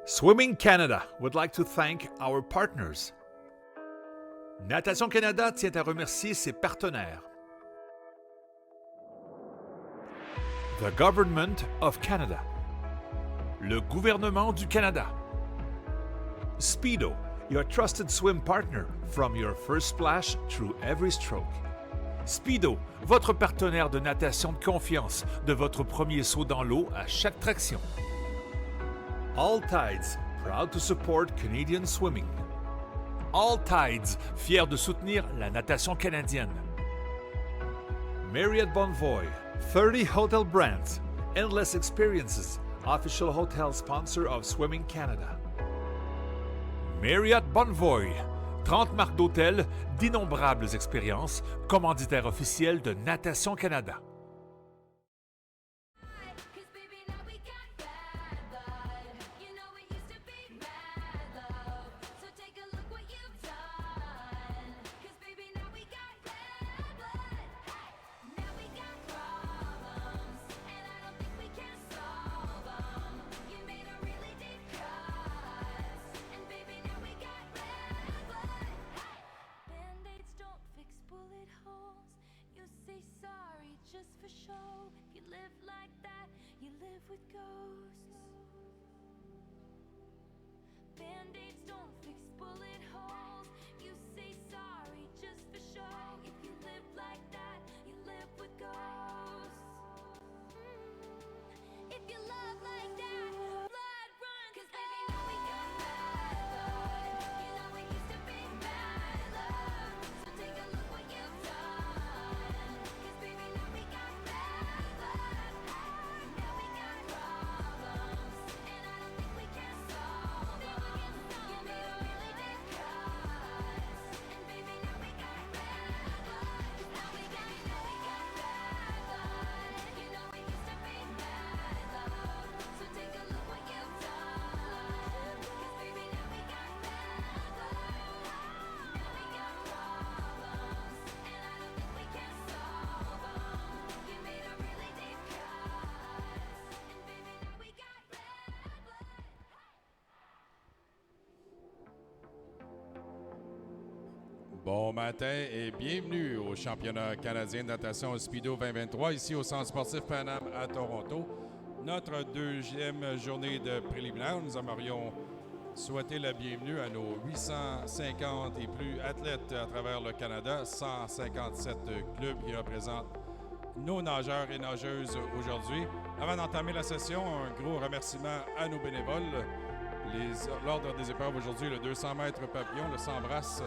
Swimming Canada would like to thank our partners. Natation Canada tient à remercier ses partenaires. The Government of Canada. Le gouvernement du Canada. Speedo, your trusted swim partner from your first splash through every stroke. Speedo, votre partenaire de natation de confiance, de votre premier saut dans l'eau à chaque traction. All Tides, proud to support Canadian swimming. All Tides, fier de soutenir la natation canadienne. Marriott Bonvoy, 30 hotel brands, endless experiences, official hotel sponsor of Swimming Canada. Marriott Bonvoy, 30 marques d'hôtels, d'innombrables expériences, commanditaire officiel de Natation Canada. Just for show, if you live like that, you live with ghosts. Band-aids don't fix bullet holes. You say sorry just for show. If you live like that, you live with ghosts. If you love like that, blood run. 'Cause baby, now we got bad blood. You know it used to be bad love. So take a look what you've done. 'Cause baby, now we got bad blood. Now we got problems, and I don't think we can solve them. You made a really big cuts, and baby, now we got bad blood. Now we got bad blood. You know it used to be bad love. So take a look what you've done. 'Cause baby, now we got bad blood. Now we got problems, and I don't think we can solve them. You made a really deep cuts, and baby, now we got bad blood. Bon matin et bienvenue au championnat canadien de natation Speedo 2023 ici au Centre sportif Pan Am à Toronto. Notre deuxième journée de préliminaire, nous aimerions souhaiter la bienvenue à nos 850 et plus athlètes à travers le Canada, 157 clubs qui représentent nos nageurs et nageuses aujourd'hui. Avant d'entamer la session, un gros remerciement à nos bénévoles. L'ordre des épreuves aujourd'hui, le 200 mètres papillon, le 100 brasses,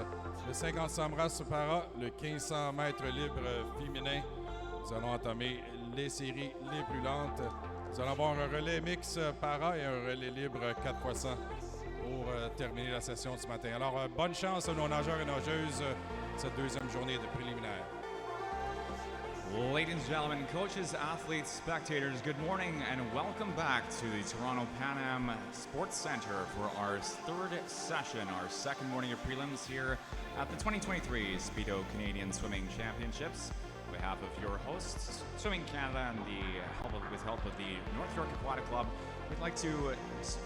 le 50 100 brasses para, le 1500 mètres libre féminin. Nous allons entamer les séries les plus lentes. Nous allons avoir un relais mix para et un relais libre 4x100 pour terminer la session ce matin. Alors, bonne chance à nos nageurs et nageuses cette deuxième journée de préliminaire. Ladies and gentlemen, coaches, athletes, spectators, good morning and welcome back to the Toronto Pan Am Sports Centre for our third session, our second morning of prelims here at the 2023 Speedo Canadian Swimming Championships. On behalf of your hosts, Swimming Canada, and with help of the North York Aquatic Club, we'd like to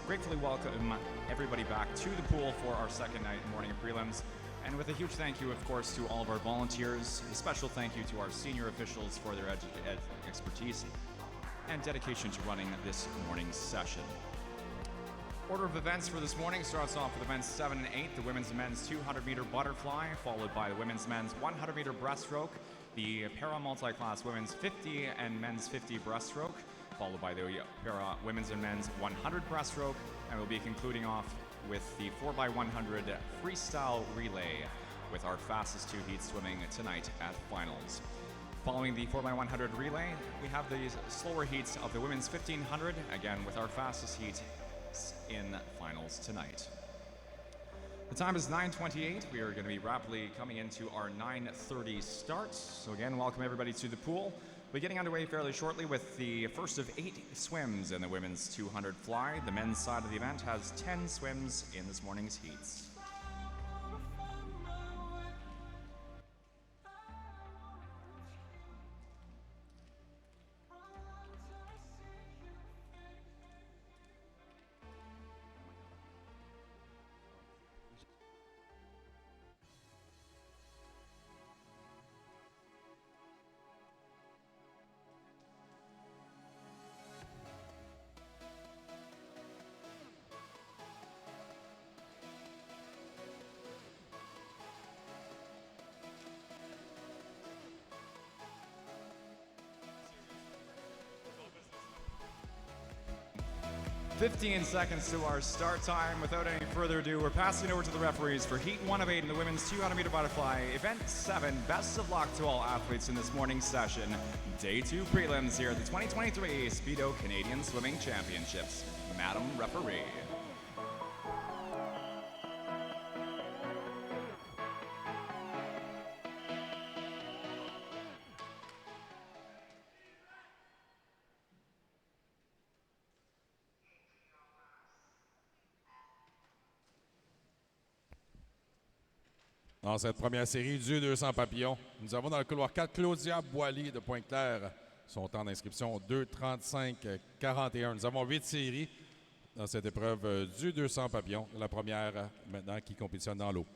gratefully welcome everybody back to the pool for our second morning of prelims. And with a huge thank you, of course, to all of our volunteers. A special thank you to our senior officials for their expertise and dedication to running this morning's session. Order of events for this morning starts off with events 7 and 8, the women's and men's 200-meter butterfly, followed by the women's and men's 100-meter breaststroke, the para multi-class women's 50 and men's 50 breaststroke, followed by the para women's and men's 100 breaststroke, and we'll be concluding off with the 4x100 freestyle relay with our fastest two heats swimming tonight at finals. Following the 4x100 relay, we have the slower heats of the women's 1500, again with our fastest heat in finals tonight. The time is 9:28. We are going to be rapidly coming into our 9:30 start. So again, welcome everybody to the pool. We're getting underway fairly shortly with the first of 8 swims in the women's 200 fly. The men's side of the event has 10 swims in this morning's heats. 15 seconds to our start time. Without any further ado, we're passing over to the referees for Heat 1 of 8 in the women's 200-meter butterfly, Event 7. Best of luck to all athletes in this morning's session. Day 2 prelims here at the 2023 Speedo Canadian Swimming Championships. Madam Referee. Dans cette première série du 200 papillons, nous avons dans le couloir 4 Claudia Boily de Pointe-Claire. Son temps d'inscription 2:35:41. Nous avons 8 séries dans cette épreuve du 200 papillons. La première maintenant qui compétitionne dans l'eau.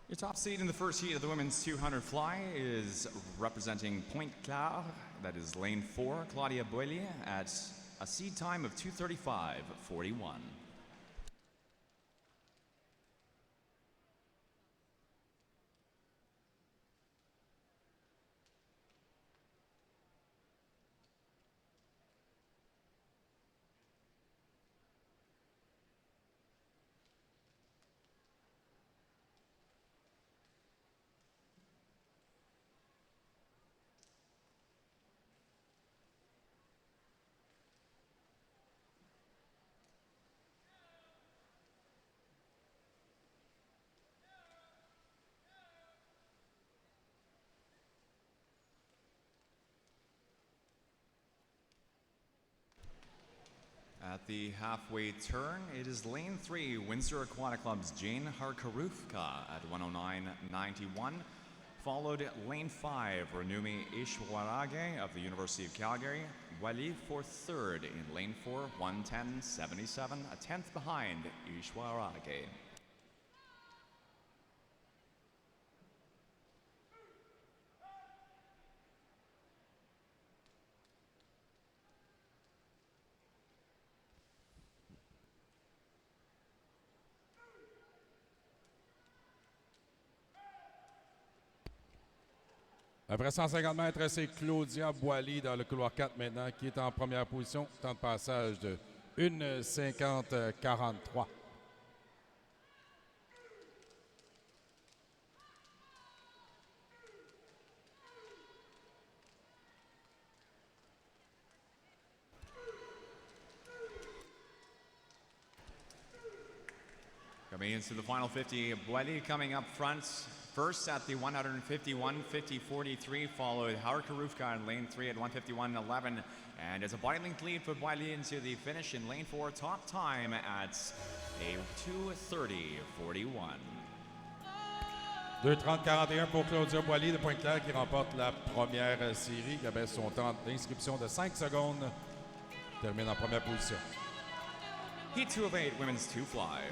Your top seed in the first heat of the women's 200 fly is representing Pointe-Claire. That is lane 4, Claudia Boily, at a seed time of 2:35:41. At the halfway turn, it is lane 3, Windsor Aquatic Club's Jane Harkarufka at 109.91. Followed lane 5, Renumi Ishwarage of the University of Calgary. Wali for third in lane 4, 110.77, a tenth behind Ishwarage. Après 150 mètres, c'est Claudia Boily dans le couloir 4 maintenant qui est en première position. Temps de passage de 1:50:43. Coming into the final 50, Boily coming up front. First at the 151.50.43, followed Harkarufka in lane 3 at 151.11. And it's a body length lead for Boily into the finish in lane 4, top time at a 2:30:41. 2:30:41 pour Claudia Boily de Pointe-Claire qui remporte la première série, qui avait son temps d'inscription de 5 secondes. Termine en première position. Heat 2 of 8, women's 2 fly.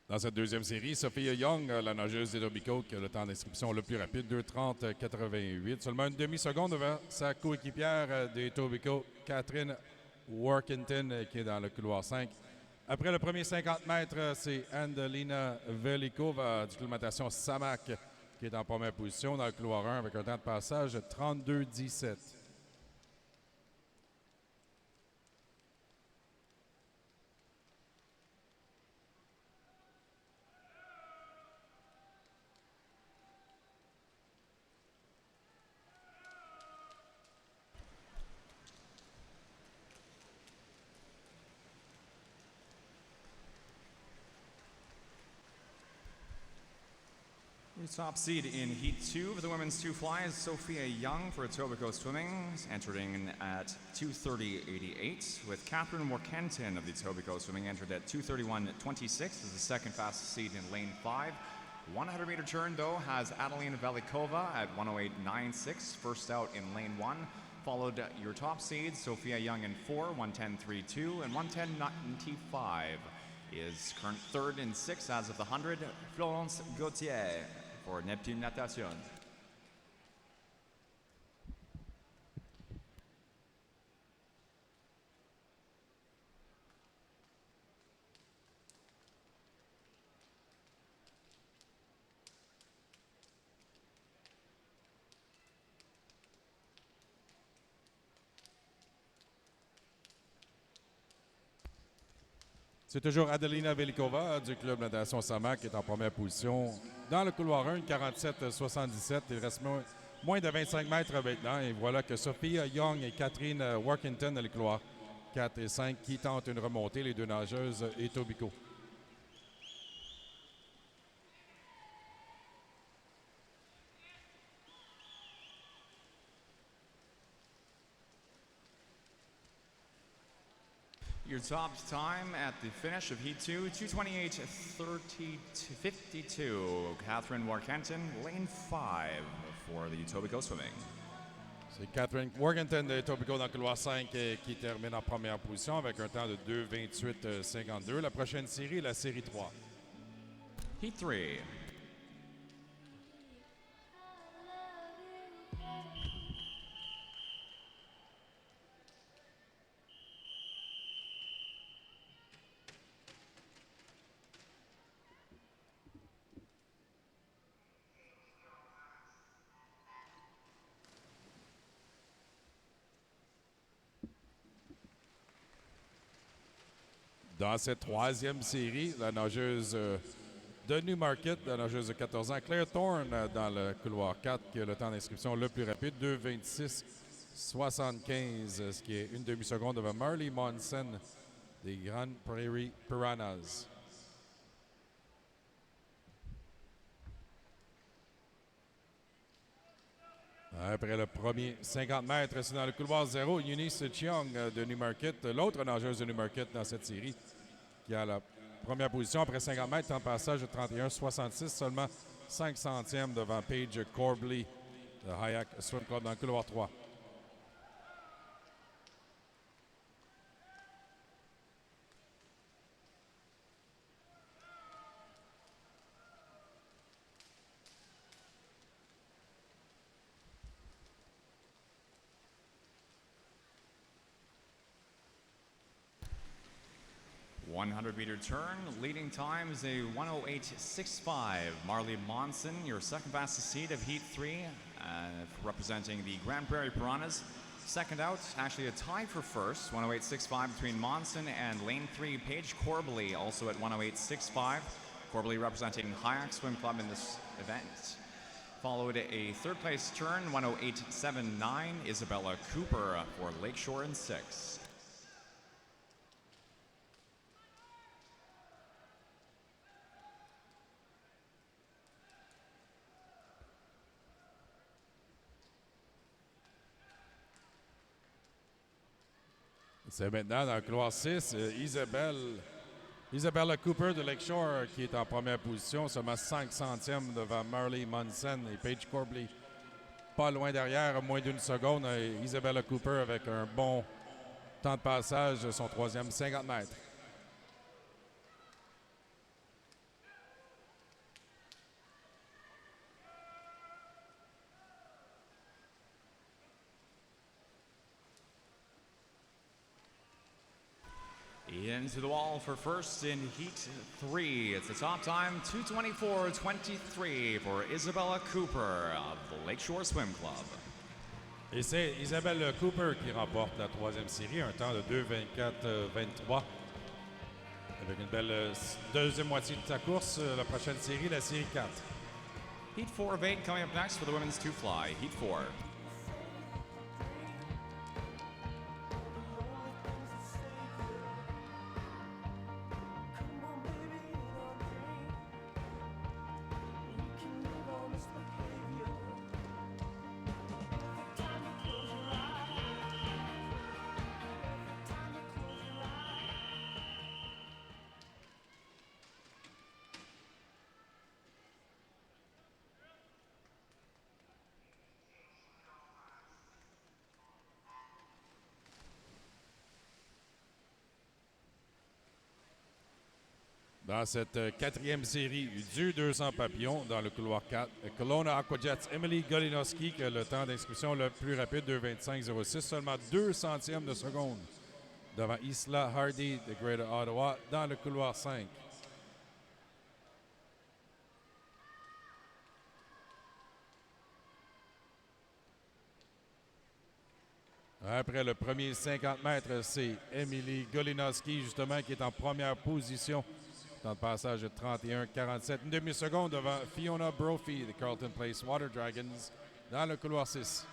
Dans cette deuxième série, Sophia Young, la nageuse d'Etobicoke, qui a le temps d'inscription le plus rapide, 2:30:88. Seulement une demi-seconde devant sa coéquipière d'Etobicoke, Catherine Workington, qui est dans le couloir 5. Après le premier 50 mètres, c'est Andelina Velikova du climatation Samac, qui est en première position dans le couloir 1 avec un temps de passage de 32:17. The top seed in Heat 2 for the women's 2 fly is Sophia Young for Etobicoke Swimming, entering at 2:30:88, with Catherine Workenton of the Etobicoke Swimming entered at 2:31:26 as the second fastest seed in lane 5. 100-meter turn, though, has Adeline Velikova at 108.96, first out in lane 1. Followed your top seeds, Sophia Young in 4, 110.32, and 110.95 is current third and 6 as of the 100, Florence Gauthier for Neptune Natation. C'est toujours Adelina Velikova du club Natation Samac qui est en première position dans le couloir 1, 47-77. Il reste moins de 25 mètres maintenant. Et voilà que Sophia Young et Catherine Workington dans les couloirs 4 et 5 qui tentent une remontée, les deux nageuses et Tobico. Your top time at the finish of Heat 2, 2:28:52. Catherine Warkenton, lane 5 for the Etobicoke Swimming. C'est Catherine Workington de Tobico dans le couloir 5 qui termine en première position avec un temps de 2:28:52. La prochaine série, la série 3. Heat 3. Dans cette troisième série, la nageuse de Newmarket, la nageuse de 14 ans, Claire Thorne dans le couloir 4, qui a le temps d'inscription le plus rapide, 2:26:75, ce qui est une demi-seconde devant Marley Monson des Grand Prairie Piranhas. Après le premier 50 mètres, c'est dans le couloir 0, Eunice Chiang de Newmarket, l'autre nageuse de Newmarket dans cette série, qui a la première position après 50 mètres, en passage de 31,66, seulement 5 centièmes devant Paige Corbley de Hayak Swim Club dans le couloir 3. Meter turn, leading time is a 108.65. Marley Monson, your second fastest seed of Heat 3, representing the Grand Prairie Piranhas. Second out, actually a tie for first, 108.65 between Monson and lane 3, Paige Corbley, also at 108.65. Corbley representing Hayak Swim Club in this event. Followed a third place turn, 108.79, Isabella Cooper for Lakeshore in 6. C'est maintenant dans le couloir 6, Isabella Cooper de Lakeshore qui est en première position, seulement 5 centièmes devant Marley Monson et Paige Corbley. Pas loin derrière, moins d'une seconde, Isabella Cooper avec un bon temps de passage de son troisième 50 mètres. Into the wall for first in Heat 3. It's the top time, 2:24:23 for Isabella Cooper of the Lakeshore Swim Club. Et c'est Isabelle Cooper qui remporte la troisième série, un temps de 2:24:23. Avec une belle deuxième moitié de sa course, la prochaine série, la série 4. Heat 4 of 8 coming up next for the women's 2-fly. Heat 4. Dans cette quatrième série du 200 papillons, dans le couloir 4, Kelowna Aquajets, Emily Golinowski, qui a le temps d'inscription le plus rapide, 2:25.06, seulement 2 centièmes de seconde devant Isla Hardy de Greater Ottawa dans le couloir 5. Après le premier 50 mètres, c'est Emily Golinowski, justement, qui est en première position. Temps de passage de 31,47. Une demi-seconde devant Fiona Brophy de Carlton Place Water Dragons dans le couloir 6.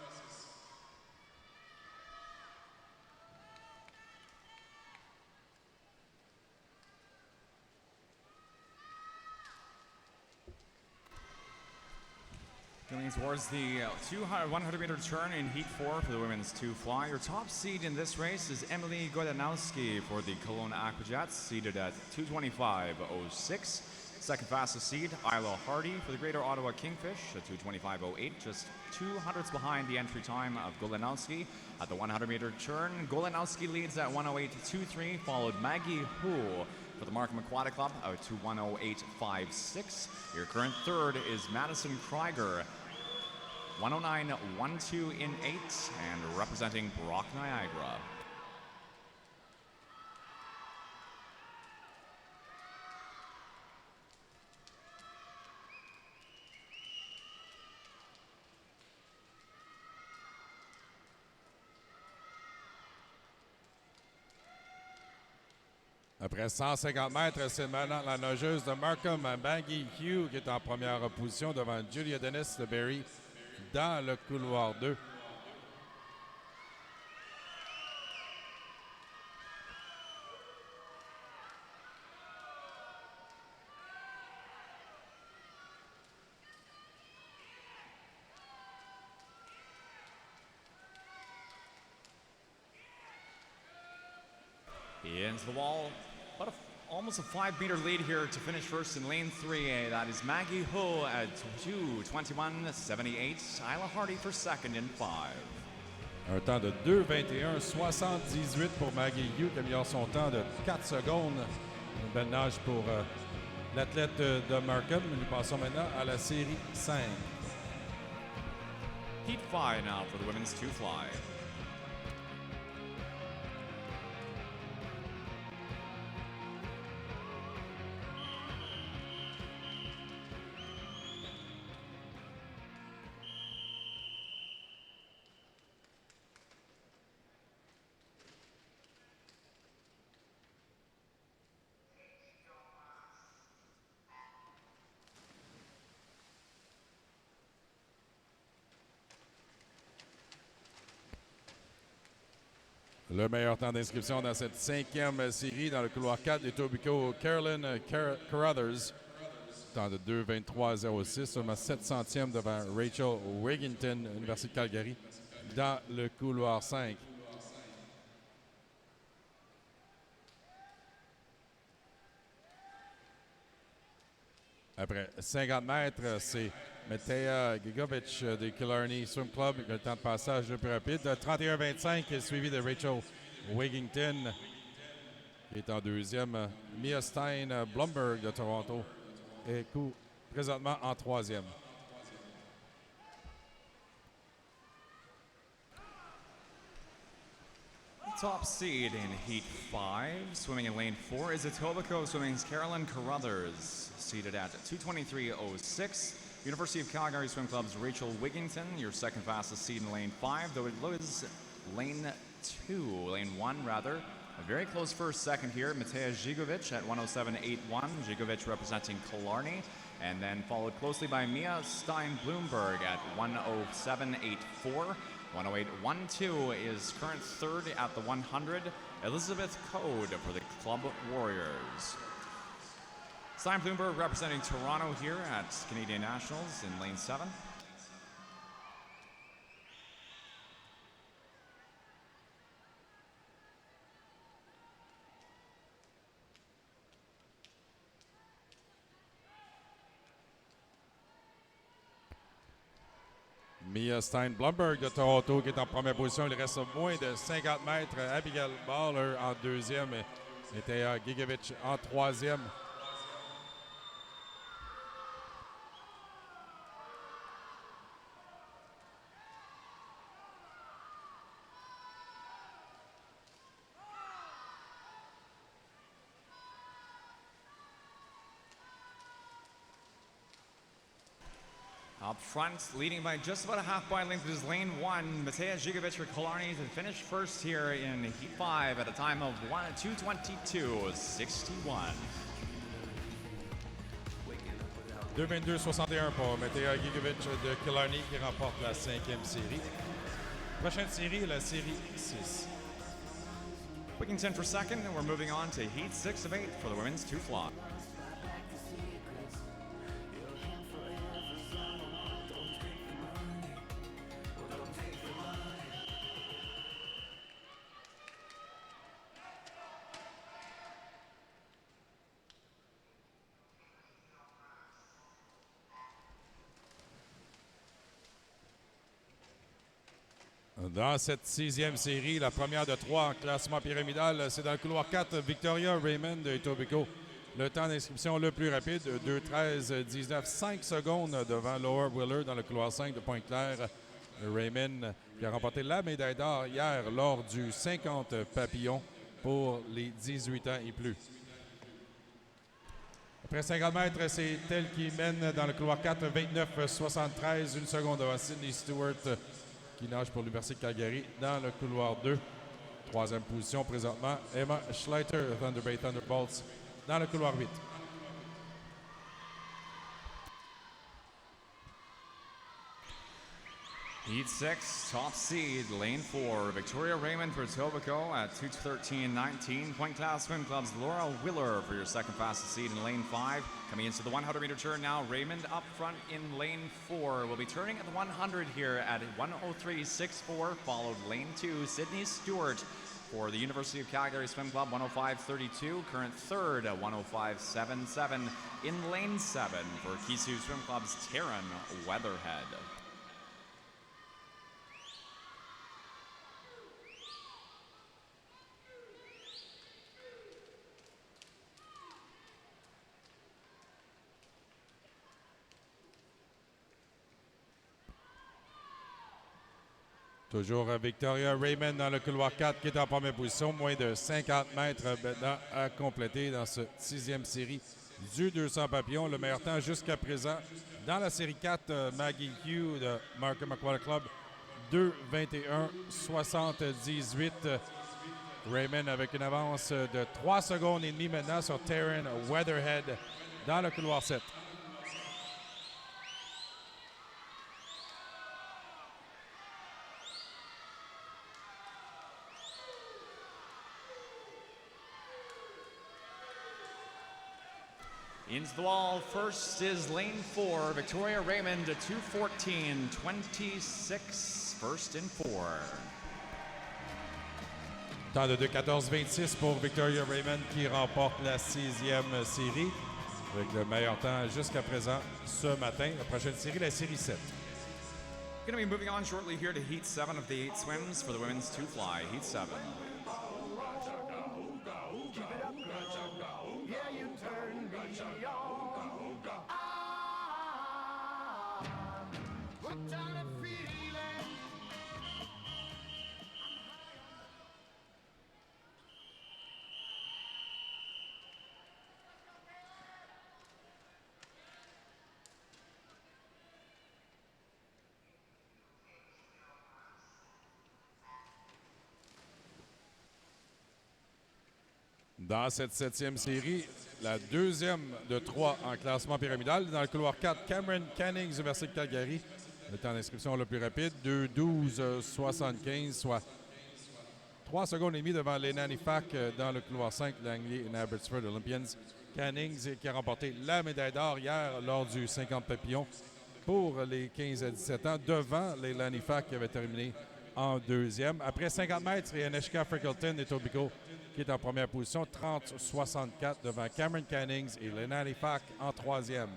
Moving towards the 100-meter turn in Heat 4 for the women's 2-fly. Your top seed in this race is Emily Godanowski for the Kelowna Aquajets, seated at 2:25.06. Second fastest seed, Isla Hardy for the Greater Ottawa Kingfish at 2:25.08, just 200ths behind the entry time of Godanowski. At the 100-meter turn, Godanowski leads at 1:08.23, followed Maggie Hu for the Markham Aquatic Club out to 1:08.56. Your current third is Madison Krieger, 1:09.12 in 8, and representing Brock Niagara. Après 150 mètres, c'est maintenant la nageuse de Markham, Maggie Hugh, qui est en première position devant Julia Dennis de Berry dans le couloir 2. Into the wall, but almost a 5-meter lead here to finish first in lane 3A. That is Maggie Ho at 2:21.78. Isla Hardy for second in 5. Un temps de 2:21.78 pour Maggie Hugh, qui améliore son temps de 4 secondes. Une belle nage pour l'athlète de Markham. Nous passons maintenant à la série 5. Heat 5 now for the women's 2-fly. Le meilleur temps d'inscription dans cette 5e série dans le couloir 4 des Tobico Carolyn Carruthers. Temps de 2:23.06, seulement 7 centièmes devant Rachel Wigginton, Université de Calgary, dans le couloir 5. Après 50 mètres, c'est Matea Gigovic de Killarney Swim Club, qui a le temps de passage le plus rapide. 31:25, suivi de Rachel Wigginton, qui est en deuxième. Mia Stein Blumberg de Toronto est présentement en troisième. Top seed in Heat 5, swimming in lane 4 is Etobicoke Swimming's Carolyn Carruthers, seated at 2:23.06. University of Calgary Swim Club's Rachel Wigginton, your second fastest seed in lane 5, though it was lane 1 rather. A very close first second here, Matea Gigovic at 1:07.81, Gigovic representing Killarney, and then followed closely by Mia Stein Bloomberg at 1:07.84. 1:08.12 is current third at the 100, Elizabeth Code for the Club Warriors. Stein Bloomberg representing Toronto here at Canadian Nationals in lane 7. Mia Stein Blumberg de Toronto qui est en première position. Il reste moins de 50 mètres. Abigail Baller en deuxième. Et Théa Gigovic en troisième. Up front, leading by just about a half point length is lane 1. Matej Žigovic for Killarney to finish first here in Heat 5 at a time of 2:22.61. 2:22.61 pour Matej Žigovic de Killarney qui remporte la 5e série. Prochaine série, la série 6. Wigginton for second, and we're moving on to Heat 6 of 8 for the women's 2-fly. Dans cette 6e série, la première de 3 en classement pyramidal, c'est dans le couloir 4, Victoria Raymond de Etobicoke. Le temps d'inscription le plus rapide, 2:13.19, 5 secondes devant Laura Wheeler dans le couloir 5 de Pointe-Claire. Raymond qui a remporté la médaille d'or hier lors du 50 papillons pour les 18 ans et plus. Après 50 mètres, c'est elle qui mène dans le couloir 4, 29.73, 1 seconde devant Sydney Stewart qui nage pour l'Université de Calgary dans le couloir 2. Troisième position présentement, Emma Schleiter, Thunder Bay Thunderbolts, dans le couloir 8. Heat 6, top seed, lane 4. Victoria Raymond for Etobicoke at 2:13.19. Point Class Swim Club's Laura Wheeler for your second fastest seed in lane 5. Coming into the 100-meter turn now, Raymond up front in lane 4. Will be turning at the 100 here at 1:03.64, followed lane 2, Sydney Stewart for the University of Calgary Swim Club, 1:05.32. Current third at 1:05.77. In lane 7 for Kisu Swim Club's Taryn Weatherhead. Toujours Victoria Raymond dans le couloir 4 qui est en première position. Moins de 50 mètres maintenant à compléter dans cette 6e série du 200 papillons. Le meilleur temps jusqu'à présent dans la série 4, Maggie Hugh de Markham Aquatic Club, 2:21.78. Raymond avec une avance de 3 secondes et demie maintenant sur Taryn Weatherhead dans le couloir 7. Into the wall, first is lane 4, Victoria Raymond at 2:14.26, first and 4. Temps de 2:14.26 pour Victoria Raymond qui remporte la 6e série avec le meilleur temps jusqu'à présent ce matin. La prochaine série, la série 7. Going to be moving on shortly here to Heat 7 of the 8 swims for the women's 2-fly, Heat 7. Dans cette 7e série, la deuxième de 3 en classement pyramidal. Dans le couloir 4, Cameron Cannings, Université de Calgary. Le temps d'inscription le plus rapide, 2:12.75, soit 3 secondes et demie devant les Nanny Fac dans le couloir 5, Langley et Abbotsford Olympians. Cannings qui a remporté la médaille d'or hier lors du 50 papillons pour les 15 à 17 ans, devant les Lanny Fac qui avaient terminé en deuxième. Après 50 mètres, il y a Neshka Freckleton et Etobicoke qui est en première position, 30-64 devant Cameron Cannings et Lenani Fack en troisième.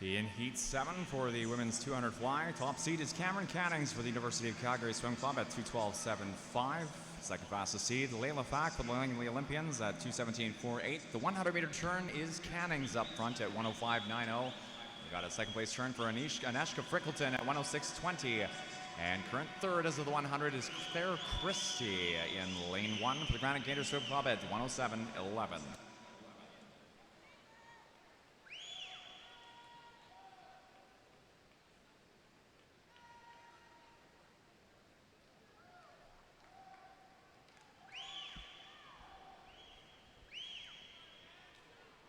In Heat 7 for the women's 200 fly, top seed is Cameron Cannings for the University of Calgary Swim Club at 2:12.75. Second fastest seed, Layla Fack for the Langley Olympians at 2:17.48. The 100-meter turn is Canning's up front at 1:05.90. We got a second place turn for Aneshka Frickleton at 1:06.20. And current third as of the 100 is Claire Christie in lane 1 for the Granite Gator Swim Club at 1:07.11.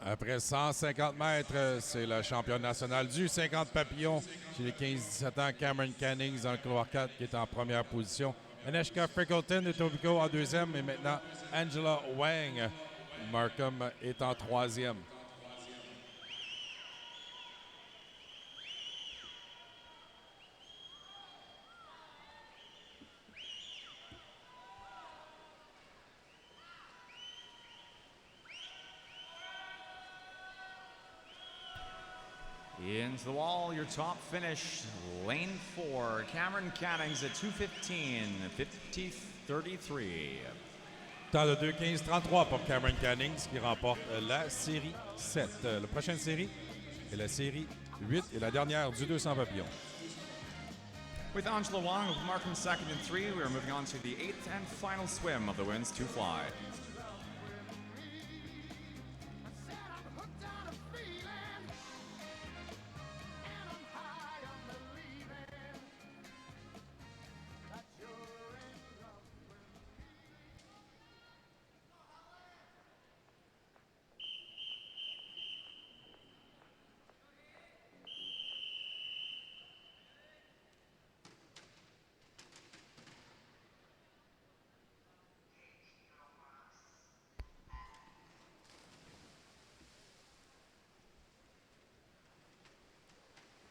Après 150 mètres, c'est le champion national du 50 papillons chez les 15-17 ans, Cameron Cannings dans le couloir 4 qui est en première position. Aneshka Frickleton de Tobico en deuxième et maintenant Angela Wang. Markham est en troisième. Into the wall, your top finish, lane 4, Cameron Cannings at 2:15.33. Temps de 2:15.33 pour Cameron Cannings qui remporte la série 7. La prochaine série est la série 8 et la dernière du 200 papillons. With Angela Wong with Markham second and 3, we are moving on to the 8th and final swim of the women's 2-fly.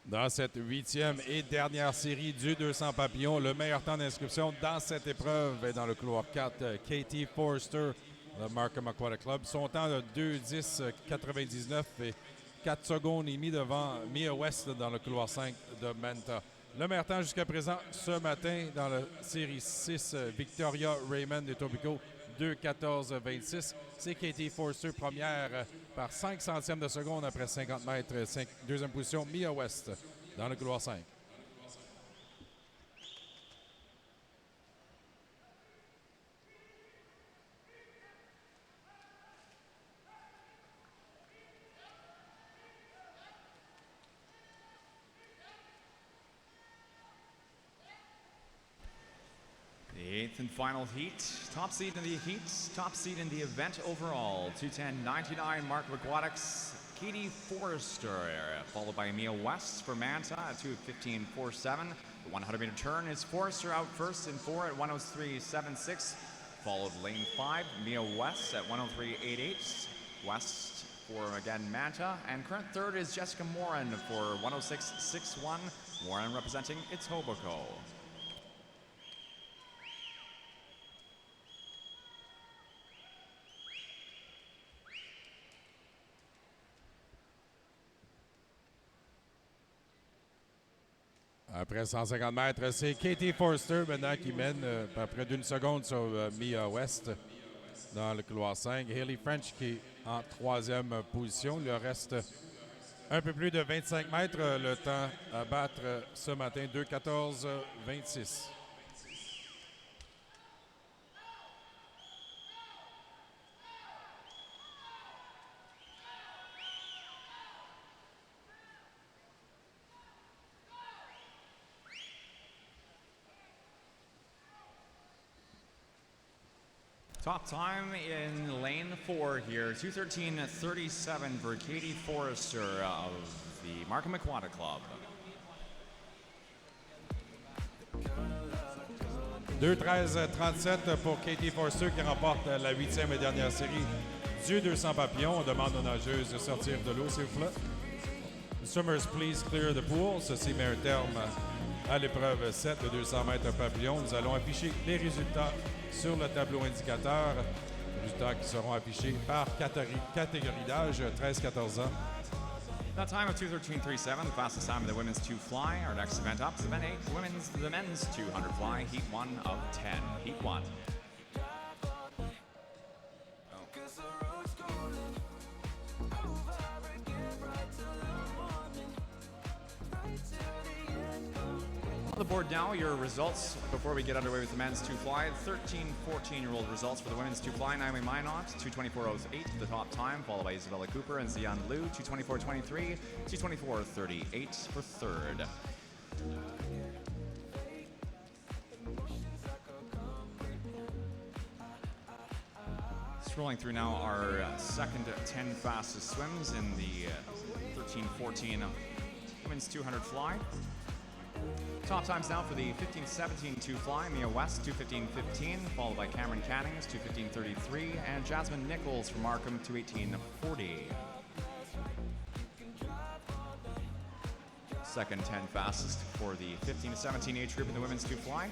Dans cette 8e et dernière série du 200 papillons, le meilleur temps d'inscription dans cette épreuve est dans le couloir 4, Katie Forster, le Markham Aquatic Club. Son temps de 2:10.99 et 4 secondes et demie devant Mia West dans le couloir 5 de Manta. Le meilleur temps jusqu'à présent ce matin dans la série 6, Victoria Raymond de Tobico, 2:14.26. C'est Katie Forster, première par 5 centièmes de seconde après 50 mètres. Deuxième position, Mia West dans le couloir 5. The 8th and final heat, top seed in the heats, top seed in the event overall, 2:10.99 Mark Aquatics, Katie Forrester, followed by Mia West for Manta at 2:15.47. The 100-meter turn is Forrester out first in 4 at 1:03.76, followed lane 5, Mia West at 1:03.88. West for, again, Manta, and current third is Jessica Moran for 1:06.61. Moran representing Etobicoke. Après 150 mètres, c'est Katie Forster maintenant qui mène à près d'une seconde sur Mia West dans le couloir 5. Hayley French qui est en troisième position. Il lui reste un peu plus de 25 mètres. Le temps à battre ce matin, 2:14.26. Top time in lane 4 here, 2:13.37 for Katie Forrester of the Markham Aquatic Club. 2:13.37 pour Katie Forster qui remporte la 8e et dernière série du 200 papillons. On demande aux nageuses de sortir de l'eau, s'il vous plaît. Swimmers, please clear the pool. Ceci met un terme à l'épreuve 7 de 200 mètres papillon. Nous allons afficher les résultats sur le tableau indicateur. Résultats qui seront affichés par catégorie d'âge 13-14 ans. That time of 2:13.37, the fastest time of the women's 2-fly. Our next event up is event 8, the men's 200 fly, heat 1 of 10. Heat 1. On the board now, your results before we get underway with the men's 2 fly. 13, 14-year-old results for the women's 2 fly. Naomi Minot, 2:24.08, the top time, followed by Isabella Cooper and Zian Liu, 2:24.23, 2:24.38 for third. Scrolling through now our second 10 fastest swims in the 13-14 women's 200 fly. Top times now for the 15-17 2 fly. Mia West, 2:15.15, followed by Cameron Cannings, 2:15.33, and Jasmine Nichols from Markham, 2:18.40. Second 10 fastest for the 15-17 age group in the women's 2 fly.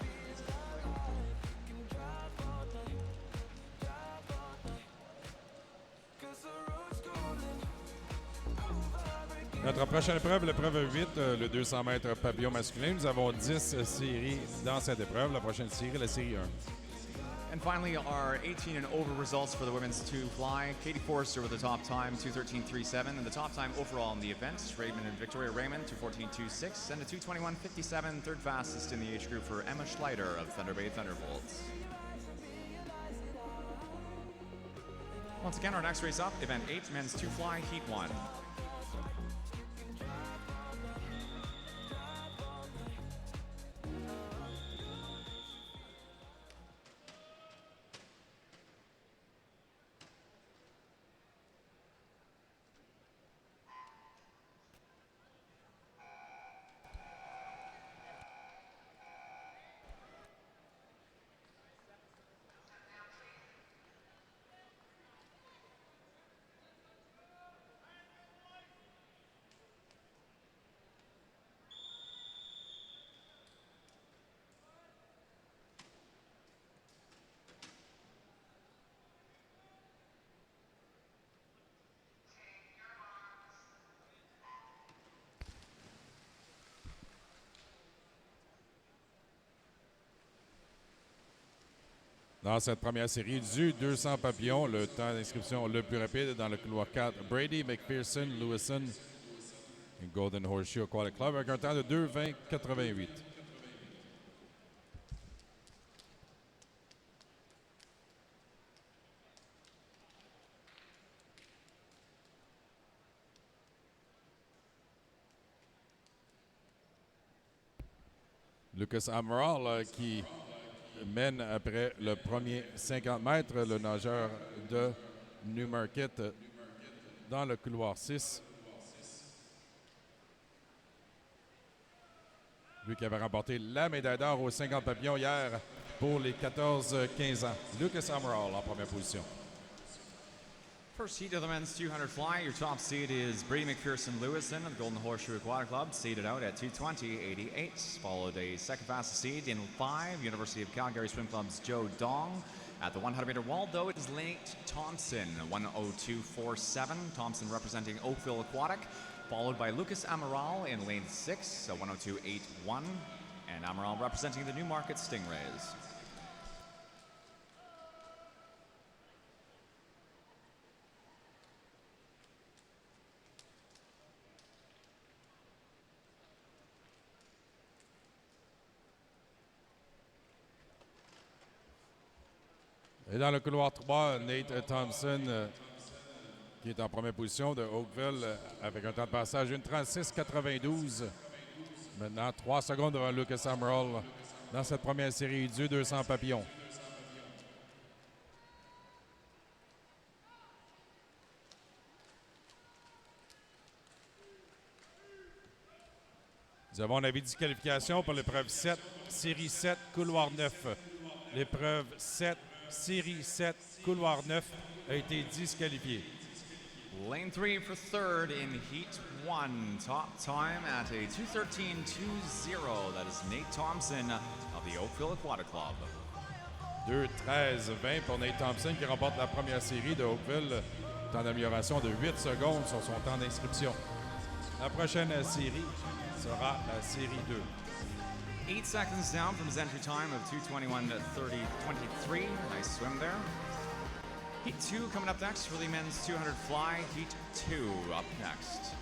Notre prochaine épreuve, l'épreuve 8, le 200 mètres pavillon masculin. Nous avons 10 séries dans cette épreuve. La prochaine série, la série 1. And finally, our 18 and over results for the women's 2 fly. Katie Forrester with the top time, 2:13.37, and the top time overall in the event. Raymond and Victoria Raymond, 2:14.26, and a 2:21.57, third fastest in the age group for Emma Schleider of Thunder Bay Thunderbolts. Once again, our next race up, event 8, men's 2 fly, heat 1. Dans cette première série du 200 papillons, le temps d'inscription le plus rapide dans le couloir 4, Brady, McPherson, Lewison et Golden Horseshoe Aquatic Club avec un temps de 2:20.88. Lucas Amaral qui mène après le premier 50 mètres, le nageur de Newmarket dans le couloir 6. Lui qui avait remporté la médaille d'or aux 50 papillons hier pour les 14-15 ans. Lucas Amaral en première position. First heat of the men's 200 fly. Your top seed is Brady McPherson Lewison of the Golden Horseshoe Aquatic Club, seeded out at 2:20.88. Followed a second fastest seed in 5, University of Calgary Swim Club's Joe Dong. At the 100-meter wall, though, it is Nate Thompson, 1:02.47. Thompson representing Oakville Aquatic, followed by Lucas Amaral in lane 6, 1:02.81, and Amaral representing the Newmarket Stingrays. Et dans le couloir 3, Nate Thompson, qui est en première position de Oakville, avec un temps de passage 1:36.92. Maintenant, 3 secondes devant Lucas Amaral dans cette première série du 200 papillons. Nous avons un avis de disqualification pour l'épreuve 7, série 7, couloir 9. L'épreuve 7, série 7, couloir 9 a été disqualifiée. Lane 3 for third in heat 1. Top time at a 2:13.20. That is Nate Thompson of the Oakville Aquatic Club. 2:13.20 pour Nate Thompson qui remporte la première série de Oakville. Temps d'amélioration de 8 secondes sur son temps d'inscription. La prochaine série sera la série 2. 8 seconds down from his entry time of 2:21.23. Nice swim there. Heat 2 coming up next for the men's 200 fly. Heat 2 up next.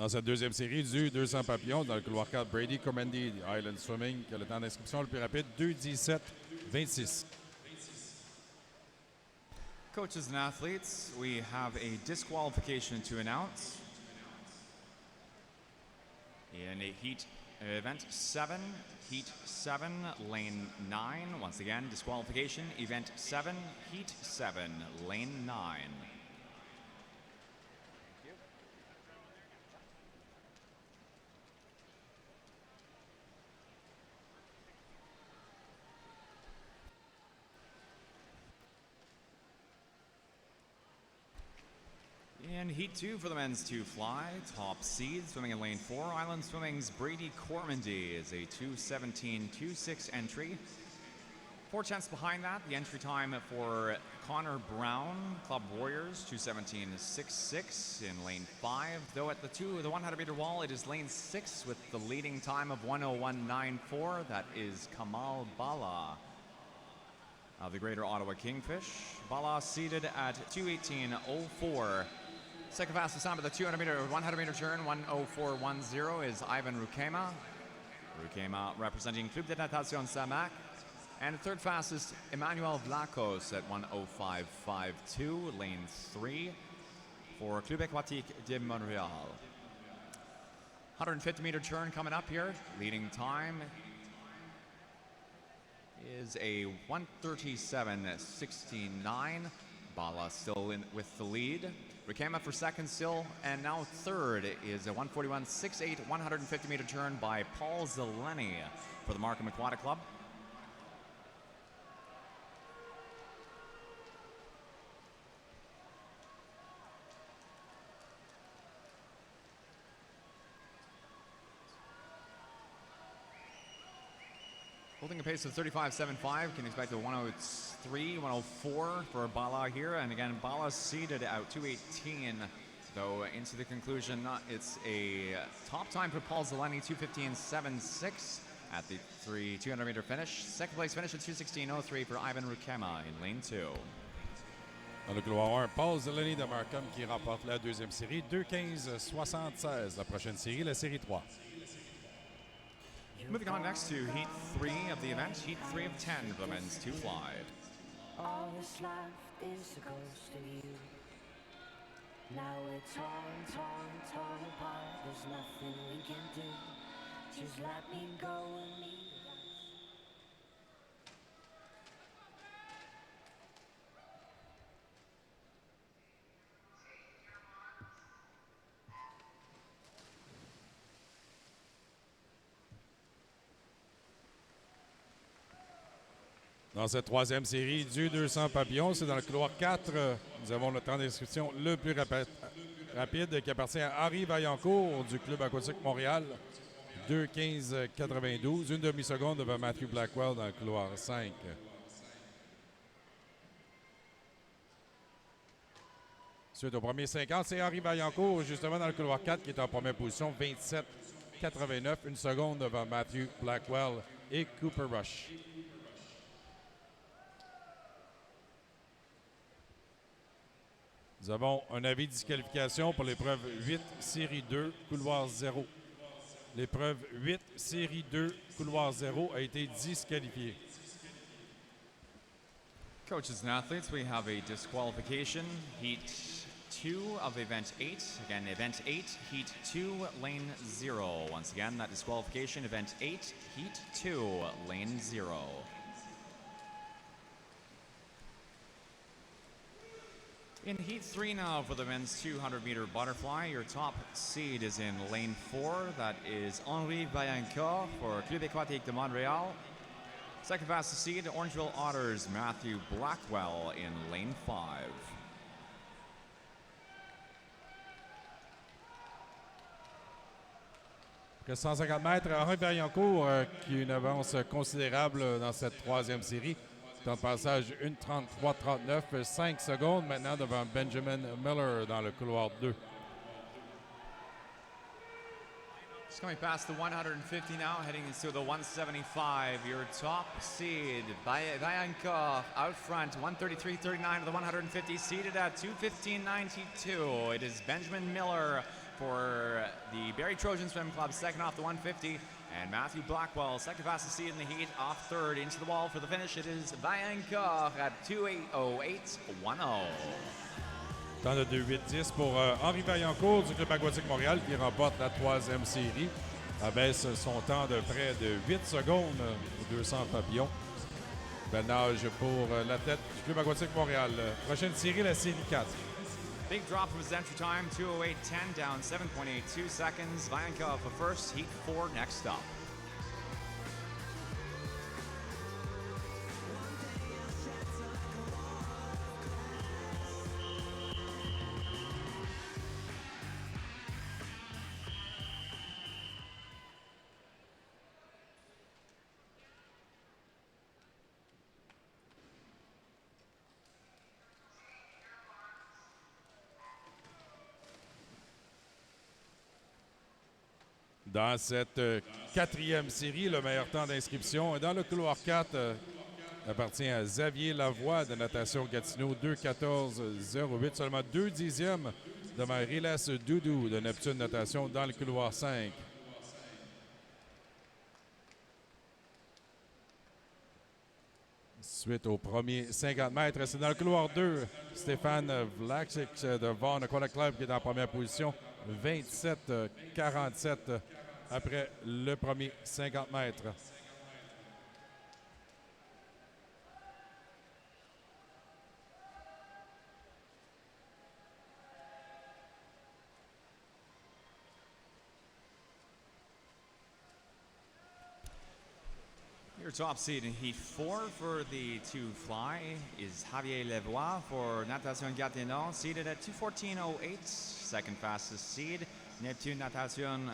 Dans cette deuxième série du 200 papillons, dans le couloir 4, Brady Cormendy, Island Swimming, qui a le temps d'inscription le plus rapide, 2:17:26. Coaches and athletes, we have a disqualification to announce. In event 7, heat 7, lane 9. Once again, disqualification, event 7, heat 7, lane 9. In Heat 2 for the men's 2 fly, top seed swimming in lane 4, Island Swimming's Brady Cormendy is a 2:17:26 entry. 4 tenths behind that, the entry time for Connor Brown, Club Warriors, 2:17:66 in lane 5. Though at the 100 meter wall, it is lane 6 with the leading time of 1:01:94. That is Kamal Bala of the Greater Ottawa Kingfish. Bala seated at 2:18:04. Second fastest time of the 100 meter turn, 1:04:10 is Ivan Rukema. Rukema representing Club de Natation Samac. And third fastest, Emmanuel Vlacos at 1:05:52, lane 3 for Club Aquatique de Montréal. 150 meter turn coming up here. Leading time is a 1:37:69. Bala still in with the lead. Rukema for second still, and now third is a 1:41:68 150 meter turn by Paul Zeleny for the Markham Aquatic Club. Holding a pace of 35.75, can expect a 1:03, 1:04 for Bala here. And again, Bala seated out 2:18, though into the conclusion. It's a top time for Paul Zeleny, 2:15:76 at the 200 meter finish. Second place finish at 2:16:03 for Ivan Rukema in lane 2. Dans le couloir 1, Paul Zeleny de Markham qui remporte la deuxième série, 2:15:76. La prochaine série, la série 3. Moving on next to Heat 3 of the event, Heat 3 of 10 for the men's 2 fly. All that's left is a ghost of you. Now we're torn apart. There's nothing we can do. Just let me go and leave us. Dans cette troisième série du 200 papillons, c'est dans le couloir 4. Nous avons le temps d'inscription le plus rapide qui appartient à Henri Vaillancourt du Club Aquatique Montréal. 2:15:92, une demi-seconde devant Matthew Blackwell dans le couloir 5. Suite au premier 50, c'est Henri Vaillancourt, justement dans le couloir 4, qui est en première position, 27:89, une seconde devant Matthew Blackwell et Cooper Rush. Nous avons un avis de disqualification pour l'épreuve 8, série 2, couloir 0. L'épreuve 8, série 2, couloir 0 a été disqualifiée. Coaches and athletes, we have a disqualification. Heat 2 of event 8. Again, event 8, heat 2, lane 0. Once again, that disqualification, event 8, heat 2, lane 0. In Heat 3 now for the men's 200 meter butterfly, your top seed is in lane 4. That is Henri Vaillancourt for Club Aquatique de Montréal. Second fastest seed, Orangeville Otters, Matthew Blackwell in lane 5. Que 150 mètres, Henri Vaillancourt qui a une avance considérable dans cette troisième série. Temps de passage 1:33:39, 5 secondes maintenant devant Benjamin Miller dans le couloir 2. Just coming past the 150 now, heading into the 175. Your top seed, Vaillancourt, out front, 1:33:39 of the 150, seated at 2:15:92. It is Benjamin Miller for the Barrie Trojan Swim Club, second off the 150. And Matthew Blackwell, second fastest seed in the heat, off third into the wall for the finish. It is Vaillancourt at 2:08.10. Temps de 2:8.10 pour Henri Vaillancourt du Club aquatique Montréal qui remporte la 3e série. Abaisse son temps de près de 8 secondes aux 200 papillons. Bel nage pour l'athlète du Club aquatique Montréal. Prochaine série, la série 4. Big drop from his entry time, 2:08.10, down 7.82 seconds. Vaillancourt for first, heat 4 next stop. Dans cette 4e série, le meilleur temps d'inscription. Dans le couloir 4, appartient à Xavier Lavoie de Natation Gatineau, 2:14.08. Seulement 2 dixièmes devant Rilas Doudou de Neptune Natation dans le couloir 5. Suite au premier 50 mètres, c'est dans le couloir 2. Stéphane Vlachik de Vaughan Aquatic Club qui est en première position, 27:47 après le premier 50 mètres. Your top seed in Heat 4 for the two fly is Javier Levois for Natation Gatineau, seeded at 2:14.08. Second fastest seed, Neptune Natation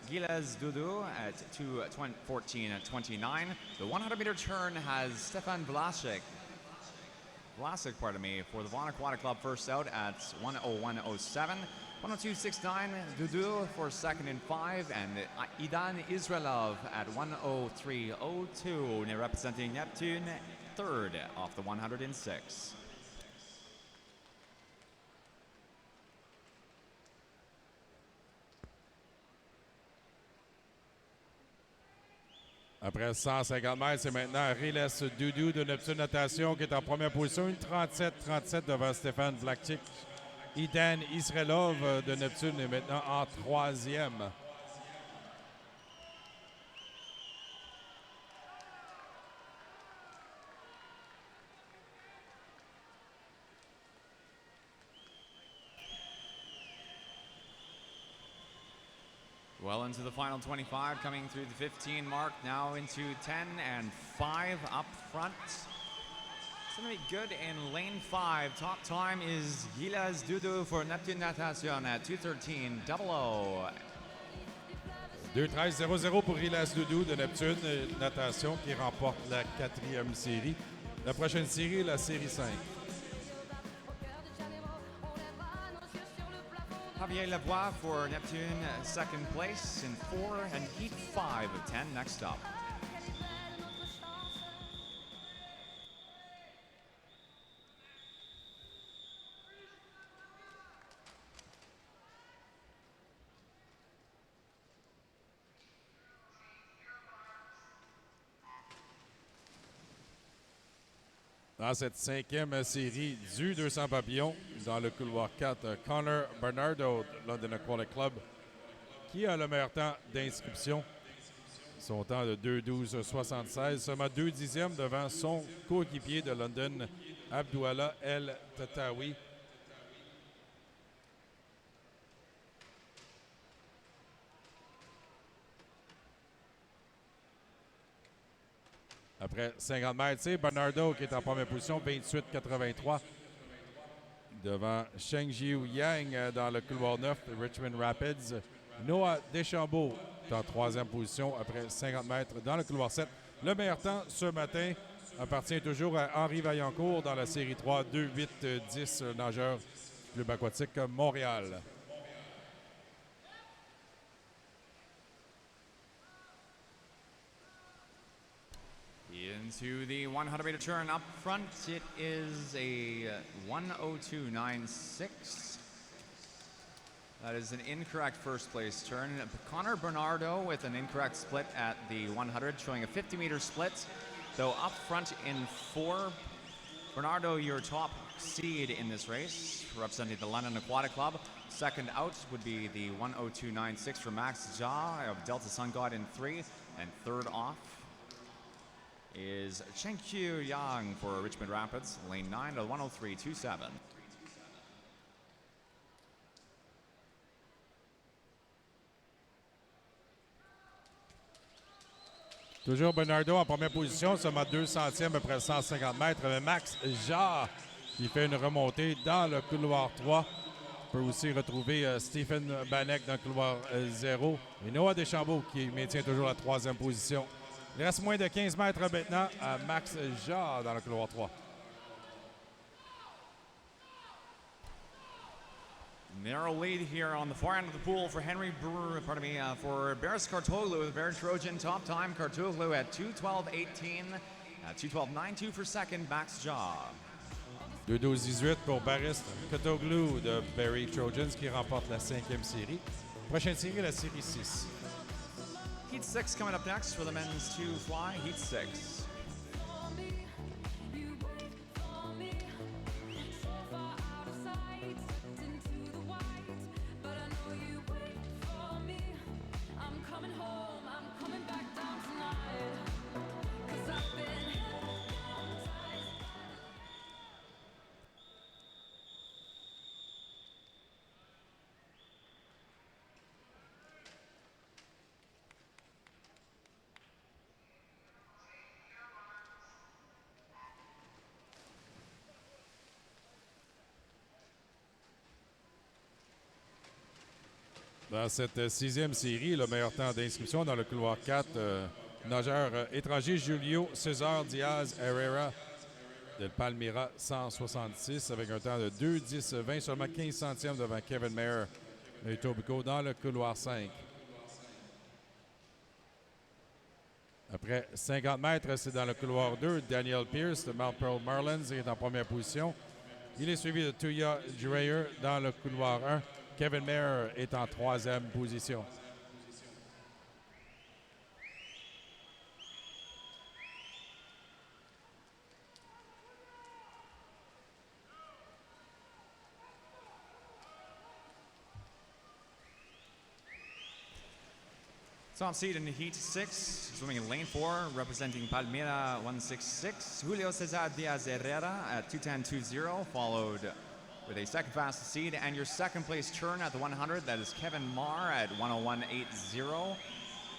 Gilles Doudou at 2:14.29. The 100-meter turn has Stefan Vlasic, pardon me, for the Vaughan Aquatic Club first out at 1:01.07. 1:02.69 Doudou for second and 5, and Idan Israelov at 1:03.02, representing Neptune, third off the 106. Après 150 mètres, c'est maintenant Riles Doudou de Neptune Natation qui est en première position, 1:37.37 devant Stéphane Vlachik. Idan Israelov de Neptune est maintenant en 3e. Well into the final 25, coming through the 15 mark, now into 10 and 5 up front. It's going to be good in lane 5. Top time is Gilles Doudou for Neptune Natation at 2:13.00. 2:13.00 pour Rilas Doudou de Neptune Natation qui remporte la 4e série. La prochaine série, la série 5. Javier Lavoie for Neptune, second place in 4 and heat 5 of 10 next stop. Dans cette 5e série du 200 papillons, dans le couloir 4, Connor Bernardo de London Aquatic Club, qui a le meilleur temps d'inscription. Son temps de 2:12.76, seulement 2 dixièmes devant son coéquipier de London, Abdouallah El Tatawi. Après 50 mètres, c'est Bernardo qui est en première position, 28:83. Devant Shengjiu Yang dans le couloir 9 de Richmond Rapids. Noah Deschambault est en 3e position après 50 mètres dans le couloir 7. Le meilleur temps ce matin appartient toujours à Henri Vaillancourt dans la série 3, 2:08.10, nageur du Club aquatique Montréal. Into the 100-meter turn up front, it is a 1:02.96. That is an incorrect first place turn. Connor Bernardo with an incorrect split at the 100, showing a 50-meter split. Though up front in 4, Bernardo, your top seed in this race, representing the London Aquatic Club. Second out would be the 102.96 for Max Jia of Delta Sun God in 3. And third off is Chenkyu Yang for Richmond Rapids, lane 9 to 103.27. Toujours Bernardo en première position, seulement 2 centièmes après 150 mètres. Mais Max Jarre qui fait une remontée dans le couloir 3. On peut aussi retrouver Stephen Banek dans le couloir 0. Et Noah Deschambault qui maintient toujours la 3e position. Il reste moins de 15 mètres maintenant à Max Jarre dans le couloir 3. Narrow lead here on the far end of the pool for for Beres Kartoglu, the Bear Trojan top time. Kartoglu at 2:12.18, 2:12.92 for second, Max Jaw. 2:12.18 pour Baris Kartoglu de Barry Trojans qui remporte la 5e série. Prochaine série, la série 6. Heat 6 coming up next for the men's 2 fly, Heat 6. Dans cette 6e série, le meilleur temps d'inscription dans le couloir 4, nageur étranger Julio César Diaz Herrera de Palmyra 166 avec un temps de 2:10.20, seulement 15 centièmes devant Kevin Mayer et Tobico dans le couloir 5. Après 50 mètres, c'est dans le couloir 2. Daniel Pierce de Mount Pearl Marlins est en première position. Il est suivi de Tuya Dreyer dans le couloir 1. Kevin Mayer est en 3e position. Top seed in Heat 6, swimming in lane 4, representing Palmyra 166. Julio Cesar Diaz Herrera at 2:10.20, followed with a second fastest seed. And your second place turn at the 100, that is Kevin Marr at 101.80.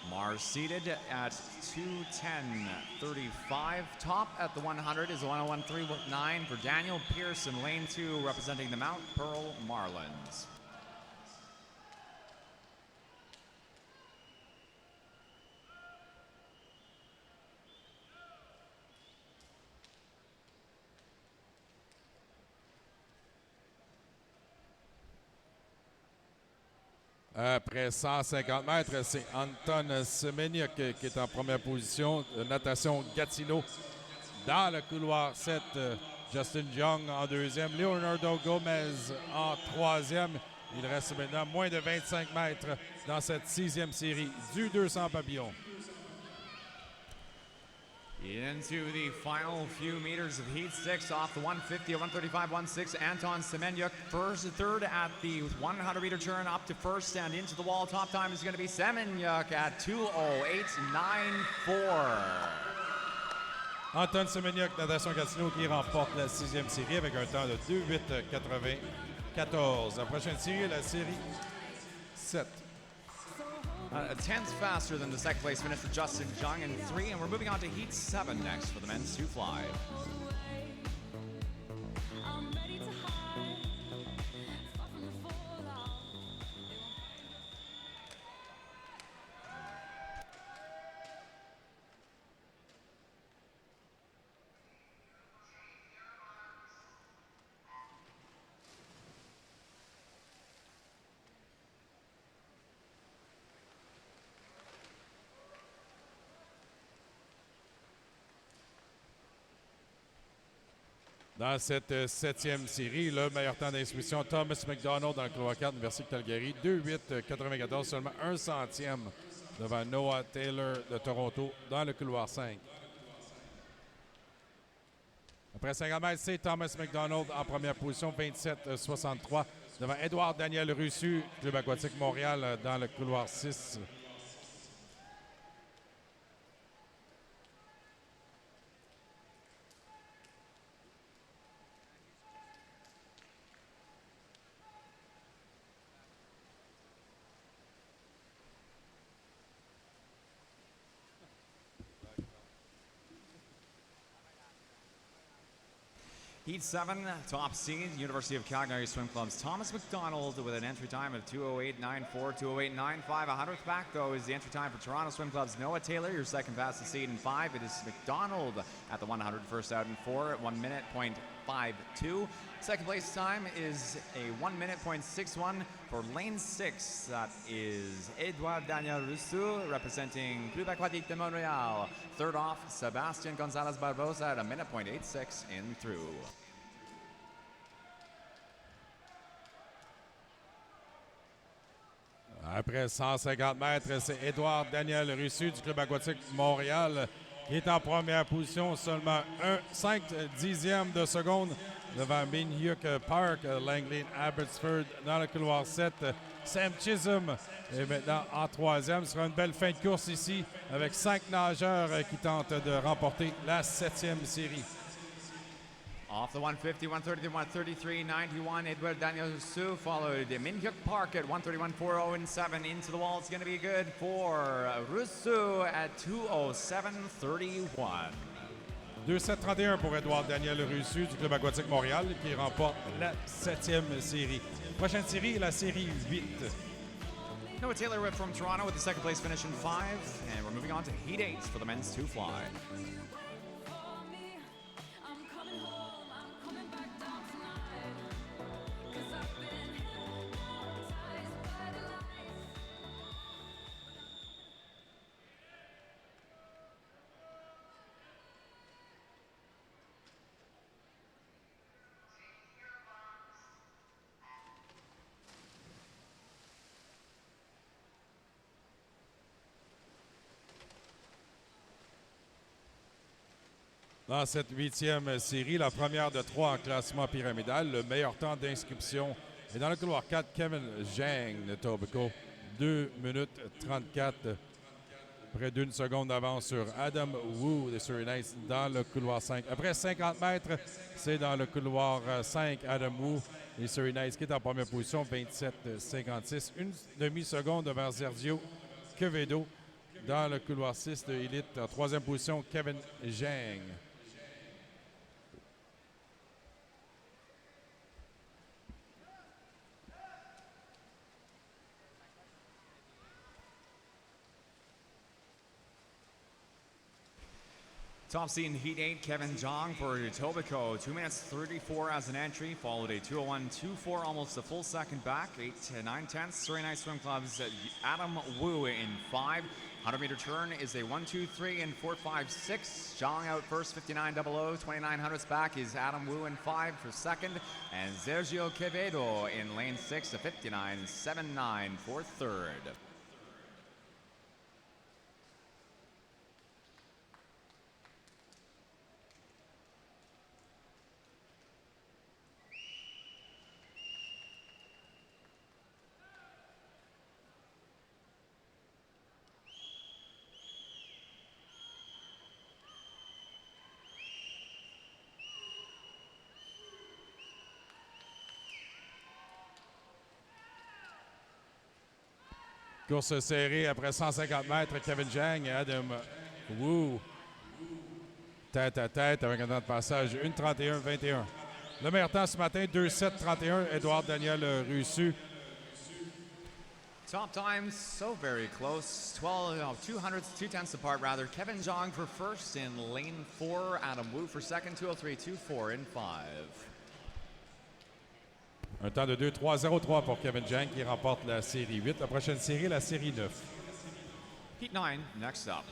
Marr seated at 2:10.35. Top at the 100 is 101.39 for Daniel Pierce in lane 2, representing the Mount Pearl Marlins. Après 150 mètres, c'est Anton Semeniuk qui est en première position. Natation Gatineau dans le couloir 7. Justin Young en 2e. Leonardo Gomez en 3e. Il reste maintenant moins de 25 mètres dans cette 6e série du 200 papillons. Into the final few meters of Heat 6 off the 150, 135.16. Anton Semenyuk third at the 100-meter turn up to first and into the wall. Top time is going to be Semenyuk at 2:08.94. Anton Semenyuk, Natation Gatineau, qui remporte la 6e série avec un temps de 2:08.94. La prochaine série, la série 7. A tenth faster than the second place finish for Justin Jung in 3, and we're moving on to Heat 7 next for the men's 2 fly. I'm ready to hide, far from the fallout. Dans cette septième série, le meilleur temps d'inscription, Thomas McDonald dans le couloir 4, Université de Calgary, 2,8,94, seulement 1 centième devant Noah Taylor de Toronto dans le couloir 5. Après 50 mètres, c'est Thomas McDonald en première position, 27,63 devant Édouard Daniel Russu, Club aquatique Montréal dans le couloir 6. Heat 7, top seed, University of Calgary Swim Club's Thomas McDonald with an entry time of 2:08.94, 2:08.95. 100th back, though, is the entry time for Toronto Swim Club's Noah Taylor, your second fastest seed in 5. It is McDonald at the 100, first out in 4 at 1 minute, .52. Second place time is a 1 minute, .61 for lane 6. That is Edouard Daniel Rousseau representing Club Aquatique de Montréal. Third off, Sebastian Gonzalez Barbosa at a minute, .86 in through. Après 150 mètres, c'est Édouard Daniel Russu du Club aquatique Montréal qui est en première position, seulement 5 dixièmes de seconde devant Minhyuk Park, Langley Abbotsford dans le couloir 7. Sam Chisholm est maintenant en troisième. Ce sera une belle fin de course ici avec 5 nageurs qui tentent de remporter la 7e série. Off the 150, 130, 133, 91, Edward Daniel Rousseau followed Minhyuk Park at 131, 407 into the wall. It's going to be good for Rousseau at 2:07.31. 2,731 pour Édouard Daniel Russu du Club aquatique Montréal qui remporte la 7e série. Prochaine série, la série 8. Noah Taylor from Toronto with the second place finish in 5. And we're moving on to Heat 8 for the men's 2 fly. I'm coming home, I'm coming back down tonight. 'Cause I've been hypnotized by the lights. Dans cette 8e série, la première de 3 en classement pyramidal, le meilleur temps d'inscription est dans le couloir 4, Kevin Zhang de Tobico, 2 minutes 34, près d'une seconde d'avance sur Adam Wu de Suriname dans le couloir 5. Après 50 mètres, c'est dans le couloir 5, Adam Wu et Suriname qui est en première position, 27,56, une demi-seconde devant Sergio Quevedo dans le couloir 6 de Elite. En troisième position, Kevin Zhang. Top seed in Heat 8, Kevin Jong for Etobicoke. 2 minutes 34 as an entry, followed a 2:01.24, almost a full second back. 8 to 9/10. Suriname Swim Club's Adam Wu in 5. 100-meter turn is a 1:23 and 4:56. Jong out first, 59.00. 2900ths back is Adam Wu in 5 for second. And Sergio Quevedo in lane 6, a 59.79 for third. Course serrée après 150 mètres, Kevin Zhang et Adam Wu. Tête à tête avec un temps de passage 1:31.21. Le meilleur temps ce matin, 2:07.31, Édouard Daniel Russu. Top times so very close. 2/10ths apart rather. Kevin Jong for first in lane 4. Adam Wu for second. 2:03.24 in 5. Un temps de 2:03.03 pour Kevin Zhang qui remporte la série 8. La prochaine série, la série 9. Heat 9 next up.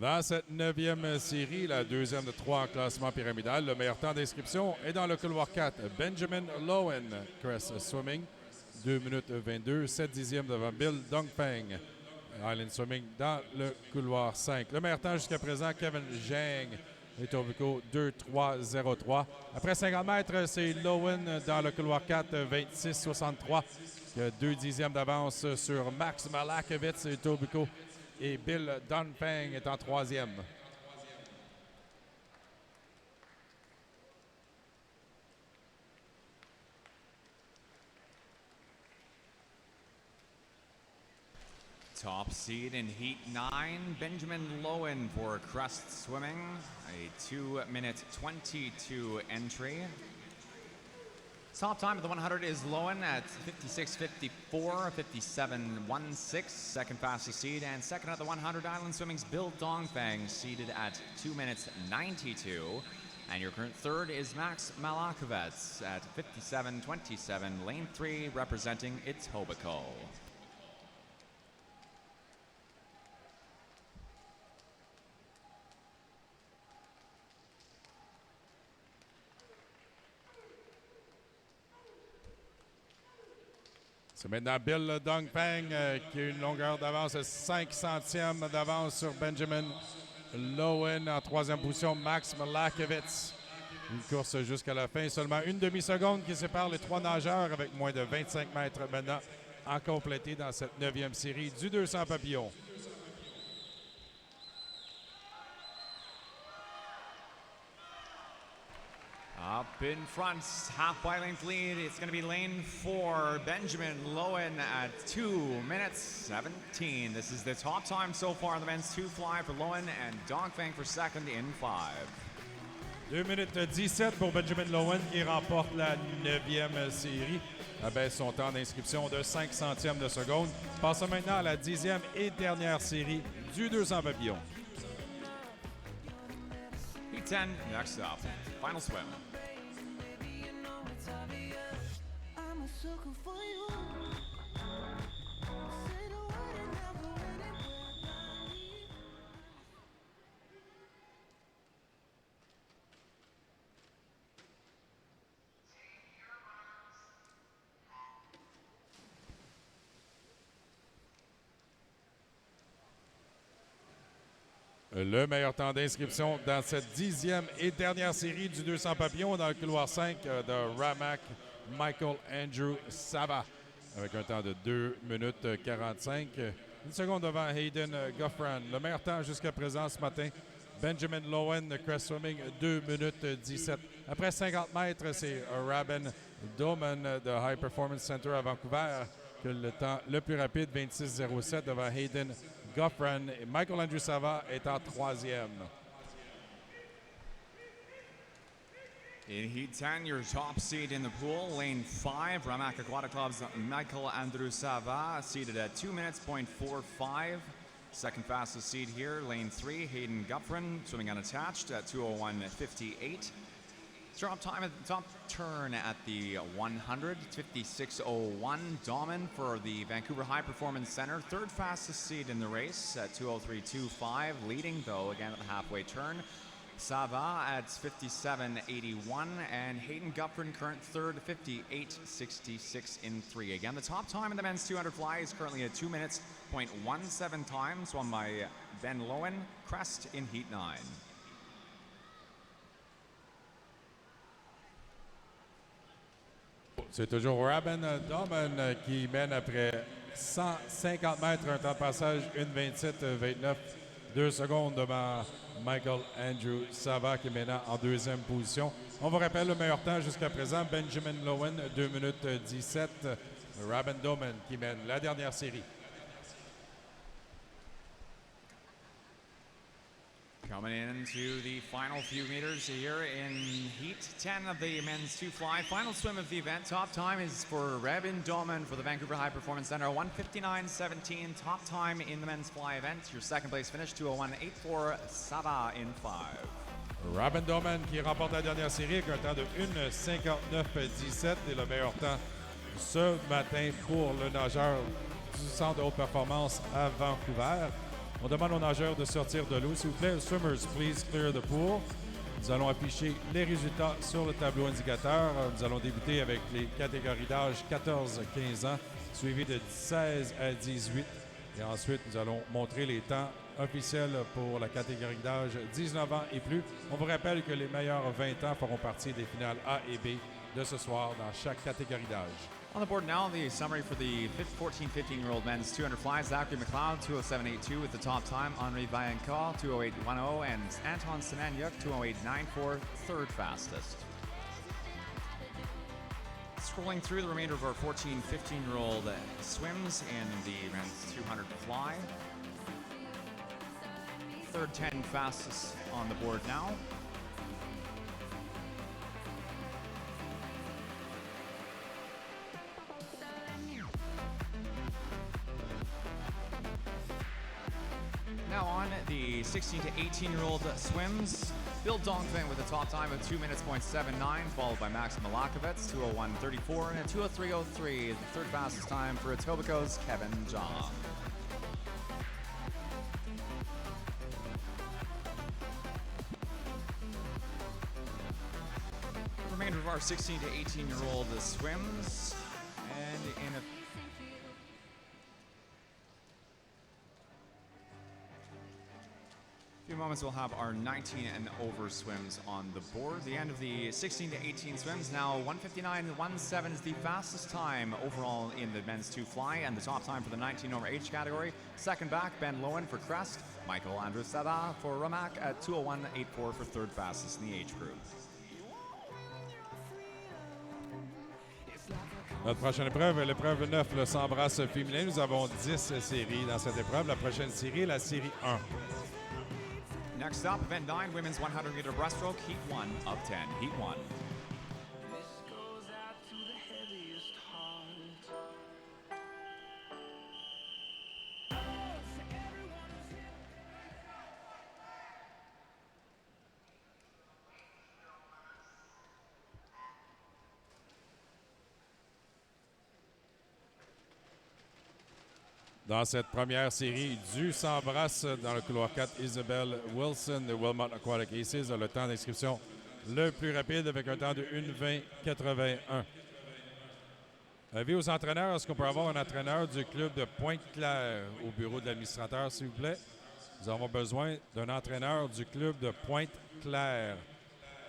Dans cette 9e série, la deuxième de 3 en classement pyramidal, le meilleur temps d'inscription est dans le couloir 4. Benjamin Lowen, Crest Swimming, 2 minutes 22, 7 dixièmes devant Bill Dongpeng. Island Swimming dans le couloir 5. Le meilleur temps jusqu'à présent, Kevin Zhang, Etobicoke 2-3-0-3. Après 50 mètres, c'est Lowen dans le couloir 4, 26-63, qui a 2 dixièmes d'avance sur Max Malakovitz, Etobicoke. Et Bill Dunpeng est en 3e. Top seed in Heat 9, Benjamin Lowen for Crest Swimming, a 2-minute 22 entry. Top time at the 100 is Lowen at 56.54, 57.16, second fastest seed, and second at the 100 Island Swimming's Bill Dongfang, seeded at 2 minutes 92. And your current third is Max Malakovets at 57.27, lane 3, representing Etobicoke. C'est maintenant Bill Dongpeng qui a une longueur d'avance de 5 centièmes d'avance sur Benjamin Lowen. En 3e position, Max Malakovitz. Une course jusqu'à la fin. Seulement une demi-seconde qui sépare les 3 nageurs avec moins de 25 mètres maintenant à compléter dans cette 9e série du 200 papillons. Up in front, half-by length lead. It's going to be lane 4, Benjamin Lowen at 2 minutes 17. This is the top time so far in the men's 2 fly for Lowen and Dongfang for second in 5. 2 minutes 17 pour Benjamin Lowen qui remporte la 9e série. Abaisse son temps d'inscription de 5 centièmes de seconde. Passons maintenant à la 10e et dernière série du 200 papillons. Heat 10, next up. Final swim. I'm a sucker for you. Say the word and never win it without me. Le meilleur temps d'inscription dans cette 10e et dernière série du 200 papillons dans le couloir 5 de Ramac, Michael Andrew Sava, avec un temps de 2 minutes 45. Une seconde devant Hayden Goffran. Le meilleur temps jusqu'à présent ce matin, Benjamin Lowen de Crest Swimming, 2 minutes 17. Après 50 mètres, c'est Rabin Doman de High Performance Center à Vancouver que le temps le plus rapide, 26.07 devant Hayden Goffran. Et Michael Andrew Sava est en 3e. In Heat 10, your top seed in the pool, lane 5, Ramac Aquatic Club's Michael Andrew Sava, seated at 2 minutes, 0.45. Second fastest seed here, lane 3, Hayden Guffrin, swimming unattached at 2:01.58. Top time at the top turn at the 100, 56.01. Dauman for the Vancouver High Performance Center, third fastest seed in the race at 2:03.25. Leading though again at the halfway turn. Sava at 57.81 and Hayden Guffrin current third, 58.66 in 3. Again, the top time in the men's 200 fly is currently at 2 minutes, 0.17 times, won by Ben Lowen, Crest in Heat 9. C'est toujours Rabin Doman qui mène après 150 mètres, un temps de passage 1:27.29, 2 secondes devant Michael Andrew Sava qui est maintenant en 2e position. On vous rappelle le meilleur temps jusqu'à présent, Benjamin Lowen, 2 minutes 17. Rabin Doman qui mène la dernière série. Coming into the final few meters here in Heat 10 of the men's 2 fly. Final swim of the event. Top time is for Rabin Doman for the Vancouver High Performance Center. 1:59.17 top time in the men's fly event. Your second place finish, 2:01.84. Sava in 5. Rabin Doman qui remporte la dernière série avec un temps de 1:59.17 et le meilleur temps ce matin pour le nageur du centre de haute performance à Vancouver. On demande aux nageurs de sortir de l'eau. S'il vous plaît, swimmers, please clear the pool. Nous allons afficher les résultats sur le tableau indicateur. Nous allons débuter avec les catégories d'âge 14-15 ans, suivi de 16 à 18. Et ensuite, nous allons montrer les temps officiels pour la catégorie d'âge 19 ans et plus. On vous rappelle que les meilleurs 20 ans feront partie des finales A et B de ce soir dans chaque catégorie d'âge. On the board now, the summary for the 15-year-old men's 200 fly. Zachary McLeod, 207.82 with the top time. Henri Vaillancourt, 208.10. And Anton Semanyuk, 208.94, third fastest. Scrolling through the remainder of our 15-year-old swims in the men's 200 fly. Third 10 fastest on the board now. Now on the 16 to 18-year-old swims, Bill Dongfin with a top time of 2 minutes, 0.79, followed by Max Malakovets, 201.34, and a 203.03, the third fastest time for Etobicoke's Kevin Jong. The remainder of our 16 to 18-year-old swims, and in a few moments we'll have our 19 and over swims on the board. The end of the 16 to 18 swims, now 1:59.17 is the fastest time overall in the men's 2 fly, and the top time for the 19 over age category. Second back, Ben Lowen for Crest, Michael Andrusada for Ramac at 201.84 for third fastest in the age group. Notre prochaine épreuve, l'épreuve 9, le 100 brasses féminin. Nous avons 10 séries dans cette épreuve. La prochaine série est la série 1. Next up, event 9, women's 100 meter breaststroke, heat 1 of 10. Heat 1. Dans cette première série du 100 brasses dans le couloir 4, Isabelle Wilson de Wilmot Aquatic Aces a le temps d'inscription le plus rapide avec un temps de 1:20.81. Avis aux entraîneurs, est-ce qu'on peut avoir un entraîneur du club de Pointe-Claire au bureau de l'administrateur, s'il vous plaît? Nous avons besoin d'un entraîneur du club de Pointe-Claire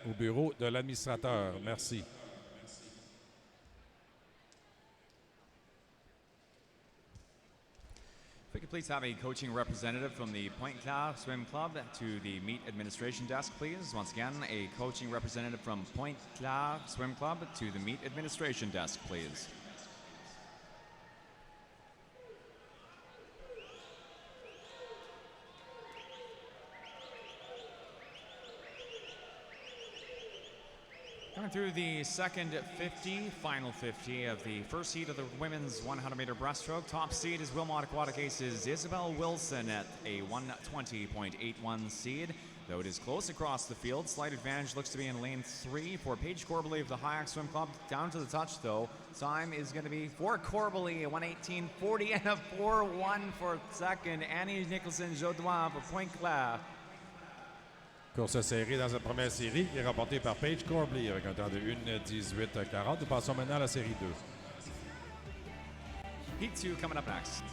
au bureau de l'administrateur. Merci. If we could please have a coaching representative from the Pointe-Claire Swim Club to the meet administration desk, please. Once again, a coaching representative from Pointe-Claire Swim Club to the meet administration desk, please. Coming through the second 50, final 50 of the first heat of the women's 100-meter breaststroke. Top seed is Wilmot Aquatic Aces' Isabel Wilson at a 120.81 seed. Though it is close across the field, slight advantage looks to be in lane 3 for Paige Corbally of the High Swim Club. Down to the touch, though. Time is going to be for Corbally, a 1:18.40 and a 4:1 for second. Annie Nicholson-Jodoin for Pointe-Claire. Course serrée dans cette première série qui est remportée par Paige Corbally avec un temps de 1:18.40. Nous passons maintenant à la série 2. Heat 2 coming up next.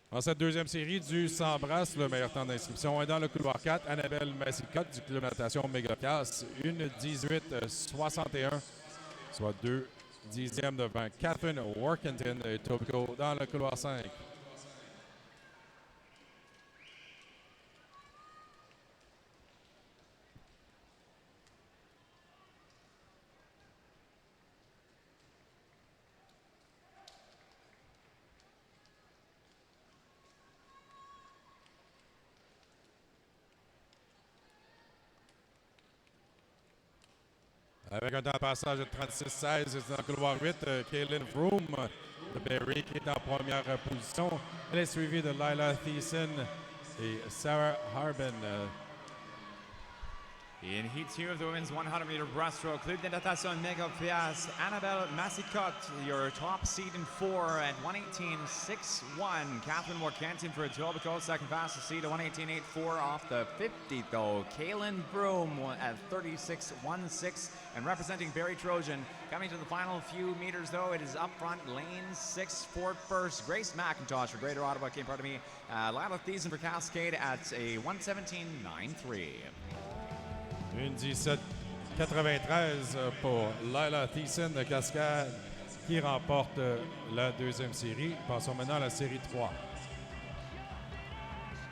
Dans cette deuxième série du 100 brasses, le meilleur temps d'inscription est dans le couloir 4. Annabelle Massicotte du club de natation Mégacasse, 1:18.61, soit 2 dixièmes devant Catherine Workington et Tobico dans le couloir 5. Avec un temps de passage de 36-16, c'est dans le couloir 8, Kaylin Vroom de Berry qui est en première position. Elle est suivie de Lila Thiessen et Sarah Harbin. In Heat 2 of the women's 100-meter breaststroke, Club de Natation Mega Pias, Annabelle Massicotte, your top seed in 4 at 118.61. Catherine Morkentin for Etobicoke, second fastest seed at 118.84 off the 50, though. Kaylin Broom at 36.16. And representing Barry Trojan, coming to the final few meters, though, it is up front, lane 6, Ford first. Grace McIntosh for Greater Ottawa, Lila Thiessen for Cascade at a 117.93. Une 17,93 pour Lila Thiessen de Cascade qui remporte la deuxième série. Passons maintenant à la série 3.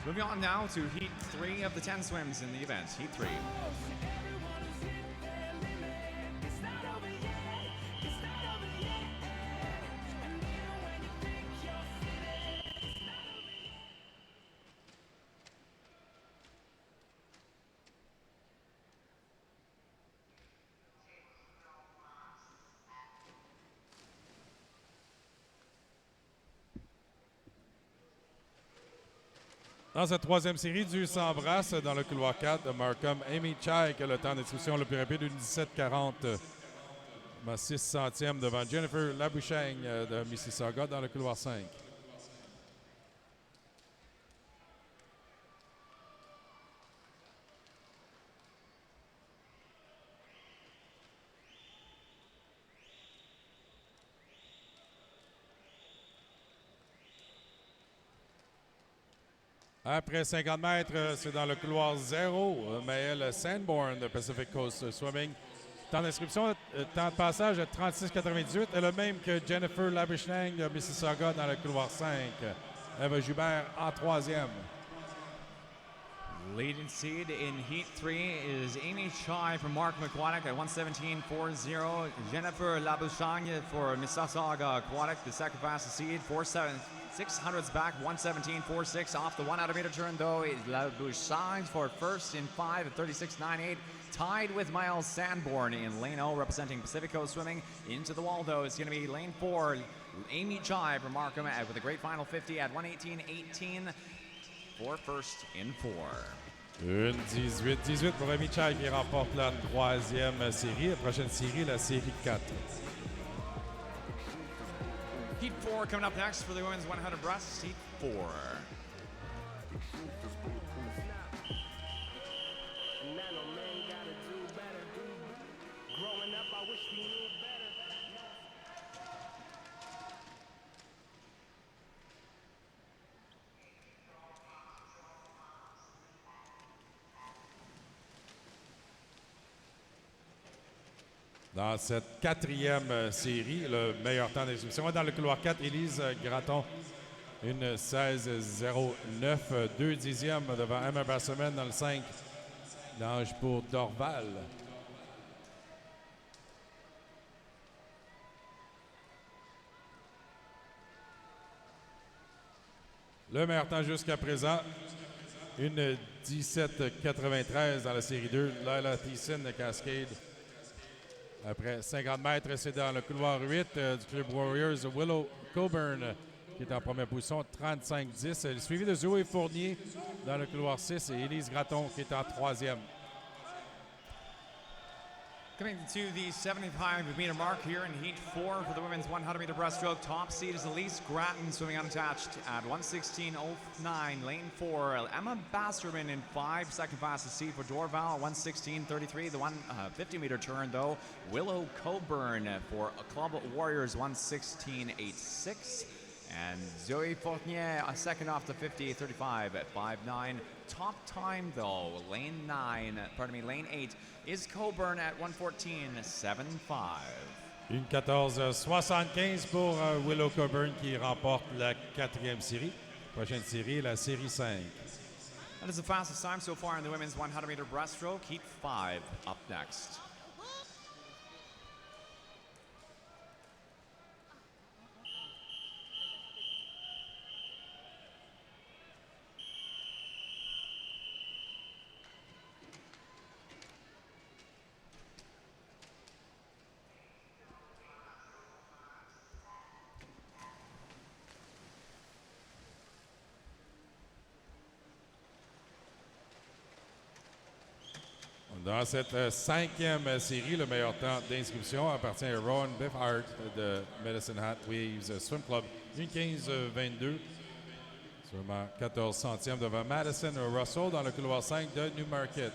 Moving on now to Heat 3 of the 10 swims in the event. Heat 3. Dans cette troisième série du 100 brasses dans le couloir 4 de Markham, Amy Chai qui a le temps d'instruction le plus rapide, une 17,40. 6 centièmes devant Jennifer Labouchaigne de Mississauga dans le couloir 5. Après 50 mètres, c'est dans le couloir 0. Maëlle Sanborn de Pacific Coast Swimming. Temps d'inscription, temps de passage de 36,98. Et le même que Jennifer Labuschagne de Mississauga dans le couloir 5. Eva Joubert en troisième. Leading seed in Heat 3 is Amy Chai from Mark Aquatic at 117.40. Jennifer Labuschagne for Mississauga Aquatic, the second fastest seed, 600s back, 117.46 off the 100-meter turn, though. Labuschagne for first in 5 at 36.98. Tied with Miles Sanborn in lane 0, representing Pacific Coast Swimming. Into the wall, though, it's going to be lane 4, Amy Chai from Markham with a great final 50 at 118.18 for first in 4. Une 18-18 pour Amy Chai qui remporte la troisième série. La prochaine série, la série 4. Heat 4 coming up next for the women's 100 breasts. Heat 4. Dans cette quatrième série, le meilleur temps d'inscription est dans le couloir 4, Élise Gratton. Une 16,09, 2 dixièmes devant Emma Basserman dans le 5. L'ange pour Dorval. Le meilleur temps jusqu'à présent, une 17,93 dans la série 2, Lila Thiessen de Cascade. Après 50 mètres, c'est dans le couloir 8 du Club Warriors, Willow Coburn qui est en première position, 35-10. Elle est suivie de Zoé Fournier dans le couloir 6 et Élise Gratton qui est en troisième. Coming to the 75-meter mark here in Heat 4 for the women's 100-meter breaststroke. Top seed is Elise Gratton swimming unattached at 116.09. Lane 4, Emma Basserman in 5. Second fastest seed for Dorval, 116.33. The 50-meter turn, though, Willow Coburn for Club Warriors, 116.86. And Zoe Fournier, a second off the 50.35 at 5.9. Top time, though, lane 8 is Coburn at 114.75. Une 14,75 pour Willow Coburn qui remporte la quatrième série. Prochaine série, la série 5. That is the fastest time so far in the women's 100-meter breaststroke. Heat 5 up next. Dans cette cinquième série, le meilleur temps d'inscription appartient à Rowan Biffhart de Medicine Hat Waves Swim Club, 1:15:22. Seulement 14 centièmes devant Madison Russell dans le couloir 5 de Newmarket.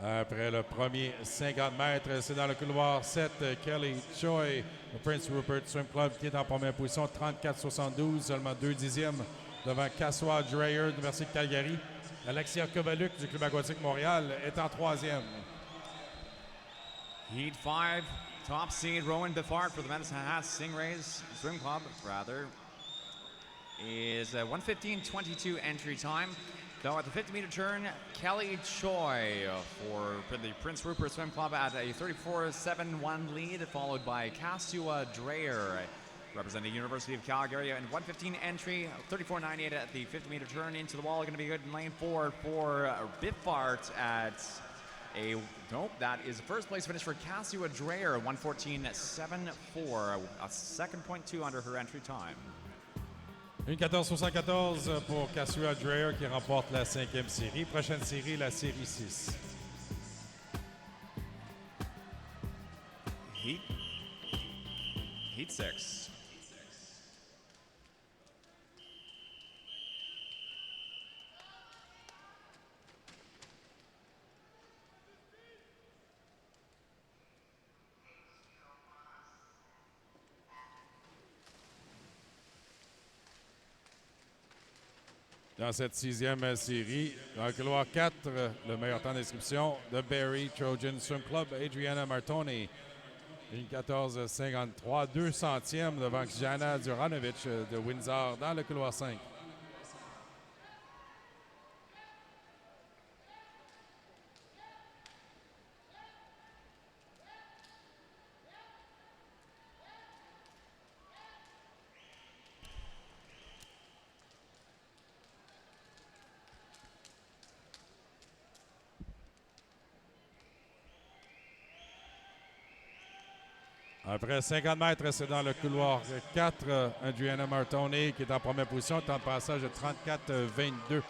Après le premier 50 mètres, c'est dans le couloir 7, Kelly Choi, le Prince Rupert Swim Club, qui est en première position, 34,72, seulement 2 dixièmes devant Kaswa Dreyer de l'Université de Calgary. Alexia Kovaluk du Club aquatique Montréal est en troisième. Heat 5, top seed Rowan Biffard for the Medicine Hat Stingrays Swim Club, is a 1:15:22 entry time. Though at the 50-meter turn, Kelly Choi for the Prince Rupert Swim Club at a 34.71 lead, followed by Kasua Dreyer representing the University of Calgary. And 1:15 entry, 34.98 at the 50-meter turn into the wall. Going to be good in lane 4 for Biffart at a, nope, that is the first place finish for Kasua Dreyer, 1:14.74, a second point 2 under her entry time. 1:14.74 pour Kasua Dreyer qui remporte la cinquième série. Prochaine série, la série 6. Heat 6. Dans cette sixième série, dans le couloir 4, le meilleur temps d'inscription de Barrie Trojan Swim Club, Adriana Martoni. 1:14.53, 2 centièmes devant Jana Duranovic de Windsor dans le couloir 5. Après 50 mètres, c'est dans le couloir 4. Adriana Martoni qui est en première position, temps de passage de 34.22.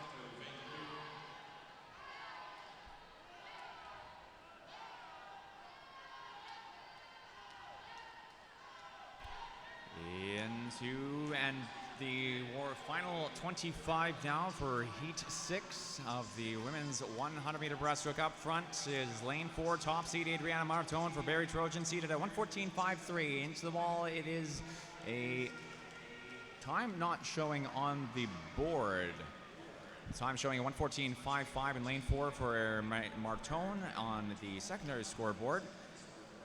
Into and the final 25 now for Heat 6 of the women's 100-meter breaststroke. Up front is lane 4, top seed Adriana Martone for Barrie Trojan, seated at 1:14.53. Into the wall, it is a time not showing on the board. Time showing a 1:14.55 in lane 4 for Martone on the secondary scoreboard.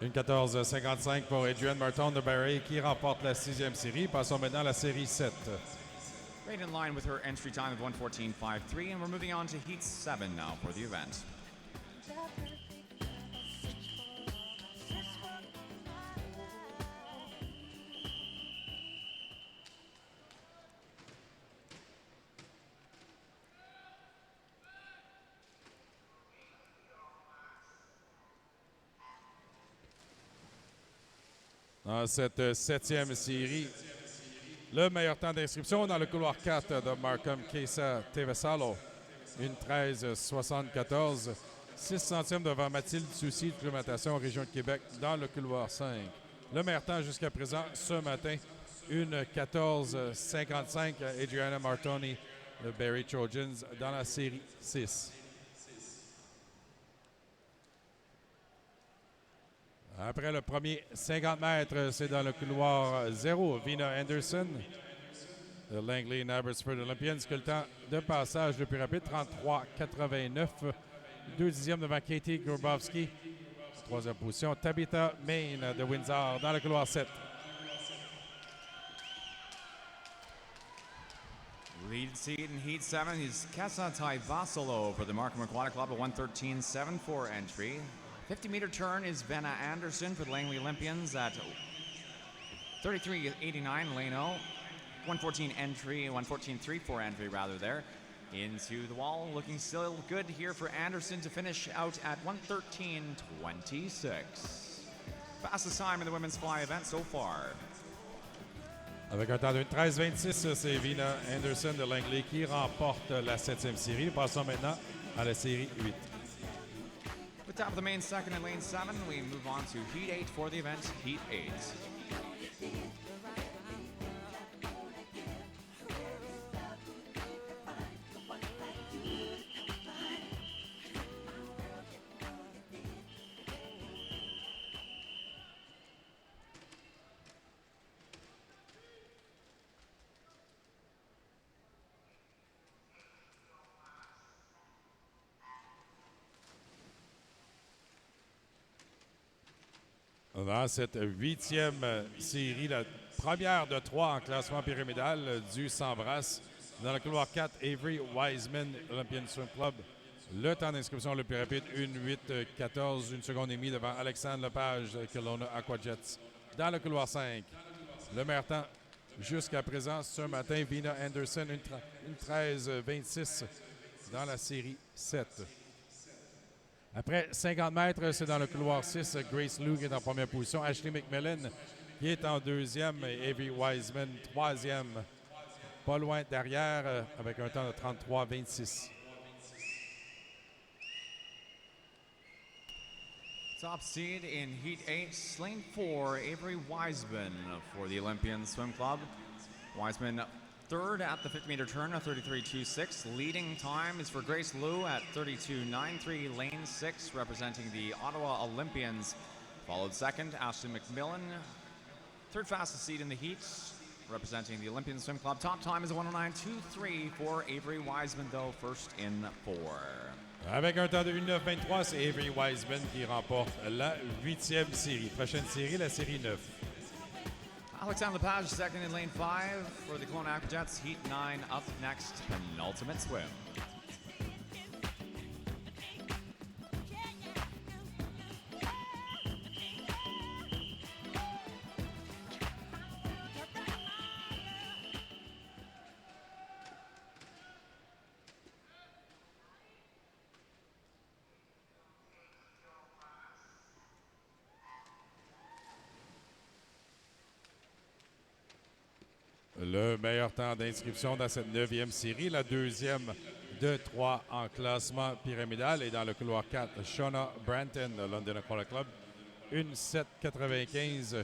1:14.55 pour Adrienne Martone de Barrie qui remporte la sixième série. Passons maintenant à la série 7. Right in line with her entry time of 1:14.53, and we're moving on to Heat 7 now for the event. Dans cette septième série, le meilleur temps d'inscription dans le couloir 4 de Markham Kesa Tevesalo, 1:13.74, 6 centièmes devant Mathilde Soucy de Climatation Région de Québec dans le couloir 5. Le meilleur temps jusqu'à présent ce matin, 1:14.55, Adriana Martoni de Barrie Trojans dans la série 6. Après le premier 50 mètres, c'est dans le couloir 0. Vina Anderson de Langley and Abbotsford Olympians qui a le temps de passage le plus rapide, 33.89. 2 dixièmes devant Katie Grubowski. Troisième position, Tabitha Main de Windsor dans le couloir 7. Lead seed in Heat 7 is Kesatai Vasilo for the Markham Aquatic Club, a 1:13.74 entry. 50-meter turn is Venna Anderson for the Langley Olympians at 33.89 lane 0. 1:14 entry, 1:14.34 entry rather there. Into the wall, looking still good here for Anderson to finish out at 1:13.26. Fastest time in the women's fly event so far. Avec un temps de 13-26, c'est Vina Anderson de Langley qui remporte la 7e série. Passons maintenant à la série 8. With top of the main second in lane 7, we move on to Heat 8 for the event, Heat 8. Dans cette 8e série, la première de 3 en classement pyramidal du s'embrasse. Dans le couloir 4, Avery Wiseman, Olympian Swim Club. Le temps d'inscription le plus rapide, 1:08:14, 1 seconde et demie devant Alexandre Lepage, Kelowna Aquajets. Dans le couloir 5, le meilleur temps jusqu'à présent ce matin, Vina Anderson, 1:13:26 dans la série 7. Après 50 mètres, c'est dans le couloir 6. Grace Liu qui est en première position. Ashley McMillan qui est en deuxième. Et Avery Wiseman, troisième. Pas loin derrière avec un temps de 33:26. Top seed in Heat 8, lane 4, Avery Wiseman for the Olympian Swim Club. Wiseman third at the 50-meter turn, a 33.26. Leading time is for Grace Liu at 32.93, lane 6, representing the Ottawa Olympians. Followed second, Ashley McMillan. Third fastest seed in the heat, representing the Olympian Swim Club. Top time is a 1:09.23 for Avery Wiseman, though, first in 4. Avec un temps de 1:09:23, c'est Avery Wiseman qui remporte la 8e série. Prochaine série, la série 9. Alexandre Lepage, second in lane 5 for the Kelowna Aquajets. Heat 9 up next, penultimate swim. Le meilleur temps d'inscription dans cette 9e série, la deuxième de 3 en classement pyramidal. Et dans le couloir 4, Shauna Branton de London Aquatic Club, 1:07:95,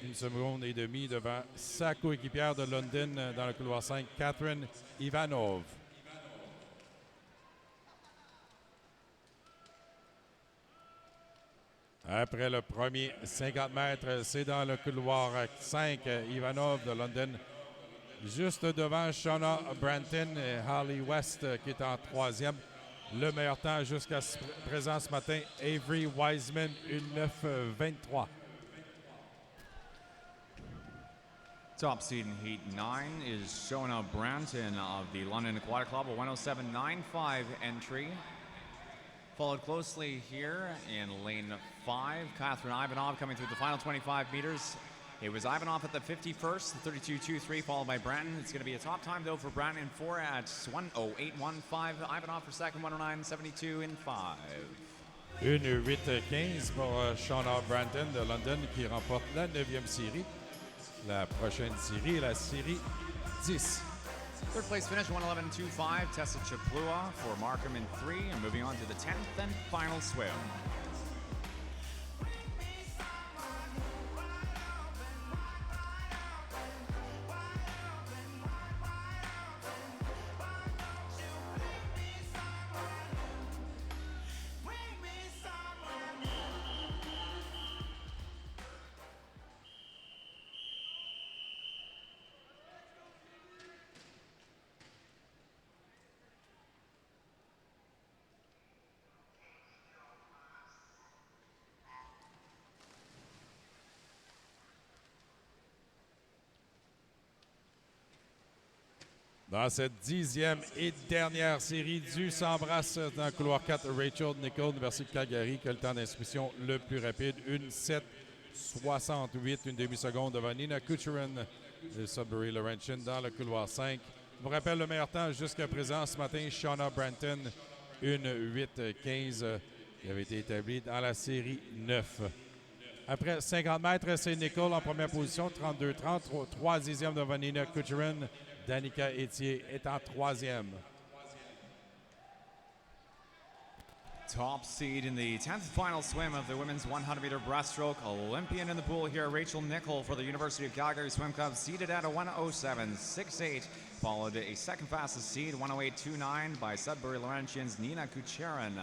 1 seconde et demie devant sa coéquipière de London dans le couloir 5, Catherine Ivanov. Après le premier 50 mètres, c'est dans le couloir 5, Ivanov de London, juste devant Shauna Branton et Harley West qui est en troisième. Le meilleur temps jusqu'à présent ce matin, Avery Wiseman, 1:09:23. Top seed in Heat 9 is Shona Branton of the London Aquatic Club, a 1:07:95 entry. Followed closely here in lane 5, Catherine Ivanov coming through the final 25 meters. It was Ivanov at the 51st, 32.23, followed by Branton. It's going to be a top time, though, for Branton in 4 at 1:08:15. Ivanov for second, 1:09:72 in 5. 1:08:15 pour Shauna Branton de London qui remporte la 9e série. La prochaine série est la série 10. Third place finish, 1:11:25. Tessa Chaplua for Markham in 3. And moving on to the 10th and final swim. Dans cette 10e et dernière série du s'embrasse dans le couloir 4, Rachel Nicol, Université de Calgary, qui a le temps d'inscription le plus rapide, 1:07:68, une demi-seconde devant Nina Kucherin de Sudbury Laurentian dans le couloir 5. Je vous rappelle le meilleur temps jusqu'à présent ce matin, Shauna Branton, 1:08:15, qui avait été établi dans la série 9. Après 50 mètres, c'est Nicole en première position, 32-30. Troisième devant Nina Kucherin. Danica Etier est en troisième. Top seed in the 10th final swim of the women's 100-meter breaststroke. Olympian in the pool here, Rachel Nicol for the University of Calgary Swim Club, seeded at a 1:07.68. Followed a second fastest seed, 1:08.29 by Sudbury Laurentian's Nina Kucherin.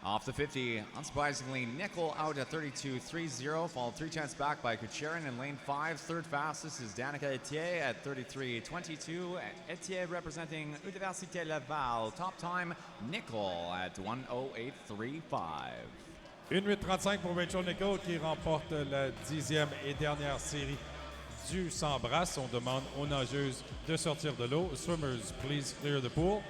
Off the 50, unsurprisingly, Nicol out at 32.30, followed 3/10 back by Kucherin in lane 5. Third fastest is Danica Etier at 33.22. Etier representing Université Laval. Top time, Nicol at 1:08.35. 1:08.35 pour Rachel Nicol qui remporte la 10e et dernière série du 100 brasses. On demande aux nageuses de sortir de l'eau. Swimmers, please clear the pool.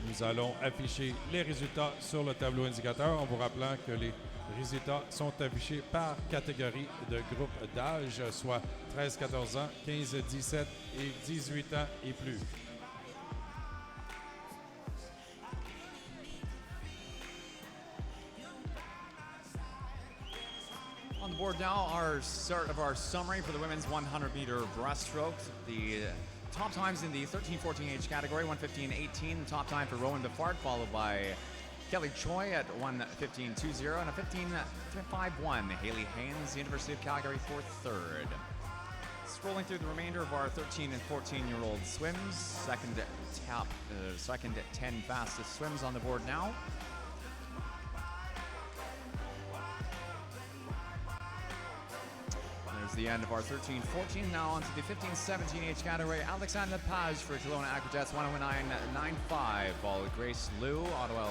Nous allons afficher les résultats sur le tableau indicateur en vous rappelant que les résultats sont affichés par catégorie de groupe d'âge, soit 13-14 ans, 15-17 et 18 ans et plus. On the board now, our start of our summary for the women's 100-meter breaststroke. The top times in the 13-14 age category, 1:15.18. The top time for Rowan Defart, followed by Kelly Choi at 1:15.20 and a 15.51. Haley Haynes, University of Calgary for third. Scrolling through the remainder of our 13 and 14-year-old swims, second 10 fastest swims on the board now. There's the end of our 13-14. Now on to the 15-17 age category. Alexandra Page for Kelowna Aquajets, 1:09.95. Followed Grace Liu, Ottawa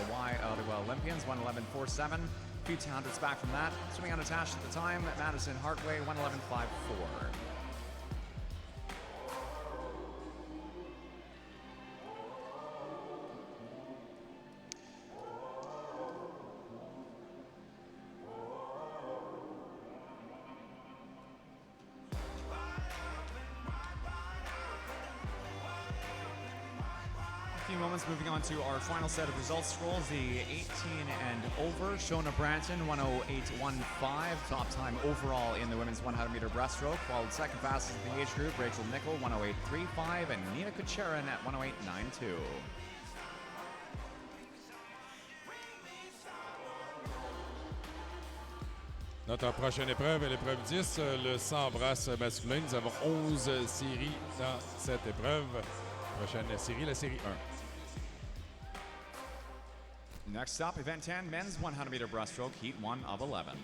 Olympians, 1:11.47. A few hundredths back from that. Swimming unattached at the time, Madison Hartway, 1:11.54. Few moments moving on to our final set of results scrolls. The 18 and over, Shona Branton, 1:08.15. Top time overall in the women's 100-meter breaststroke. Followed second fastest in the age group, Rachel Nicol, 1:08.35, and Nina Kucherin at 1:08.92. Notre prochaine épreuve est l'épreuve 10, le 100 brasses masculin. Nous avons 11 séries dans cette épreuve. Prochaine série, la série 1. Next up, event 10, men's 100-meter breaststroke, heat 1 of 11.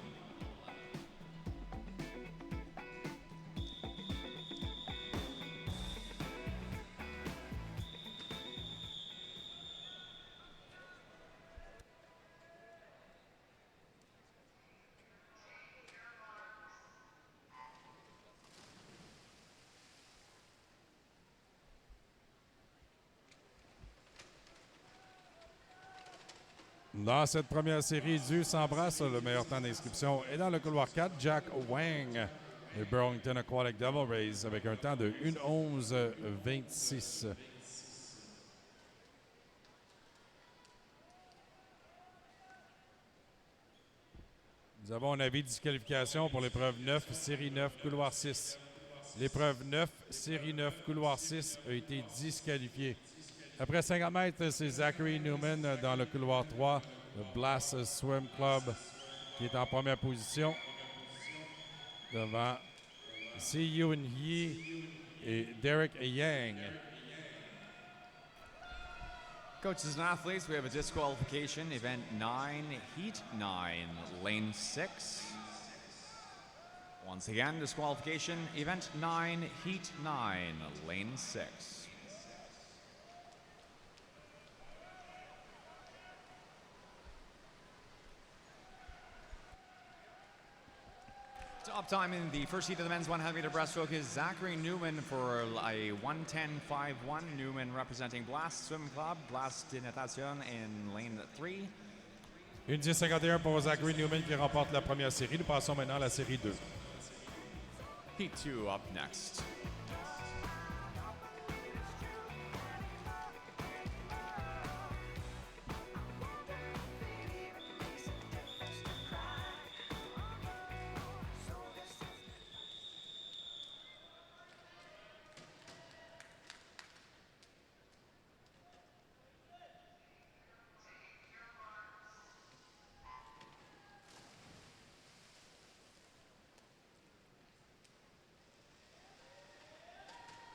Dans cette première série du 100 brasses, le meilleur temps d'inscription est dans le couloir 4, Jack Wang de Burlington Aquatic Devil Rays avec un temps de 1:11.26. Nous avons un avis de disqualification pour l'épreuve 9, série 9, couloir 6. L'épreuve 9, série 9, couloir 6 a été disqualifiée. Après 50 mètres, c'est Zachary Newman dans le couloir 3, le Blast Swim Club, qui est en première position devant Si Yoon Hee et Derek Yang. Coaches and athletes, we have a disqualification. Event 9, heat 9, lane 6. Once again, disqualification. Event 9, heat 9, lane 6. Top time in the first heat of the men's 100-meter breaststroke is Zachary Newman for a 1:10.51. Newman representing Blast Swim Club, Blast de Natation in lane 3. 1:10.51 pour Zachary Newman qui remporte la première série. Nous passons maintenant à la série 2. Heat 2 up next.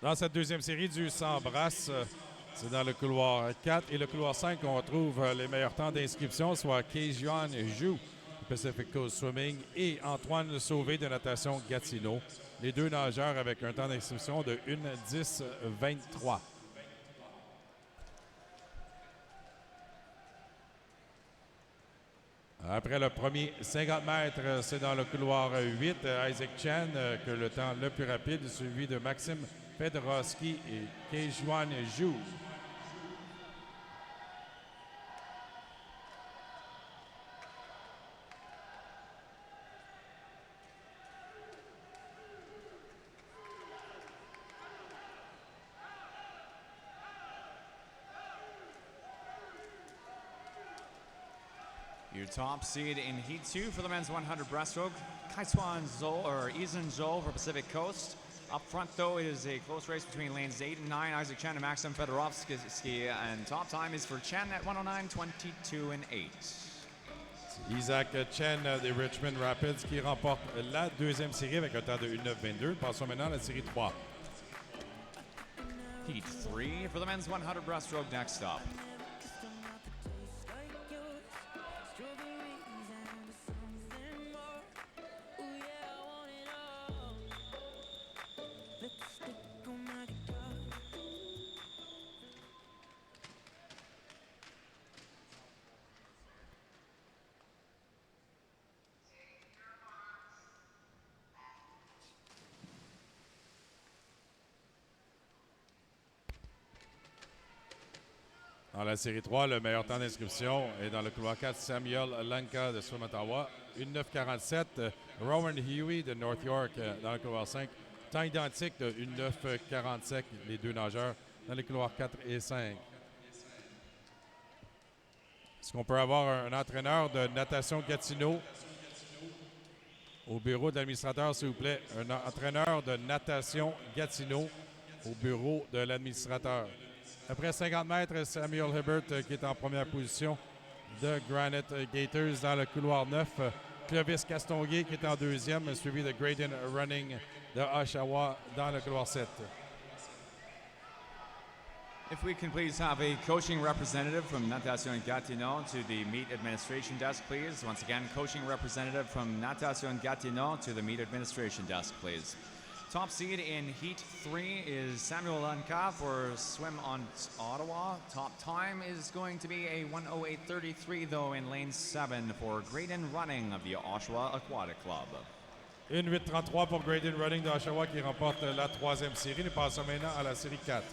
Dans cette deuxième série du 100 brasses, c'est dans le couloir 4 et le couloir 5 qu'on retrouve les meilleurs temps d'inscription, soit Kejuan Jou, Pacific Coast Swimming, et Antoine Sauvé de natation Gatineau. Les deux nageurs avec un temps d'inscription de 1:10:23. Après le premier 50 mètres, c'est dans le couloir 8, Isaac Chen, que le temps le plus rapide, suivi de Maxime Fedorowski et Kejuan Jou. Your top seed in Heat 2 for the men's 100 breaststroke, Kaituan Zhou, or Izan Zhou for Pacific Coast. Up front, though, it is a close race between lanes 8 and 9. Isaac Chen and Maxim Fedorovsky, and top time is for Chen at 1:09:22 and 8. Isaac Chen des Richmond Rapids qui remporte la deuxième série avec un temps de 1:09:22. Passons maintenant à la série 3. Heat 3 for the men's 100 breaststroke next up. Dans la série 3, le meilleur temps d'inscription est dans le couloir 4, Samuel Lanka de Swim Ottawa, 1:09:47. Rowan Huey de North York dans le couloir 5, temps identique de 1:09:45, les deux nageurs dans les couloirs 4 et 5. Est-ce qu'on peut avoir un entraîneur de natation Gatineau au bureau de l'administrateur, s'il vous plaît? Un entraîneur de natation Gatineau au bureau de l'administrateur. Après 50 mètres, Samuel Hibbert qui est en première position de Granite Gators dans le couloir 9. Clovis Castonguay qui est en deuxième, suivi de Graydon Running de Oshawa dans le couloir 7. If we can please have a coaching representative from Natation Gatineau to the meet administration desk, please. Once again, coaching representative from Natation Gatineau to the meet administration desk, please. Top seed in Heat 3 is Samuel Lanka for Swim on Ottawa. Top time is going to be a 1:08:33, though, in lane 7 for Graydon Running of the Oshawa Aquatic Club. 1:08:33 pour Graydon Running d'Oshawa qui remporte la troisième série. Nous passons maintenant à la série 4.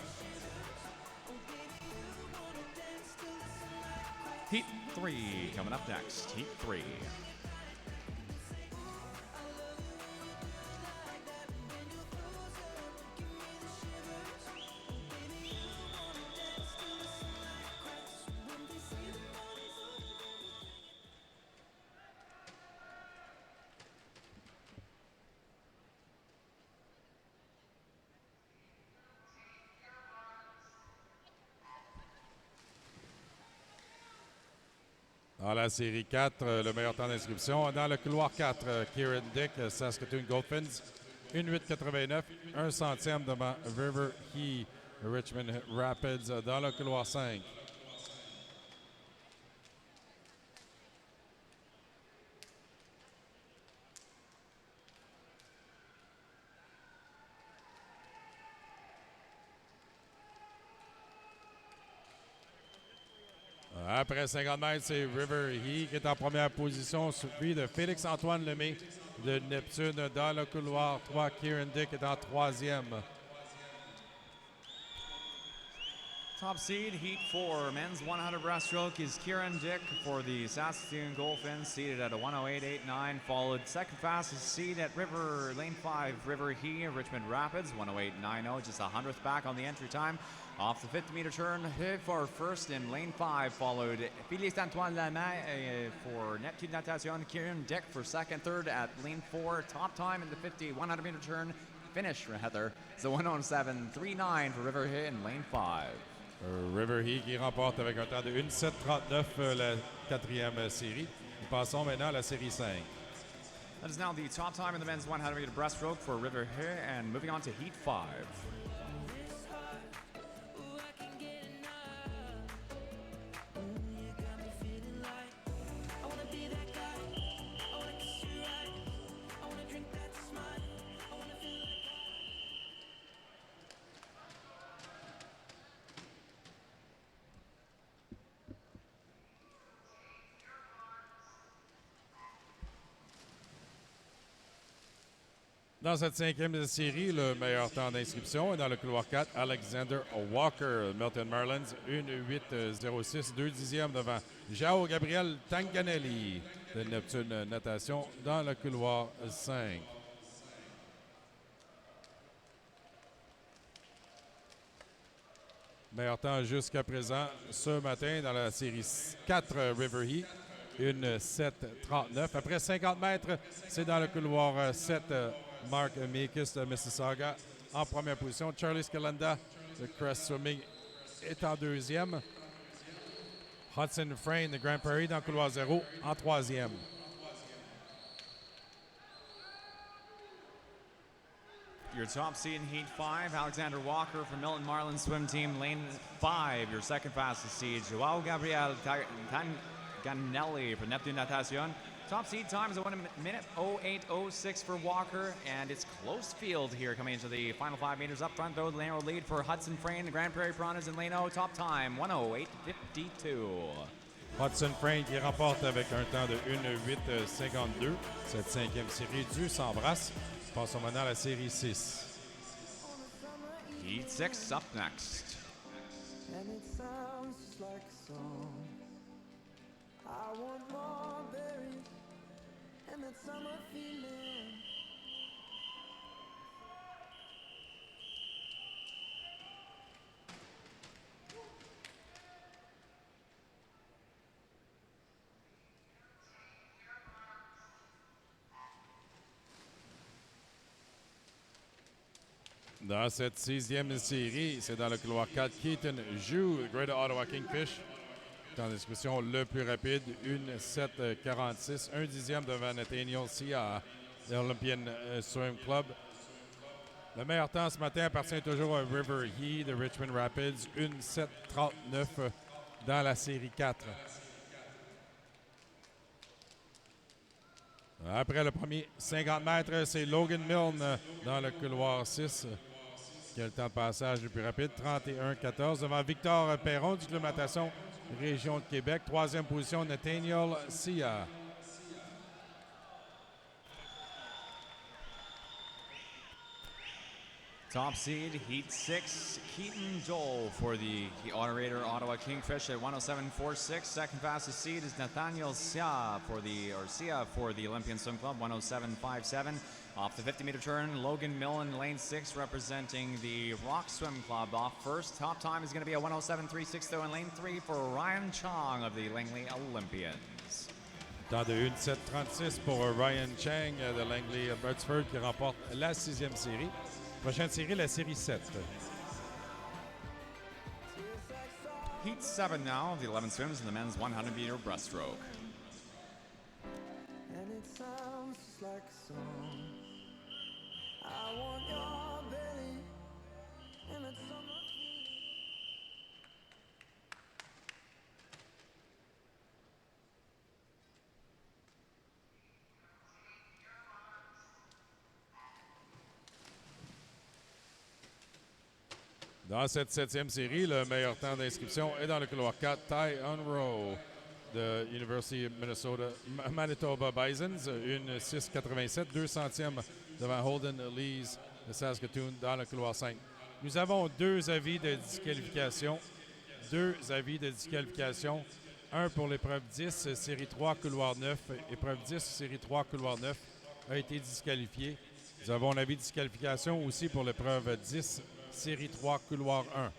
Heat 3 coming up next. Heat 3. Dans la série 4, le meilleur temps d'inscription. Dans le couloir 4, Kieran Dick, Saskatoon Goldfinns, 1:08:89, 1 centième devant River He, Richmond Rapids, dans le couloir 5. Après 50 mètres, c'est River He qui est en première position, suivi de Félix-Antoine Lemay de Neptune dans le couloir 3. Kieran Dick est en troisième. Top seed, Heat 4, men's 100 breaststroke is Kieran Dick for the Saskatoon Goldfinns, seated at a 1:08:89. Followed second fastest seed at lane 5, River He, Richmond Rapids, 1:08:90, just a 100th back on the entry time. Off the 50-meter turn, for first in lane 5, followed Félix-Antoine Lemay for Neptune Natation, Kieran Dick for second, third at lane 4. Top time in the 100-meter turn, finish rather, is a 1:07:39 for River He in lane 5. River He qui remporte avec un temps de 1:07:39 la quatrième série. Nous passons maintenant à la série 5. That is now the top time in the men's 100-meter breaststroke for River He, and moving on to Heat 5. Dans cette cinquième série, le meilleur temps d'inscription est dans le couloir 4, Alexander Walker, Milton Marlins, 1-8-06, 2 dixièmes devant João Gabriel Tanganelli de Neptune Natation dans le couloir 5. Meilleur temps jusqu'à présent ce matin dans la série 4 River Heat, 1-7-39. Après 50 mètres, c'est dans le couloir 7 Mark Mikis de Mississauga en première position. Charlie Scalanda de Crest Swimming est en deuxième. Hudson Frayne de Grand Prairie dans le couloir 0 en troisième. Your top seed in Heat 5, Alexander Walker from Milton Marlins swim team, lane 5. Your second fastest seed, João Gabriel Tanganelli from Neptune Natation. Top seed time is 1 minute 08:06 for Walker, and it's close field here coming into the final 5 meters. Up front, though, the narrow lead for Hudson Frayne, the Grand Prairie Piranhas in lane 0. Top time, 1:08:52. Hudson Frayne qui remporte avec un temps de 1:08:52. Cette cinquième série du s'embrasse. Passons maintenant à la série 6. Heat 6 up next. And it sounds just like a song. I want more berries and that summer feeling. Dans cette sixième série, c'est dans le couloir 4, Keaton joue Greater Ottawa Kingfish. En discussion le plus rapide, 1:07:46, 1 dixième devant Nathaniel Sia de l'Olympian Swim Club. Le meilleur temps ce matin appartient toujours à River Heat de Richmond Rapids, 1:07:39 dans la série 4. Après le premier 50 mètres, c'est Logan Milne dans le couloir 6. Qui a le temps de passage le plus rapide, 31:14 devant Victor Perron du Club Natation Région de Québec. Troisième position, Nathaniel Sia. Top seed, Heat 6, Keaton Joel for the Autorator Ottawa Kingfish at 1:07:46. Second fastest seed is Nathaniel Sia for the Olympian Swim Club, 1:07:57. Off the 50-meter turn, Logan Millen, lane 6, representing the Rock Swim Club off first. Top time is going to be a 1:07:36, though, in lane 3 for Ryan Chong of the Langley Olympians. Temps de 1:07:36 pour Ryan Chang de Langley Abbotsford qui remporte la sixième série. Prochaine série, la série 7. Heat 7 now, the 11 swims in the men's 100-meter breaststroke. And it sounds just like a song. I want your belly and that summer feeling. Dans cette septième série, le meilleur temps d'inscription est dans le couloir 4, Ty Unrow de University of Manitoba Bisons, 1:06:87, 2 centièmes devant Holden Lees de Saskatoon dans le couloir 5. Nous avons deux avis de disqualification. Un pour l'épreuve 10, série 3, couloir 9. Épreuve 10, série 3, couloir 9 a été disqualifié. Nous avons l'avis de disqualification aussi pour l'épreuve 10, série 3, couloir 1.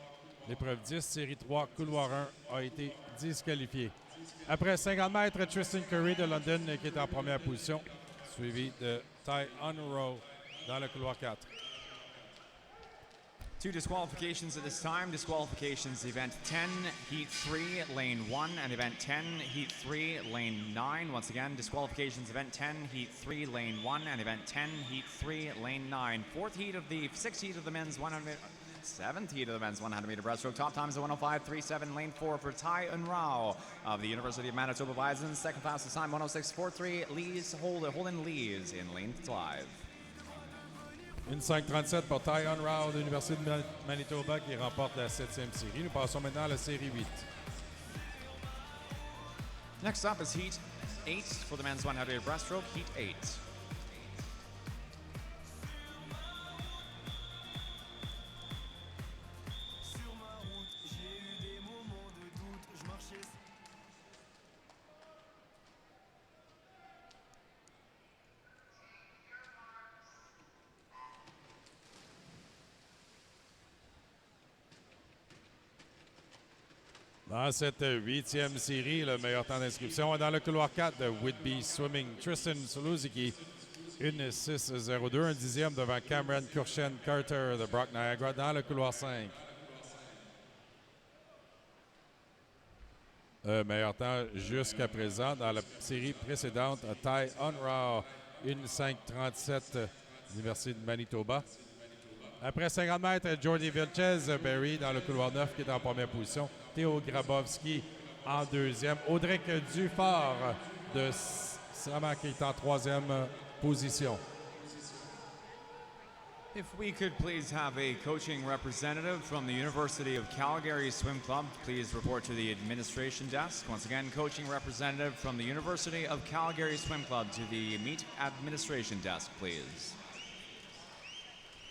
L'épreuve 10, série 3, couloir 1 a été disqualifiée. Après 50 mètres, Tristan Curry de London qui est en première position, suivi de Ty Unrow dans le couloir 4. Two disqualifications at this time. Disqualifications, event 10, heat 3, lane 1, and event 10, heat 3, lane 9. Once again, disqualifications, event 10, heat 3, lane 1, and event 10, heat 3, lane 9. Sixth heat of the men's 100, seventh heat of the men's 100-meter breaststroke. Top time is a 1:05:37, lane 4 for Ty Unrao of the University of Manitoba Bison. Second fastest time, 1:06:43, Holden Lees in lane 5. 1:05:37 pour Ty Unrao de l'Université de Manitoba qui remporte la septième série. Nous passons maintenant à la série 8. Next up is heat 8 for the men's 100-meter breaststroke, heat 8. Dans cette 8e série, le meilleur temps d'inscription est dans le couloir 4 de Whitby Swimming. Tristan Suluziki, 1:06:02, un dixième devant Cameron Kurchen Carter de Brock Niagara dans le couloir 5. Meilleur temps jusqu'à présent dans la série précédente, Ty Unrau, 1:05:37, Université de Manitoba. Après 50 mètres, Jordi Vilches Berry dans le couloir 9 qui est en première position. Théo Grabowski en deuxième. Audric Dufort de Sama qui est en troisième position. If we could please have a coaching representative from the University of Calgary Swim Club, please report to the administration desk. Once again, coaching representative from the University of Calgary Swim Club to the meet administration desk, please.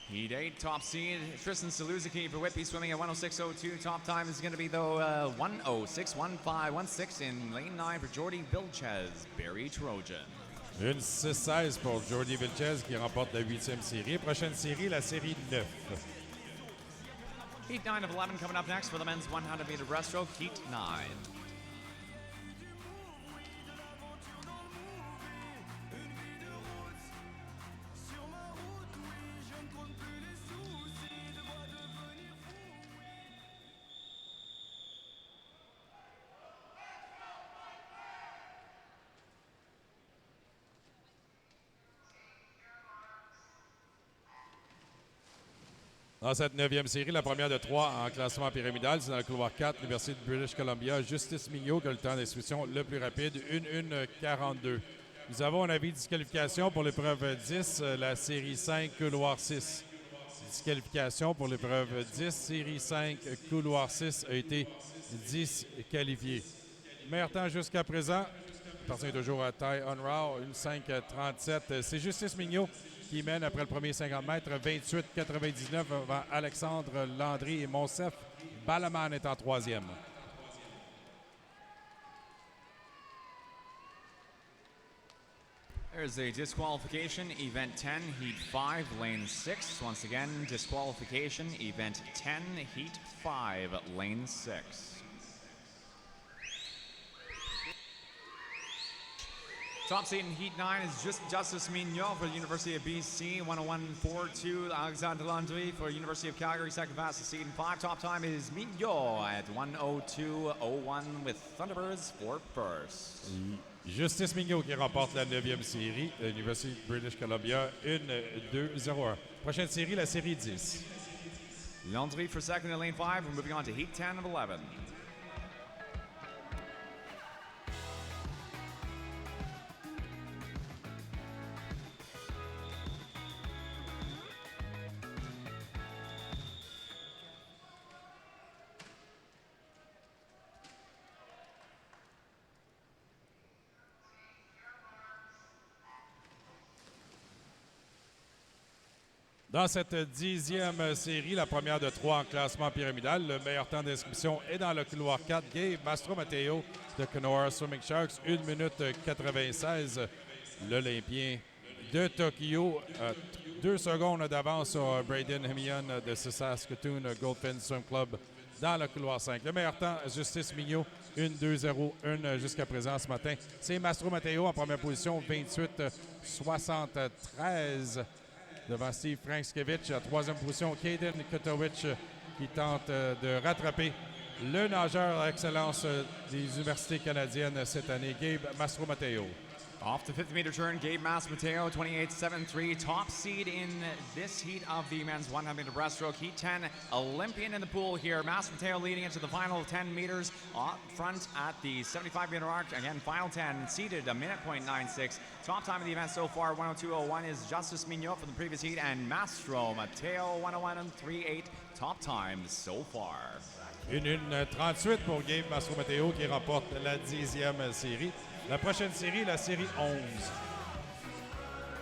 Heat 8, top seed, Tristan Suluziki for Whitby swimming at 1:06:02. Top time is going to be, though, 1:06:15:16 in lane 9 for Jordi Vilches, Barry Trojan. 1:06:16 pour Jordi Vilches qui remporte la 8e série. Prochaine série, la série 9. Heat 9 of 11 coming up next for the men's 100-meter breaststroke, Heat 9. Dans cette 9e série, la première de 3 en classement pyramidal, c'est dans le couloir 4, l'Université de British Columbia. Justice Mignot qui a le temps d'instruction le plus rapide, 1:1:42. Nous avons un avis de disqualification pour l'épreuve 10, la série 5, couloir 6. Disqualification pour l'épreuve 10, série 5, couloir 6 a été disqualifié. Meilleur temps jusqu'à présent, appartient toujours à Ty Unrau, 1:05:37. C'est Justice Mignot qui mène après le premier 50 mètres, 28:99 avant Alexandre Landry et Monsef. Balaman est en troisième. There's a disqualification, event 10, heat 5, lane 6. Once again, disqualification, event 10, heat 5, lane 6. Top seed in Heat 9 is Justice Mignot for the University of BC, 1:01:42. Alexandre Landry for University of Calgary, second fastest seed in 5. Top time is Mignot at 1:02:01 with Thunderbirds for first. Justice Mignot qui remporte la 9e série, l'Université de British Columbia, 1:02:01. Prochaine série, la série 10. Landry for second in lane 5. We're moving on to Heat 10 of 11. Dans cette 10e série, la première de 3 en classement pyramidal, le meilleur temps d'inscription est dans le couloir 4. Gabe Mastromateo de Kenora Swimming Sharks, 1:96. L'Olympien de Tokyo, 2 secondes d'avance sur Braden Hemion de Saskatoon Goldfin Swim Club dans le couloir 5. Le meilleur temps, Justice Mignot, 1:02:01 jusqu'à présent ce matin. C'est Mastromateo en première position, 28:73. Devant Steve Frankskevich, à troisième position, Kaden Kotowicz qui tente de rattraper le nageur à excellence des universités canadiennes cette année, Gabe Mastromateo. Off the 50-meter turn, Gabe Mastromateo, 28:73, top seed in this heat of the men's 100-meter breaststroke. Heat 10, Olympian in the pool here. Mastromateo leading into the final 10 meters up front at the 75-meter arc. Again, final 10, seeded a minute .96. Top time of the event so far, 1:02:01 is Justice Mignot from the previous heat, and Mastromateo, 1:01:38. Top time so far. 1:38 pour Gabe Mastromateo qui remporte la 10e série. La prochaine série, la série 11.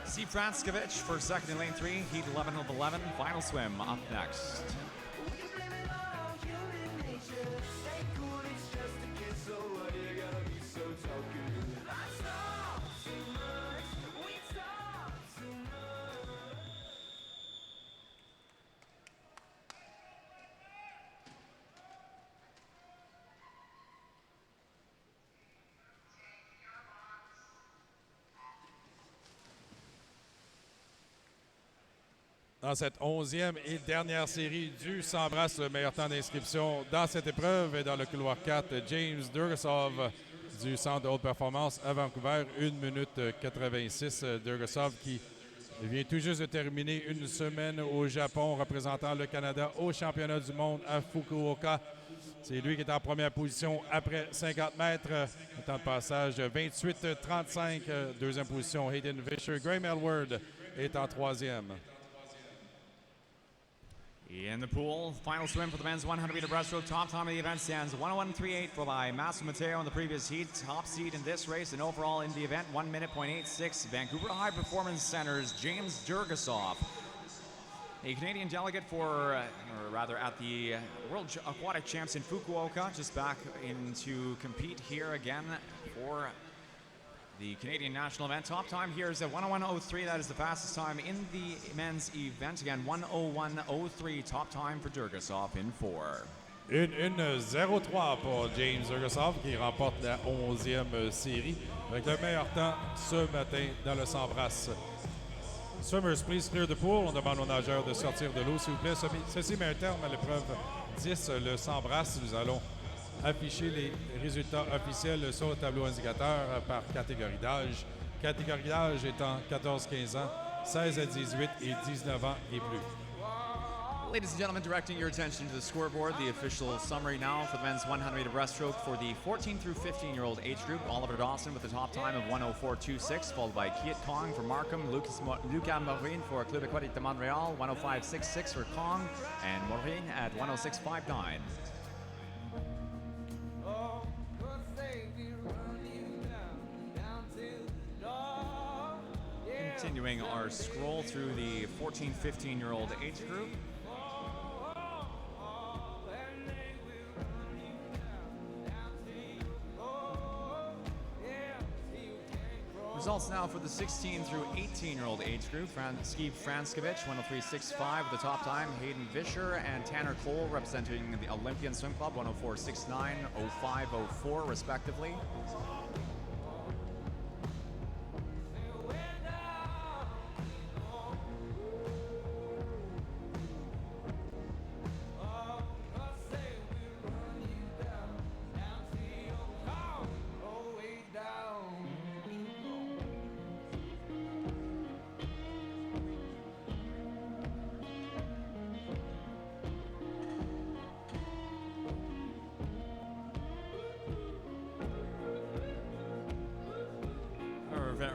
Steve Frankskevich for second in lane 3, heat 11 of 11. Final swim up next. Dans cette 11e et dernière série du 100 brasses, le meilleur temps d'inscription dans cette épreuve est dans le couloir 4, James Durgasov du Centre de haute performance à Vancouver, 1 minute 86. Durgasov qui vient tout juste de terminer une semaine au Japon représentant le Canada au championnat du monde à Fukuoka. C'est lui qui est en première position après 50 mètres. Le temps de passage 28-35. Deuxième position, Hayden Vischer. Graham Elward est en troisième. In the pool, final swim for the men's 100-meter breaststroke. Top time of the event stands 101.38 for by Massimo Matteo in the previous heat. Top seed in this race and overall in the event, 1 minute .86. Vancouver High Performance Center's James Durgasov, a Canadian delegate for, or rather at the World Aquatic Champs in Fukuoka, just back in to compete here again for the Canadian national event. Top time here is at 101.03. That is the fastest time in the men's event. Again, 101.03. Top time for Durgasov in 4. Une 0-3 pour James Durgasov qui remporte la 11e série avec le meilleur temps ce matin dans le 100 brasses. Swimmers, please clear the pool. On demande aux nageurs de sortir de l'eau, s'il vous plaît. Ceci met un terme à l'épreuve 10, le 100 brasses. Nous allons afficher les résultats officiels sur le tableau indicateur par catégorie d'âge. Catégorie d'âge étant 14-15 ans, 16 à 18 et 19 ans et plus. Ladies and gentlemen, directing your attention to the scoreboard, the official summary now for the men's 100-meter breaststroke for the 14 through 15-year-old age group. Oliver Dawson with the top time of 104.26, followed by Kiet Kong for Markham, Luca Morin for Club Aquatique de Montréal, 105.66 for Kong, and Morin at 106.59. Continuing our scroll through the 14-15-year-old age group. Results now for the 16 through 18-year-old age group. Skiv Franskovic, 103.65 with the top time. Hayden Vischer and Tanner Cole representing the Olympian Swim Club, 104.69, 05.04 respectively.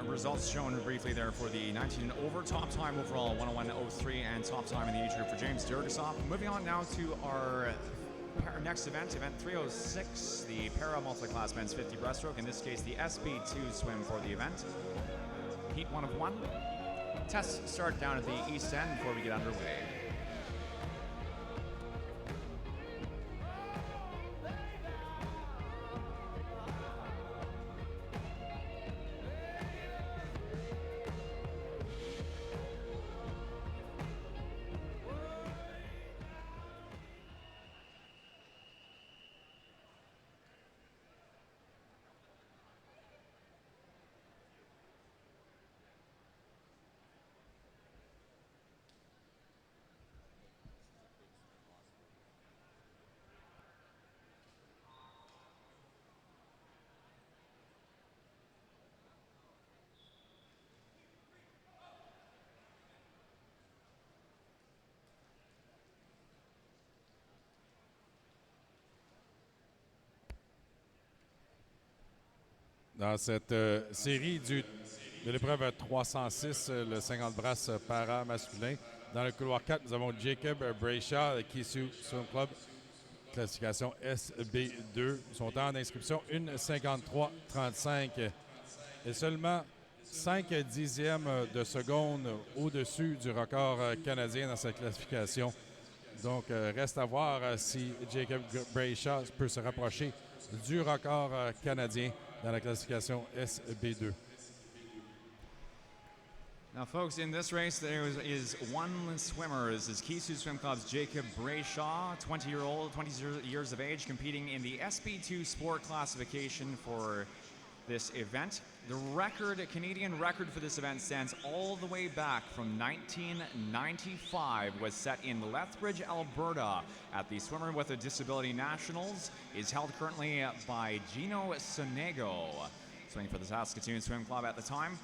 Results shown briefly there for the 19 and over. Top time overall 101.03 and top time in the age group for James Durgasov. Moving on now to our next event, event 306, the para multi-class men's 50 breaststroke. In this case, the SB2 swim for the event. Heat 1 of 1. Tests start down at the east end before we get underway. Dans cette série de l'épreuve 306, le 50 brasses para masculin, dans le couloir 4, nous avons Jacob Brayshaw, Kisu Swim Club, classification SB2. Son temps d'inscription, 1:53.35 et seulement 5 dixièmes de seconde au-dessus du record canadien dans cette classification. Donc, reste à voir si Jacob Brayshaw peut se rapprocher du record canadien dans la classification SB2. Now, folks, in this race, there is one swimmer. This is Kisu Swim Club's Jacob Brayshaw, 20 years of age, competing in the SB2 sport classification for this event. The record, Canadian record for this event stands all the way back from 1995, was set in Lethbridge, Alberta at the Swimmer with a Disability Nationals, is held currently by Gino Sonego, swimming for the Saskatoon Swim Club at the time.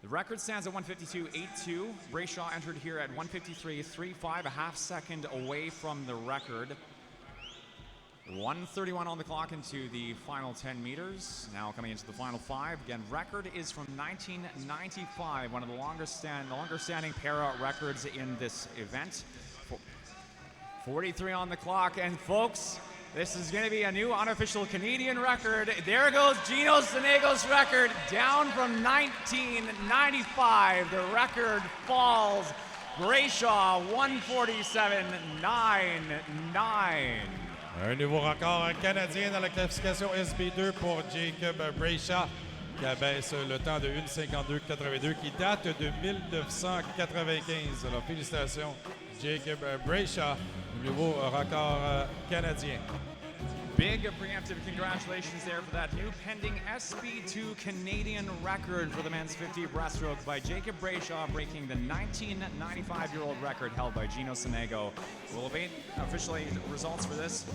The record stands at 152.82. Brayshaw entered here at 153.35, a half second away from the record. 1:31 on the clock into the final 10 meters. Now coming into the final 5. Again, record is from 1995, one of the longer standing para records in this event. 43 on the clock, and folks, this is going to be a new unofficial Canadian record. There goes Gino Sonego's record, down from 1995. The record falls. Brayshaw 147.99. Un nouveau record canadien dans la classification SB2 pour Jacob Brayshaw, qui abaisse le temps de 1:52.82 qui date de 1995. Alors félicitations Jacob Brayshaw, nouveau record canadien. Big preemptive congratulations there for that new pending SB2 Canadian record for the men's 50 breaststroke by Jacob Brayshaw, breaking the 1995-year-old record held by Gino Sonego. We'll await officially results for this.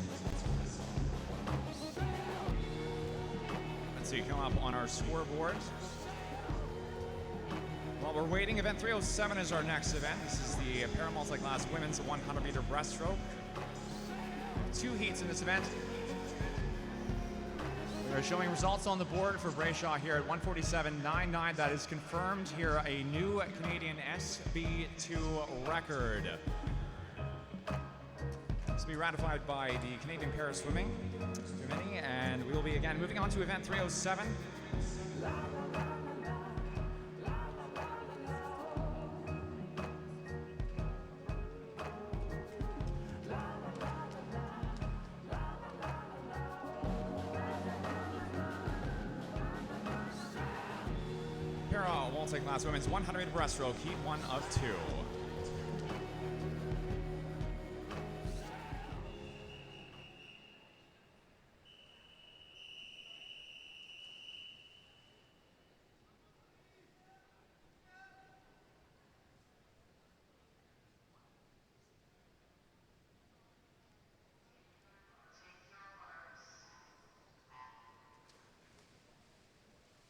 Let's see, come up on our scoreboard. While we're waiting, event 307 is our next event. This is the para-multi-class women's 100-meter breaststroke. 2 heats in this event. We're showing results on the board for Brayshaw here at 147.99. That is confirmed here, a new Canadian SB2 record. This will be ratified by the Canadian Para Swimming Committee, and we will be again moving on to event 307. Multi-class women's 100-meter breaststroke, heat 1 of 2.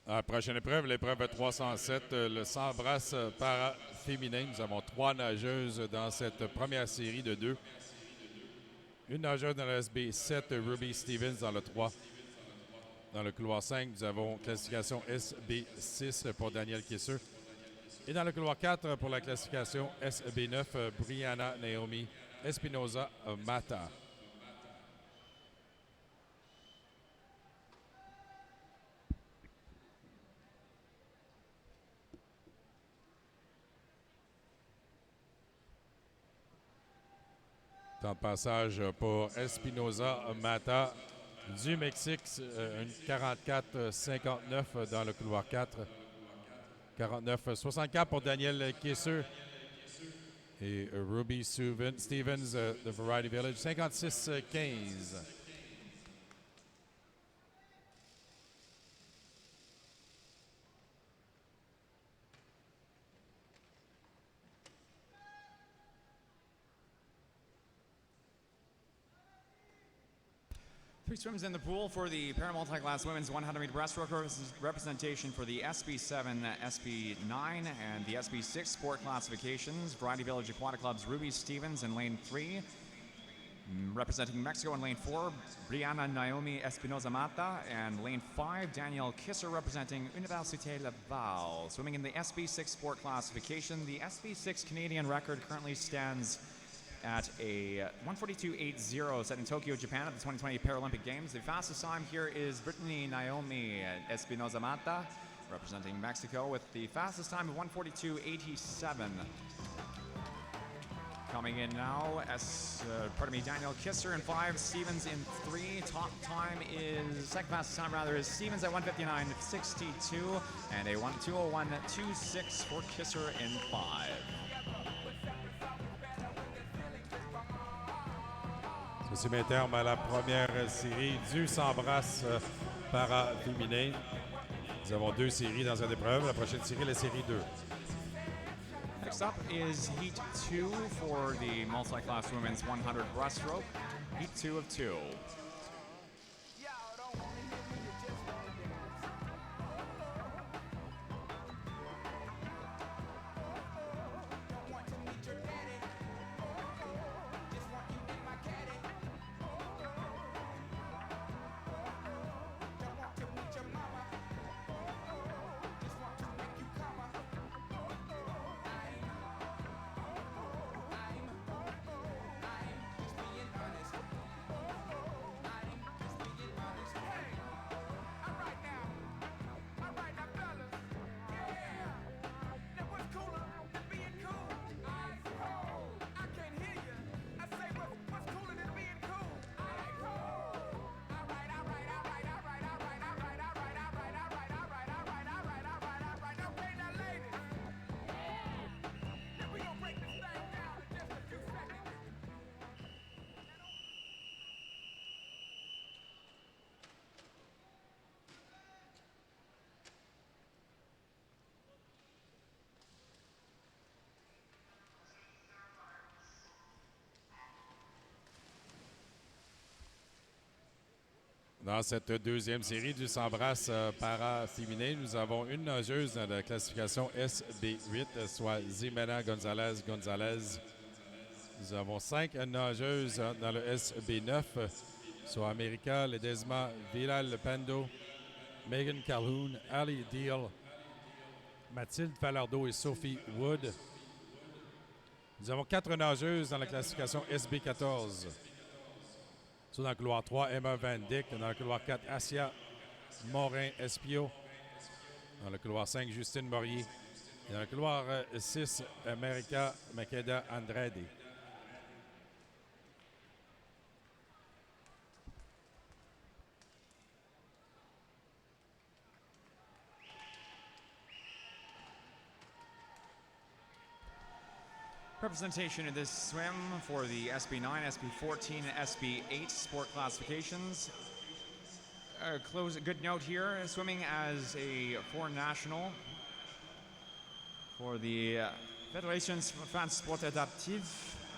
La prochaine épreuve, l'épreuve 307, le 100 brasses para féminin. Nous avons 3 nageuses dans cette première série de 2. Une nageuse dans le SB7, Ruby Stevens dans le 3. Dans le couloir 5, nous avons classification SB6 pour Daniel Kisser. Et dans le couloir 4, pour la classification SB9, Brianna Naomi Espinoza Mata. Temps de passage pour Espinoza Mata du Mexique, une 44-59 dans le couloir 4. 49-64 pour Daniel Kisser et Ruby Stevens de Variety Village. 56-15. Three swims in the pool for the para-multi-class women's 100-meter breaststroke representation for the SB7, SB9, and the SB6 sport classifications. Variety Village Aquatic Club's Ruby Stevens in lane 3. Representing Mexico in lane 4, Brianna Naomi Espinoza Mata, and lane 5, Danielle Kisser representing Université Laval. Swimming in the SB6 sport classification, the SB6 Canadian record currently stands at a 142.80 set in Tokyo, Japan at the 2020 Paralympic Games. The fastest time here is Brittany Naomi Espinoza Mata, representing Mexico, with the fastest time of 142.87. Coming in now, Danielle Kisser in 5, Stevens in 3. Second fastest time is Stevens at 159.62, and a 201.26 for Kisser in 5. Ceci met terme à la première série du 100 brasses para-féminin. Nous avons 2 séries dans cette épreuve. La prochaine série, la série 2. Next up is Heat 2 for the multi-class women's 100 breaststroke. Heat 2 of 2. Dans cette deuxième série du 100 brasses para-féminin, nous avons une nageuse dans la classification SB8, soit Zimena Gonzalez. Nous avons 5 nageuses dans le SB9, soit America Ledesma, Vilal Pando, Megan Calhoun, Ali Deal, Mathilde Falardeau et Sophie Wood. Nous avons 4 nageuses dans la classification SB14. Soit dans le couloir 3, Emma Van Dyck. Dans le couloir 4, Asia Morin-Espio. Dans le couloir 5, Justine Morier. Et dans le couloir 6, America Makeda Andrade. Representation in this swim for the SB9, SB14, and SB8 sport classifications. Good note here, swimming as a foreign national for the Fédération France Sport Adaptive,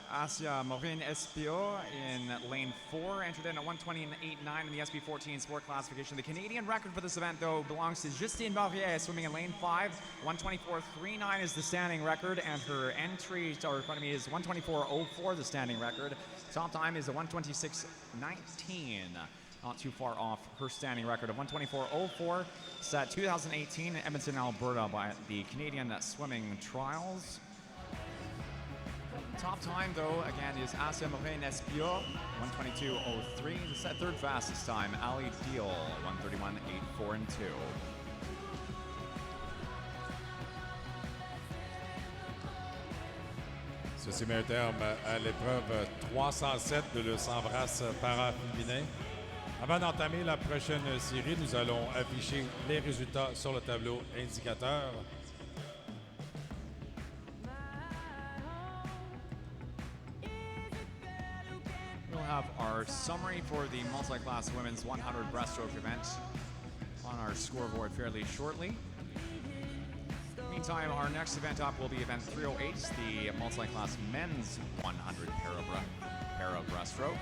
Asia Maureen Espio in lane 4, entered in at 1:20.89 in the SB14 sport classification. The Canadian record for this event, though, belongs to Justine Maurier, swimming in lane 5. 1:24.39 is the standing record, and her entry, is 1:24.04, the standing record. Top time is a 1:26.19. Not too far off her standing record of 1:24.04, set 2018 in Edmonton, Alberta by the Canadian Swimming Trials. Top time, though, again, is Asia Morin Espio, 1:22.03. The set third fastest time, Ali Deal, 1:31.84 and 2. Ceci met un terme à l'épreuve 307 de le 100 brasses para-féminin. Avant d'entamer la prochaine série, nous allons afficher les résultats sur le tableau indicateur. We'll have our summary for the multi-class women's 100 breaststroke event on our scoreboard fairly shortly. Meantime, our next event up will be event 308, the multi-class men's 100 para breaststroke.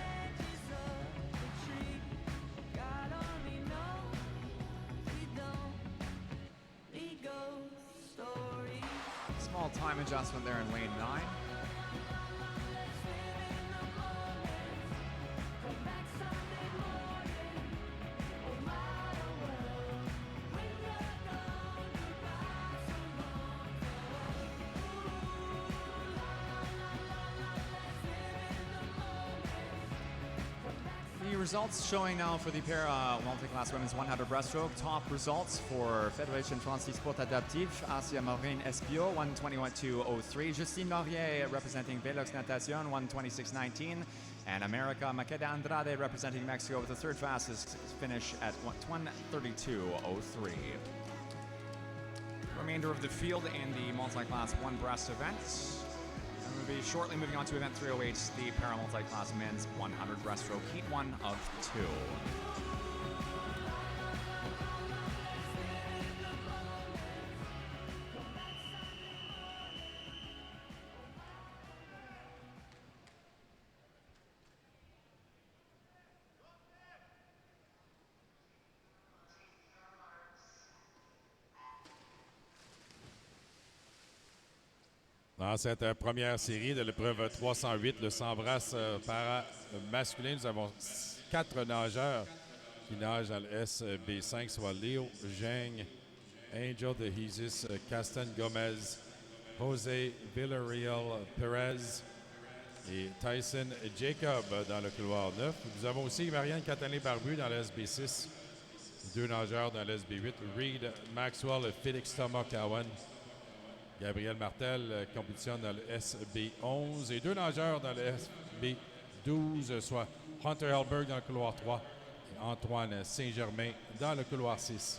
Small time adjustment there in lane 9. The results showing now for the para multi-class women's 100 breaststroke. Top results for Fédération France Sport Adaptive, Asia Maureen Espio, 1:21.03. Justine Maurier representing Velox Natation, 1:26.19. And America Makeda Andrade representing Mexico with the third fastest finish at 1:32.03. Remainder of the field in the multi-class one breast event. And we'll be shortly moving on to event 308, the para multi-class men's 100 breaststroke, heat 1 of 2. Dans cette première série de l'épreuve 308, le 100 brasses para masculin, nous avons 4 nageurs qui nagent dans le SB5, soit Léo Geng, Angel de Jesus, Castan Gomez, José Villarreal Perez et Tyson Jacob dans le couloir 9. Nous avons aussi Marianne Catalin-Barbu dans le SB6, 2 nageurs dans le SB8, Reed Maxwell et Félix Thomas Cowan. Gabriel Martel compétitionne dans le SB11 et 2 nageurs dans le SB12, soit Hunter Hellberg dans le couloir 3 et Antoine Saint-Germain dans le couloir 6.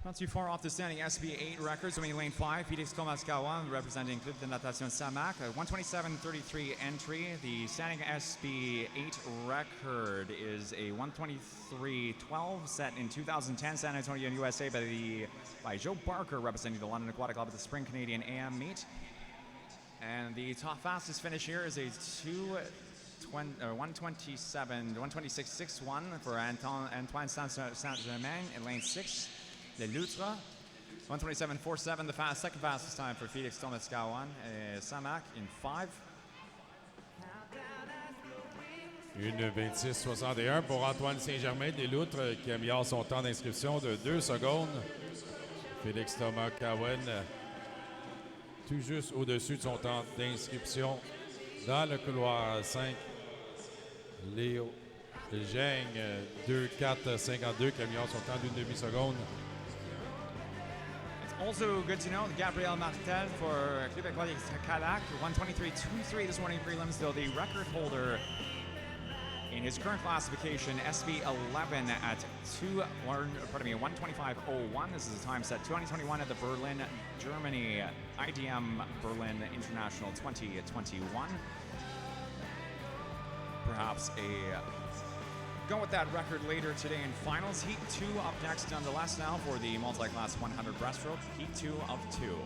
Not too far off the standing SB8 records, winning lane 5, Felix Thomas-Cowan representing Club de Natation Samac, 127.33 entry. The standing SB8 record is a 123.12 set in 2010 San Antonio, USA by Joe Barker representing the London Aquatic Club at the Spring Canadian AM meet. And the top fastest finish here is a 126.61 for Antoine Saint-Germain in lane 6. Le Loutre, 127.47, the second fastest time for Felix Thomas-Cowan. Samac in 5. Une 26.61 pour Antoine Saint-Germain des Loutres qui améliore son temps d'inscription de 2 secondes. Félix Thomas-Cowan tout juste au-dessus de son temps d'inscription dans le couloir 5. Léo Geng, 2.4.52 qui améliore son temps d'une demi-seconde. Also good to know, Gabriel Martel for Club Aquatic Calac, 123.23 this morning prelims, though the record holder in his current classification, SB11 at 125.01. This is a time set 2021 at the Berlin, Germany, IDM Berlin International 2021. Perhaps a go with that record later today in finals. Heat 2 up next nonetheless now for the multi-class 100 breaststroke. Heat 2 of 2.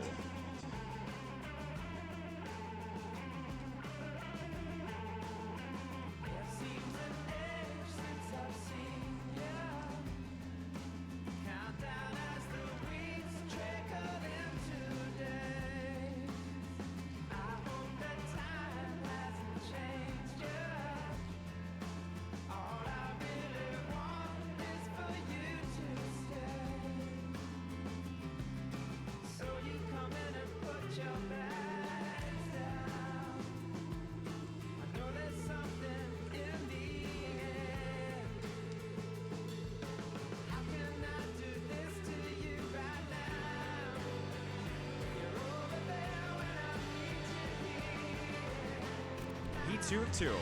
Heat 2 of 2.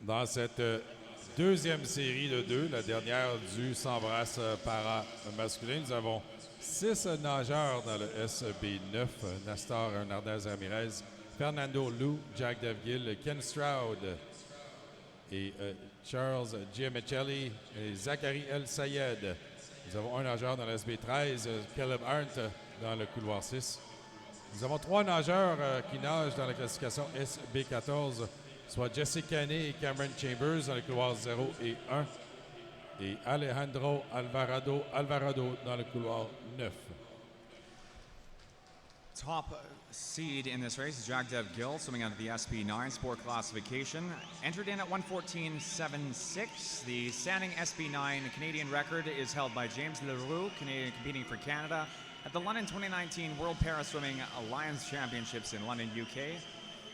Dans cette deuxième série de 2, la dernière du 100 brasses para masculin, nous avons 6 nageurs dans le SB9. Nastor Hernandez-Ramirez, Fernando Lou, Jack Devgill, Ken Stroud et Charles Giamicelli et Zachary El Sayed. Nous avons un nageur dans le SB13, Caleb Arndt dans le couloir 6. Nous avons 3 nageurs qui nagent dans la classification SB14, soit Jesse Canet et Cameron Chambers dans le couloir 0 et 1 et Alejandro Alvarado dans le couloir 9. top seed in this race is Jagdev Gill, swimming under the SB9 sport classification. Entered in at 1:14.76. The standing SB9 Canadian record is held by James Leroux, Canadian competing for Canada, at the London 2019 World Para-Swimming Alliance Championships in London, UK.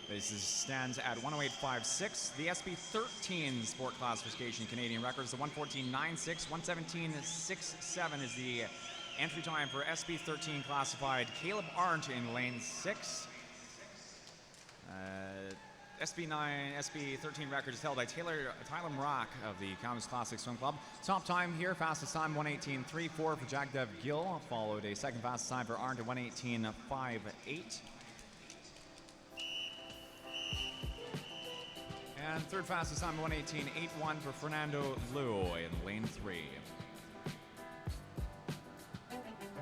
This stands at 108.56. The SB13 sport classification Canadian record is a 1:14.96. 1:17.67 is the entry time for SB13 classified Caleb Arndt in lane 6. SB13 record is held by Tyler Mrak of the Commons Classic Swim Club. Top time here, fastest time 1:18.34 for Jagdev Gill, followed a second fastest time for Arndt at 1:18.58. And third fastest time 1:18.81 for Fernando Liu in lane 3.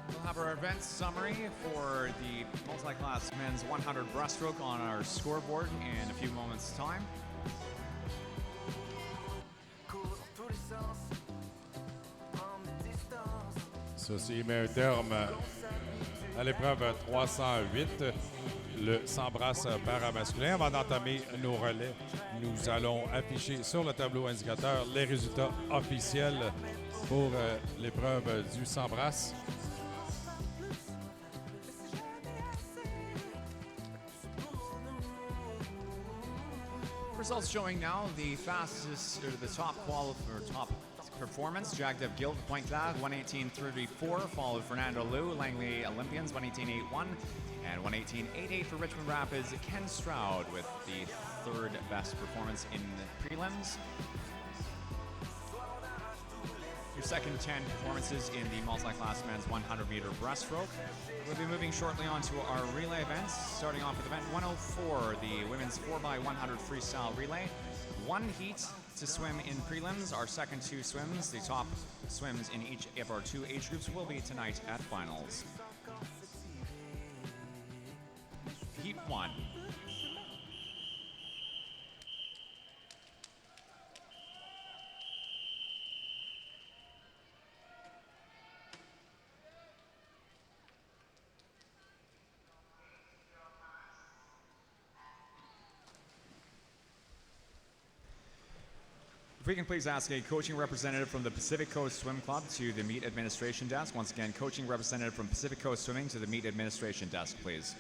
We'll have our event summary for the multi-class men's 100 breaststroke on our scoreboard in a few moments' time. Ceci met un terme à l'épreuve 308, le 100 brasses paramasculin. Avant d'entamer nos relais, nous allons afficher sur le tableau indicateur les résultats officiels pour l'épreuve du 100 brasses. Results showing now the fastest, or the top top performance. Jagdev Gill, Point Glad, 1:18.34, followed Fernando Liu, Langley Olympians, 1:18.81, and 1:18.88 for Richmond Rapids. Ken Stroud with the third best performance in the prelims. Your second 10 performances in the multi-class men's 100-meter breaststroke. We'll be moving shortly on to our relay events, starting off with event 104, the women's 4x100 freestyle relay. One heat to swim in prelims. Our second two swims, the top swims in each of our two age groups, will be tonight at finals. Heat 1. If we can please ask a coaching representative from the Pacific Coast Swim Club to the meet administration desk. Once again, coaching representative from Pacific Coast Swimming to the meet administration desk, please.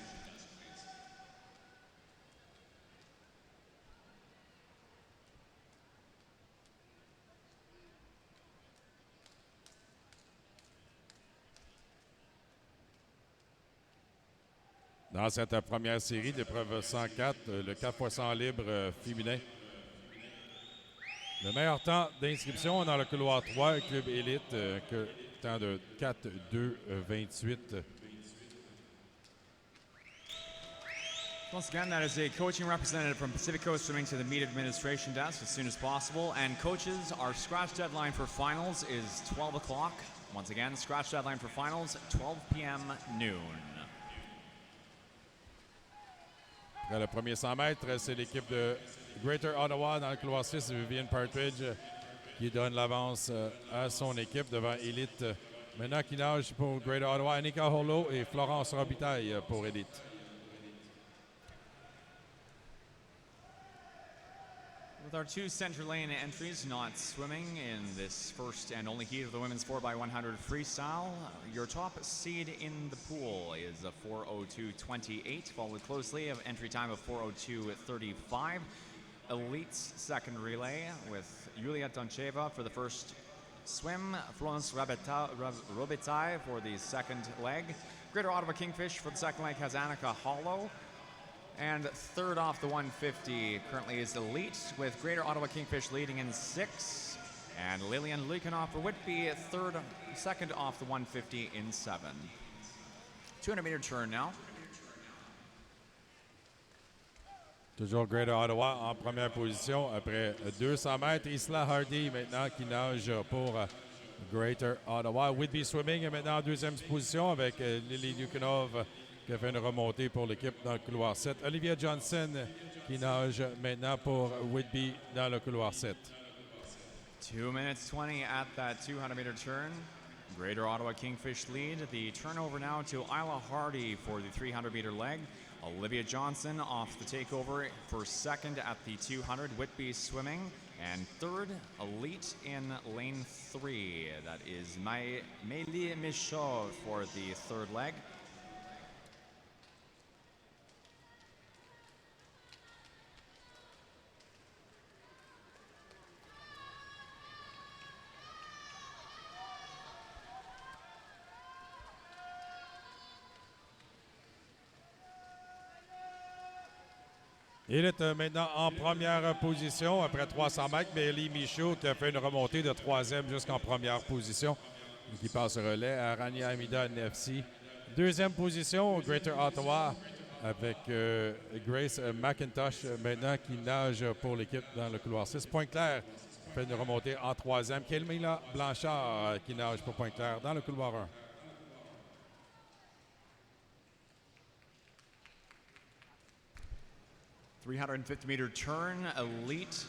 Dans cette première série d'épreuve 104, le 4x100 libre féminin. Le meilleur temps d'inscription dans le couloir 3, Club Élite, temps de 4:2.28. Once again, that is a coaching representative from Pacific Coast Swimming to the meet administration desk as soon as possible. And coaches, our scratch deadline for finals is 12 o'clock. Once again, scratch deadline for finals, 12 p.m. noon. Après le premier 100 mètres, c'est l'équipe de Greater Ottawa dans le couloir 6, Vivian Partridge, qui donne l'avance à son équipe devant Élite. Maintenant qui nage pour Greater Ottawa, Annika Hollow et Florence Robitaille pour Élite. With our two center lane entries not swimming in this first and only heat of the women's 4x100 freestyle, your top seed in the pool is a 4:02.28, followed closely of entry time of 4:02.35. Elite's second relay with Yulia Doncheva for the first swim, Florence Robitaille for the second leg. Greater Ottawa Kingfish for the second leg has Annika Hollow. And third off the 150 currently is Elite, with Greater Ottawa Kingfish leading in 6. And Lillian Lukanov for Whitby, second off the 150 in 7. 200-meter turn now. Toujours Greater Ottawa en première position après 200 mètres. Isla Hardy maintenant qui nage pour Greater Ottawa. Whitby Swimming est maintenant en deuxième position avec Lily Lukanov qui a fait une remontée pour l'équipe dans le couloir 7. Olivia Johnson qui nage maintenant pour Whitby dans le couloir 7. 2 minutes 20 at that 200-meter turn. Greater Ottawa Kingfish lead. The turnover now to Isla Hardy for the 300-meter leg. Olivia Johnson off the takeover for second at the 200. Whitby swimming. And third, Elite in lane 3. That is Mélie Michaud for the third leg. Il est maintenant en première position après 300 mètres. Mélie Michaud qui a fait une remontée de troisième jusqu'en première position et qui passe le relais à Rania Amida NFC. Deuxième position, Greater Ottawa avec Grace McIntosh maintenant qui nage pour l'équipe dans le couloir 6. Pointe-Claire fait une remontée en troisième. Kelmila Blanchard qui nage pour Pointe-Claire dans le couloir 1. 350-meter turn, Elite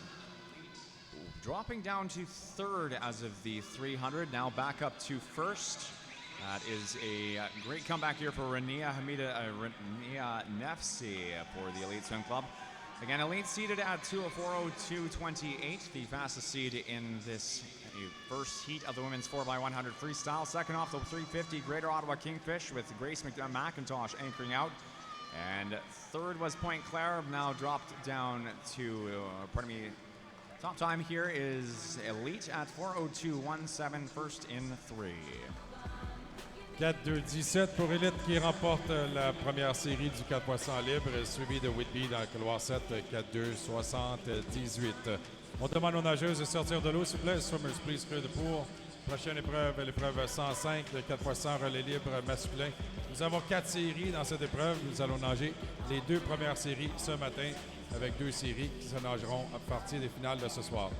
dropping down to third as of the 300, now back up to first. That is a great comeback here for Rania Nefsi for the Elite Swim Club. Again, Elite seated at 4:02.28, the fastest seed in this first heat of the women's 4x100 freestyle. Second off the 350, Greater Ottawa Kingfish with Grace McIntosh anchoring out. And third was Pointe-Claire, now dropped down to, top time here is Elite at 4:02.17, first in 3. 4-2-17 pour Elite qui remporte la première série du 4 x 100 libre, suivi de Whitby dans le couloir 7, 4-2-78. On demande aux nageuses de sortir de l'eau, s'il vous plaît. Swimmers, please clear the pool. Prochaine épreuve, l'épreuve 105, le 4 x 100 relais libre masculin. Nous avons 4 séries dans cette épreuve. Nous allons nager les 2 premières séries ce matin avec 2 séries qui se nageront à partir des finales de ce soir.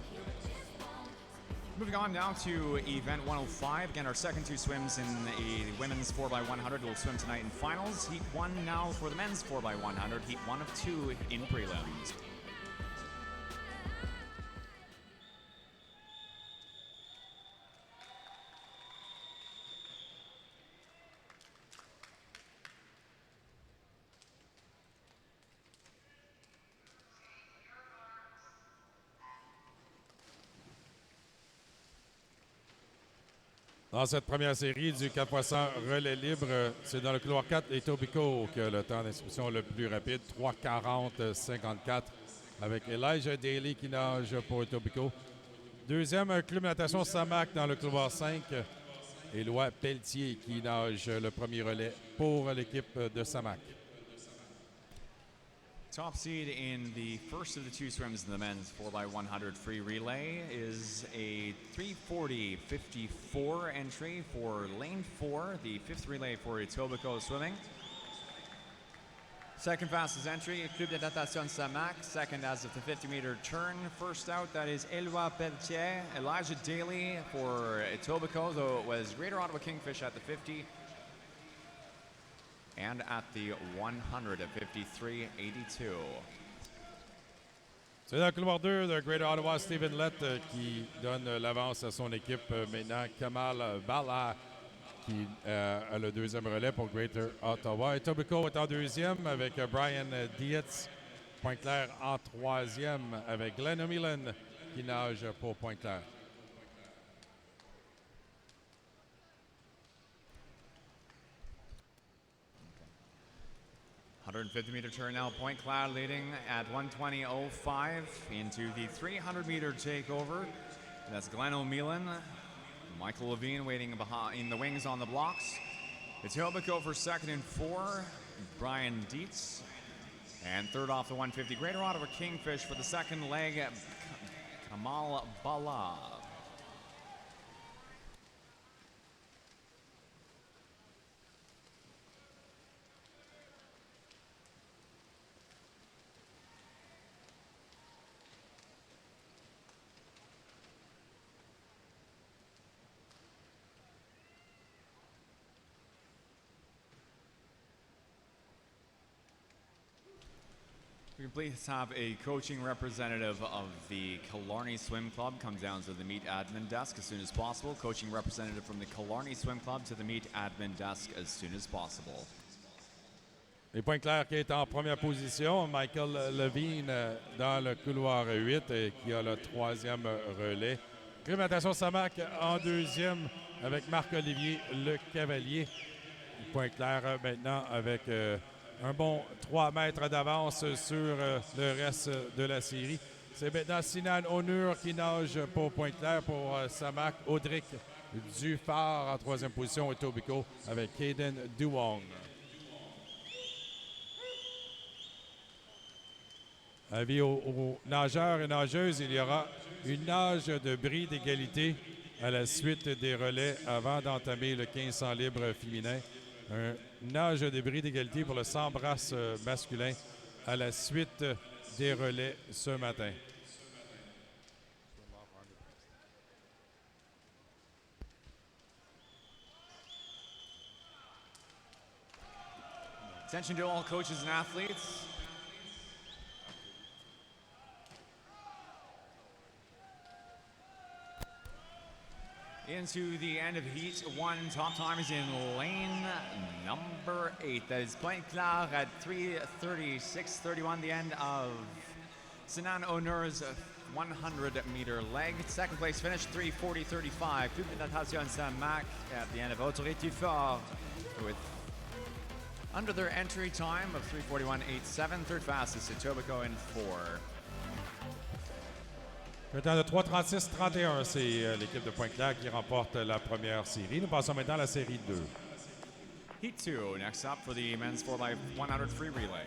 Moving on now to event 105. Again, our second 2 swims in the women's 4x100 will swim tonight in finals. Heat 1 now for the men's 4x100. Heat 1 of 2 in prelims. Dans cette première série du 4 x 100 relais libre, c'est dans le couloir 4 et Etobicoke qui a le temps d'inscription le plus rapide, 3:40.54 avec Elijah Daly qui nage pour Etobicoke. Deuxième, club natation Samac dans le couloir 5. Éloi Pelletier qui nage le premier relais pour l'équipe de Samac. Top seed in the first of the 2 swims in the men's 4x100 free relay is a 3:40.54 entry for lane 4, the 5th relay for Etobicoke swimming. Second fastest entry, Club de Natation Samac. Second as of the 50-meter turn. First out, that is Éloi Pelletier. Elijah Daly for Etobicoke, though it was Greater Ottawa Kingfish at the 50. And at the 100 at 53.82. C'est dans le couloir 2 de Greater Ottawa, Stephen Lett qui donne l'avance à son équipe maintenant. Kamal Bala qui a le deuxième relais pour Greater Ottawa. Etobicoke est en deuxième avec Brian Dietz. Pointe-Claire en troisième avec Glenn O'Mealan qui nage pour Pointe-Claire. 150-meter turn now. Pointe-Claire leading at 1:20.05 into the 300-meter takeover. That's Glenn O'Mealan. Michael Levine waiting behind in the wings on the blocks. Etobicoke for second and 4. Brian Dietz. And third off the 150, Greater Ottawa Kingfish for the second leg. Kamal Bala. We can please have a coaching representative of the Killarney Swim Club come down to the meet admin desk as soon as possible. Coaching representative from the Killarney Swim Club to the meet admin desk as soon as possible. Les points clairs qui est en première position, Michael Levine dans le couloir 8 et qui a le troisième relais. Natation Samac en deuxième avec Marc-Olivier Le Cavalier. Les points clairs maintenant avec un bon 3 mètres d'avance sur le reste de la série. C'est maintenant Sinan Onur qui nage pour point clair pour Samac. Audric Dufort en troisième position et Tobico avec Caden Duong. Avis aux nageurs et nageuses, il y aura une nage de bris d'égalité à la suite des relais avant d'entamer le 1500 libre féminin. Un nage de bris d'égalité pour le 100 brasses masculin à la suite des relais ce matin. Attention to all coaches and athletes. Into the end of heat one, top time is in lane number 8. That is point clair at 3:36:31. The end of Sinan Onur's 100-meter leg. Second place finish 3:40:35. Club de Natation Saint-Marc at the end of Audrey Dufort with under their entry time of 3:41:87. Third fastest Etobicoke in 4. Le temps de 3:36:31, c'est l'équipe de Pointe-Claire qui remporte la première série. Nous passons maintenant à la série 2. Heat 2, next up for the men's 4x100 free relay.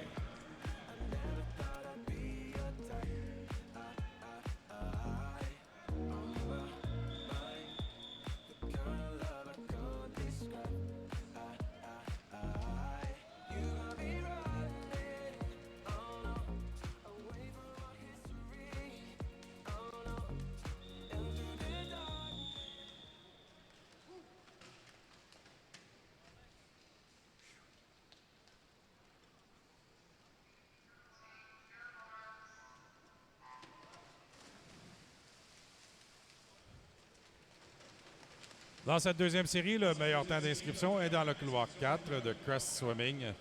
Dans cette deuxième série, le meilleur temps d'inscription est dans le couloir 4 de Crest Swimming,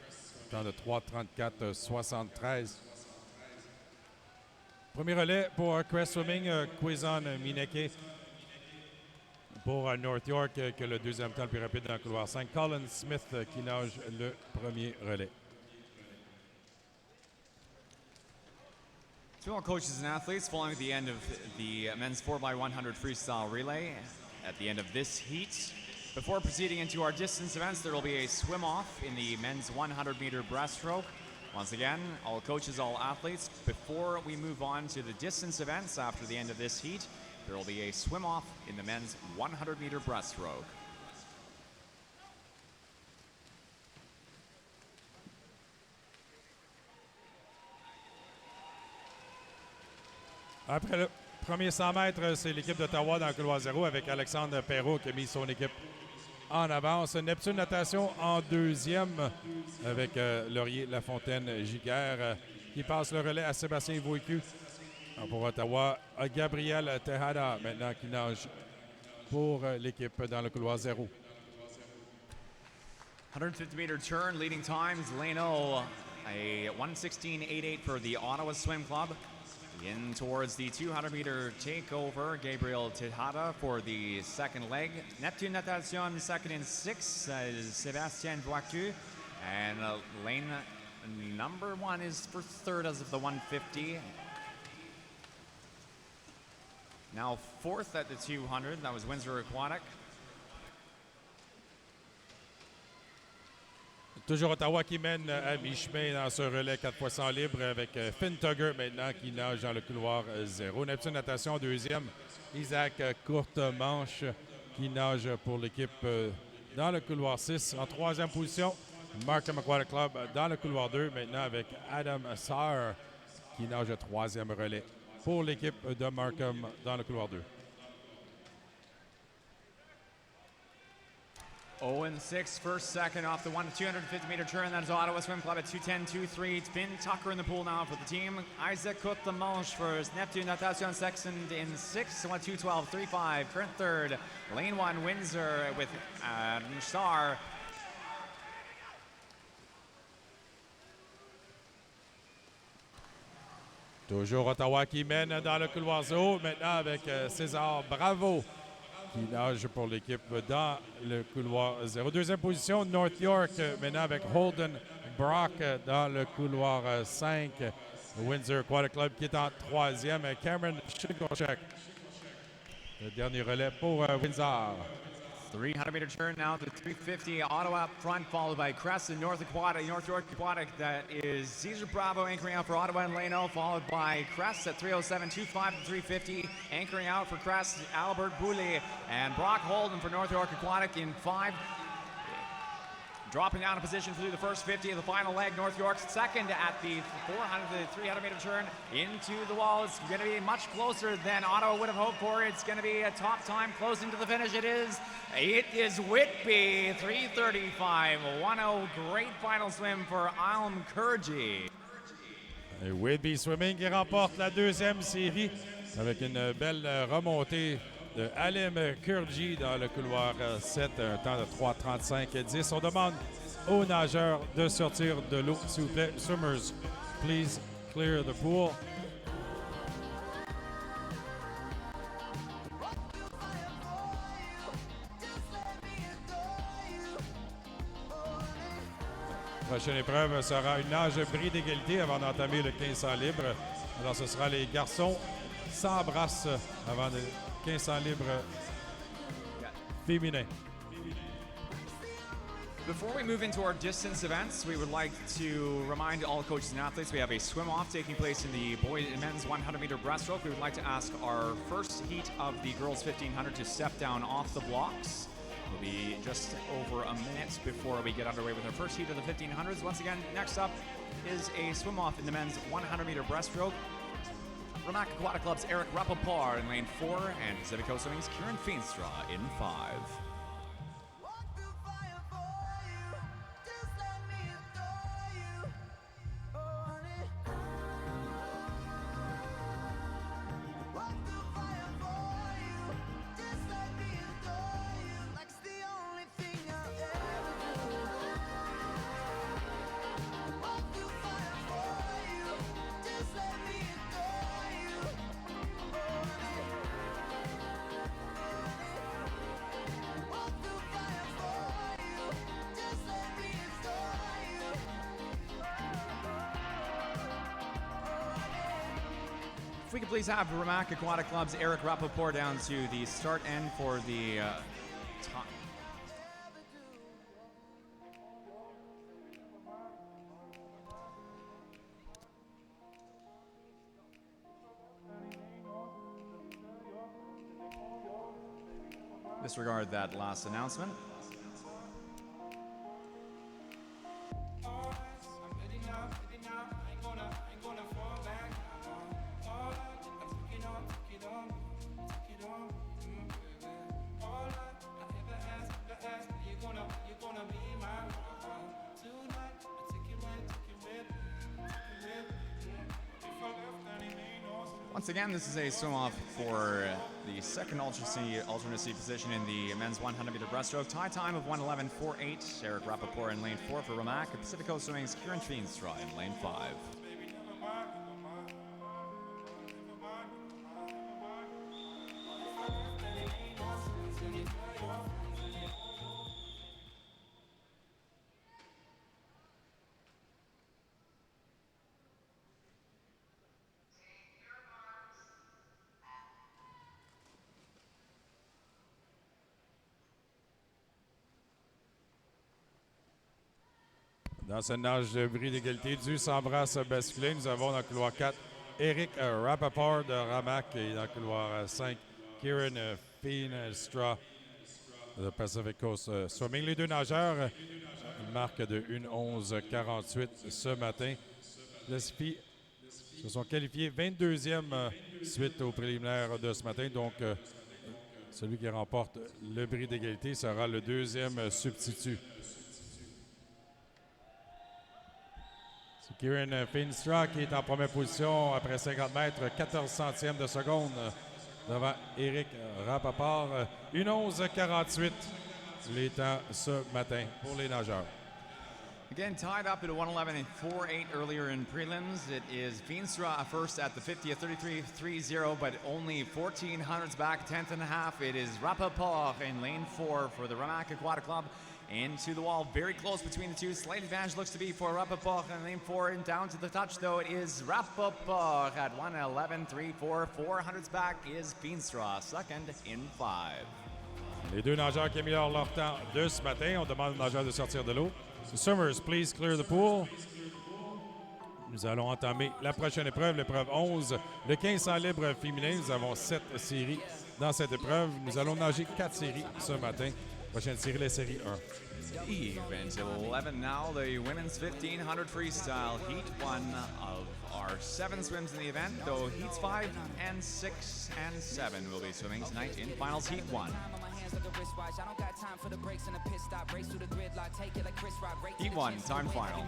temps de 3:34:73. Premier relais pour Crest Swimming, Quizon Mineke. Pour North York, que le deuxième temps le plus rapide dans le couloir 5. Colin Smith qui nage le premier relais. To all coaches and athletes, following the end of the men's 4x100 freestyle relay, at the end of this heat, before proceeding into our distance events, there will be a swim off in the men's 100-meter breaststroke. Once again, all coaches, all athletes, before we move on to the distance events after the end of this heat, there will be a swim off in the men's 100-meter breaststroke. Après le premier 100 mètres, c'est l'équipe d'Ottawa dans le couloir 0 avec Alexandre Perrault qui a mis son équipe en avance. Neptune Natation en deuxième avec Laurier Lafontaine-Giguère qui passe le relais à Sébastien Vouécu. Pour Ottawa, Gabriel Tejada maintenant qui nage pour l'équipe dans le couloir 0. 150-meter turn, leading times, lane O, a 1:16.88 for the Ottawa Swim Club. In towards the 200-meter takeover, Gabriel Tejada for the second leg. Neptune Natation second in 6, Sébastien Vouécu. And lane number 1 is for third as of the 150. Now fourth at the 200, that was Windsor Aquatic. Toujours Ottawa qui mène à mi-chemin dans ce relais 4x100 libre avec Finn Tugger maintenant qui nage dans le couloir 0. Neptune Natation deuxième, Isaac Courtemanche qui nage pour l'équipe dans le couloir 6. En troisième position, Markham Aquatic Club dans le couloir 2 maintenant avec Adam Sarr qui nage le troisième relais pour l'équipe de Markham dans le couloir 2. in sixth, first, second off the 250-meter turn. That is Ottawa Swim Club at 2:10.23. It's Finn Tucker in the pool now for the team. Isaac Cote-Lamanche for Neptune Natation second in sixth, 2:12.35. Current third, lane one, Windsor with Star. Toujours Ottawa qui mène dans le couloir zéro. Maintenant avec César Bravo qui nage pour l'équipe dans le couloir zéro. Deuxième position, North York maintenant avec Holden Brock dans le couloir 5. Windsor Aquatic Club qui est en troisième. Cameron Chigochek, le dernier relais pour Windsor. 300-meter turn now to 350. Ottawa up front, followed by Crest and North York Aquatic. That is Cesar Bravo anchoring out for Ottawa and Leno, followed by Crest at 3:07.25 to 350. Anchoring out for Crest, Albert Boulay and Brock Holden for North York Aquatic in 5. Dropping down a position through the first 50 of the final leg. North York's second at the 300-meter turn into the wall. It's going to be much closer than Ottawa would have hoped for. It's going to be a top time closing to the finish. It is Whitby, 3:35.10. Great final swim for Alm Kurji. Et Whitby Swimming qui remporte la deuxième série avec une belle remontée de Alim Kurji dans le couloir 7, un temps de 3:35.10. On demande aux nageurs de sortir de l'eau, s'il vous plaît. Swimmers, please clear the pool. La prochaine épreuve sera une nage bris d'égalité avant d'entamer le 1500 libre. Alors ce sera les garçons sans brasse avant de 1500 libre féminin. Before we move into our distance events, we would like to remind all coaches and athletes we have a swim-off taking place in the boys and men's 100-meter breaststroke. We would like to ask our first heat of the girls 1500 to step down off the blocks. It'll be just over a minute before we get underway with our first heat of the 1500s. Once again, next up is a swim-off in the men's 100-meter breaststroke. Ramac Aquatic Club's Eric Rappaport in lane 4 and Pacific Coast Swimming's Kieran Feenstra in 5. If we could please have Ramac Aquatic Club's Eric Rappaport down to the start end for the top. Disregard that last announcement. Once again, this is a swim-off for the second alternate position in the men's 100-meter breaststroke. Tie time of 1:11.48. Eric Rappaport in lane 4 for Ramac. Pacific Coast Swimming's Kieran Feenstra in lane 5. Dans ce nage de bris d'égalité du sans-brasse basculin, nous avons dans le couloir 4 Eric Rappaport de Ramac et dans le couloir 5 Kieran Feenstra de Pacific Coast Swimming. Les deux nageurs marquent de 1:11.48 ce matin. Les filles se sont qualifiées 22e suite aux préliminaires de ce matin. Donc, Celui qui remporte le bris d'égalité sera le deuxième substitut. C'est Kieran Finstra qui est en première position après 50 mètres, 14 centièmes de seconde devant Éric Rapaport. 1:11:48 les temps ce matin pour les nageurs. Again, tied up at 1:11 and 4:08 earlier in prelims. It is Veenstra first at the 50 at 33.30, but only 14 hundredths back, 10th and a half. It is Rapaport in lane 4 for the Ramac Aquatic Club. Into the wall, very close between the two. Slight advantage looks to be for Rapaport in lane 4, and down to the touch though it is Rapaport at 1:11.34. 4 hundredths back is Veenstra, second in 5. Les deux nageurs qui améliorent leur temps de ce matin, on demande aux nageurs de sortir de l'eau. Summers, please clear the pool. Nous allons entamer la prochaine épreuve, l'épreuve 11. Le 1500 libre féminin, nous avons 7 séries dans cette épreuve. Nous allons nager 4 séries ce matin. Prochaine série, la série 1. Event 11 now, the women's 1500 freestyle heat 1 of our 7 swims in the event, though heats 5 and 6 and 7 will be swimming tonight in finals heat 1. Heat 1, time final.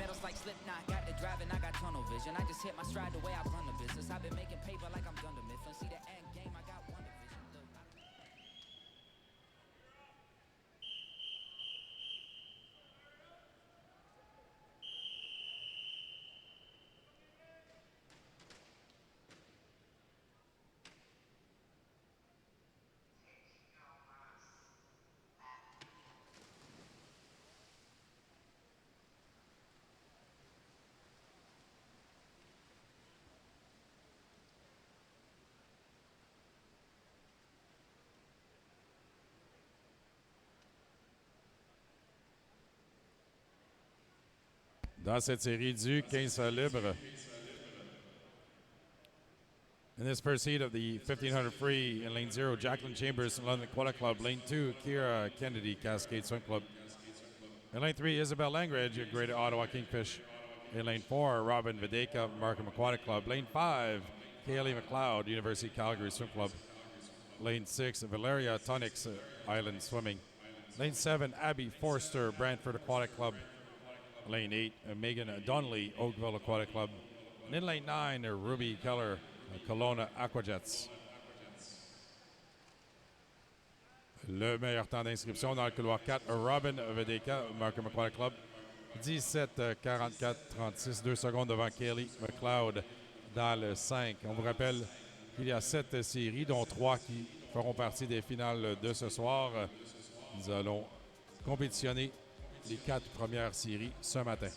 Dans cette série du 1500 libre. In this first heat of the 1500 free in lane 0, Jacqueline Chambers from London Aquatic Club. Lane 2, Kira Kennedy, Cascade Swim Club. In lane 3, Isabel Langridge, Greater Ottawa Kingfish. In lane 4, Robin Videka, Markham Aquatic Club. Lane 5, Kaylee McLeod, University Calgary Swim Club. Lane 6, Valeria Tonix, Island Swimming. Lane 7, Abby Forster, Brantford Aquatic Club. Lane 8, Megan Donnelly, Oakville Aquatic Club. And in lane 9, Ruby Keller, Kelowna Aquajets. Le meilleur temps d'inscription dans le couloir 4, Robin Vedeka, Markham Aquatic Club. 17:44:36, 2 secondes devant Kaylee McLeod dans le 5. On vous rappelle qu'il y a 7 séries, dont 3 qui feront partie des finales de ce soir. Nous allons compétitionner les 4 premières séries ce matin.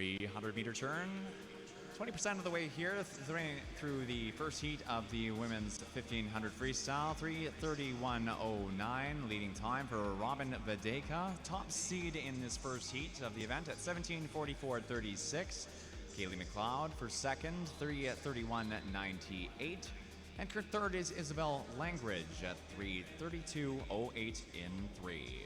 300-meter turn. 20% of the way here through the first heat of the women's 1500 freestyle. 3:31.09 leading time for Robin Vadeka. Top seed in this first heat of the event at 17:44.36. Kaylee McLeod for second, 3:31.98. And third is Isabel Langridge at 3:32.08 in 3.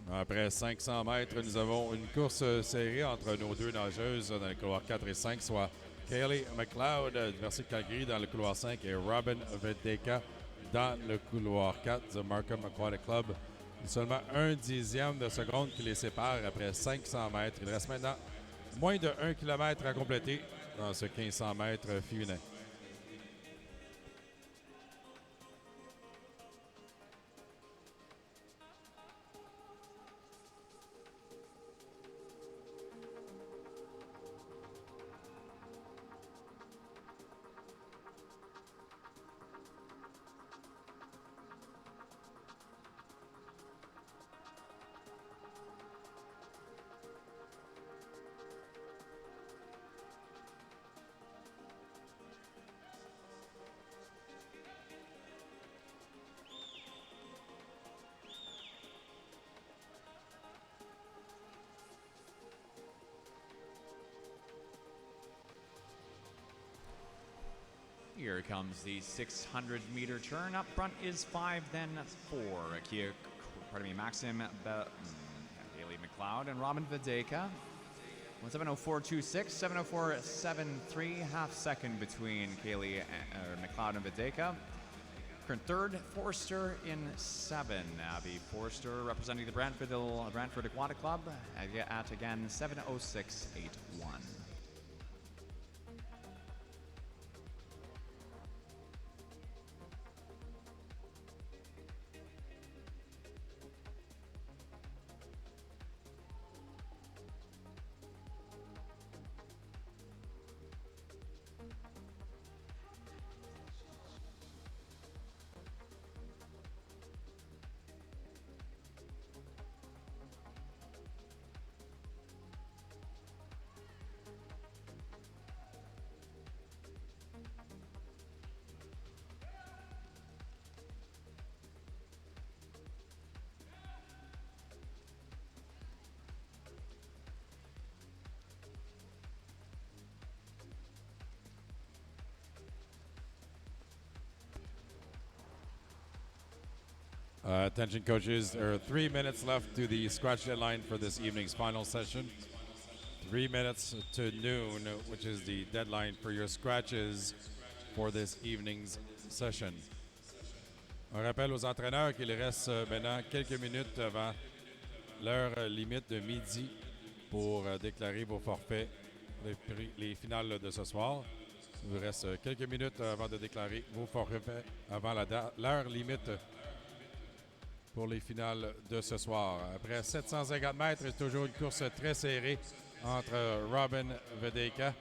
Après 500 mètres, nous avons une course serrée entre nos deux nageuses dans le couloir 4 et 5, soit Kaylee McLeod du Université de Calgary dans le couloir 5 et Robin Vedeka dans le couloir 4 du Markham Aquatic Club. Seulement 1/10 de seconde qui les sépare après 500 mètres. Il reste maintenant moins de 1 km à compléter dans ce 1500 mètres féminin. Here comes the 600-meter turn. Up front is 5, then 4. Maxim Kaylee McLeod and Robin Vadeka. 7:04.26, 7:04.73, half second between Kaylee McLeod and Vadeka. Current third, Forster in 7. Abby Forster representing the Brantford Aquatic Club at again 7:06.81. Attention coaches, there are 3 minutes left to the scratch deadline for this evening's final session. 3 minutes to noon, which is the deadline for your scratches for this evening's session. Un rappel aux entraîneurs qu'il reste maintenant quelques minutes avant l'heure limite de midi pour déclarer vos forfaits, les finales de ce soir. Il vous reste quelques minutes avant de déclarer vos forfaits avant l'heure limite pour les finales de ce soir. Après 750 mètres, c'est toujours une course très serrée entre Robin Vedeka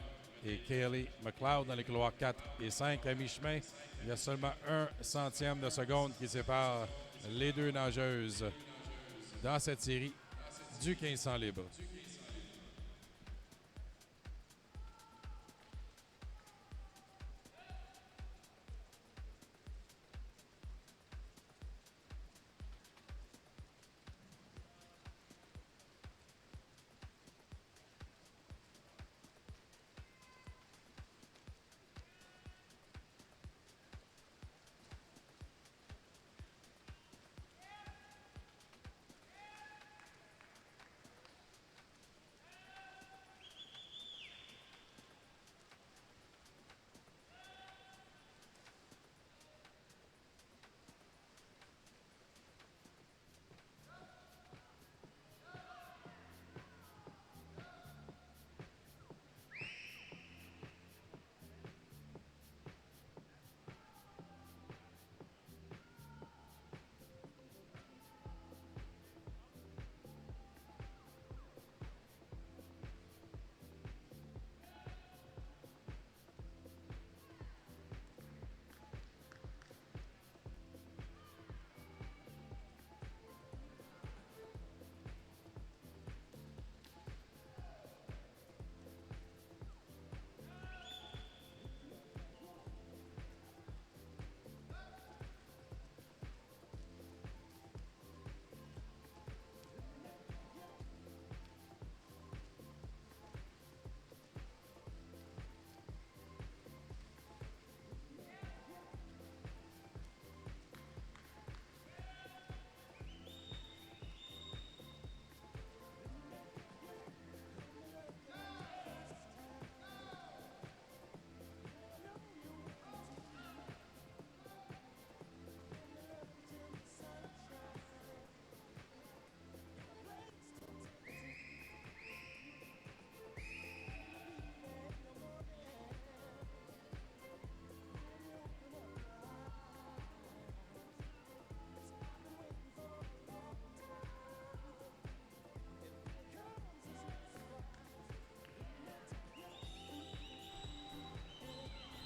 et Kaylee McLeod dans les couloirs 4 et 5. À mi-chemin, il y a seulement 1/100 de seconde qui sépare les deux nageuses dans cette série du 1500 libre.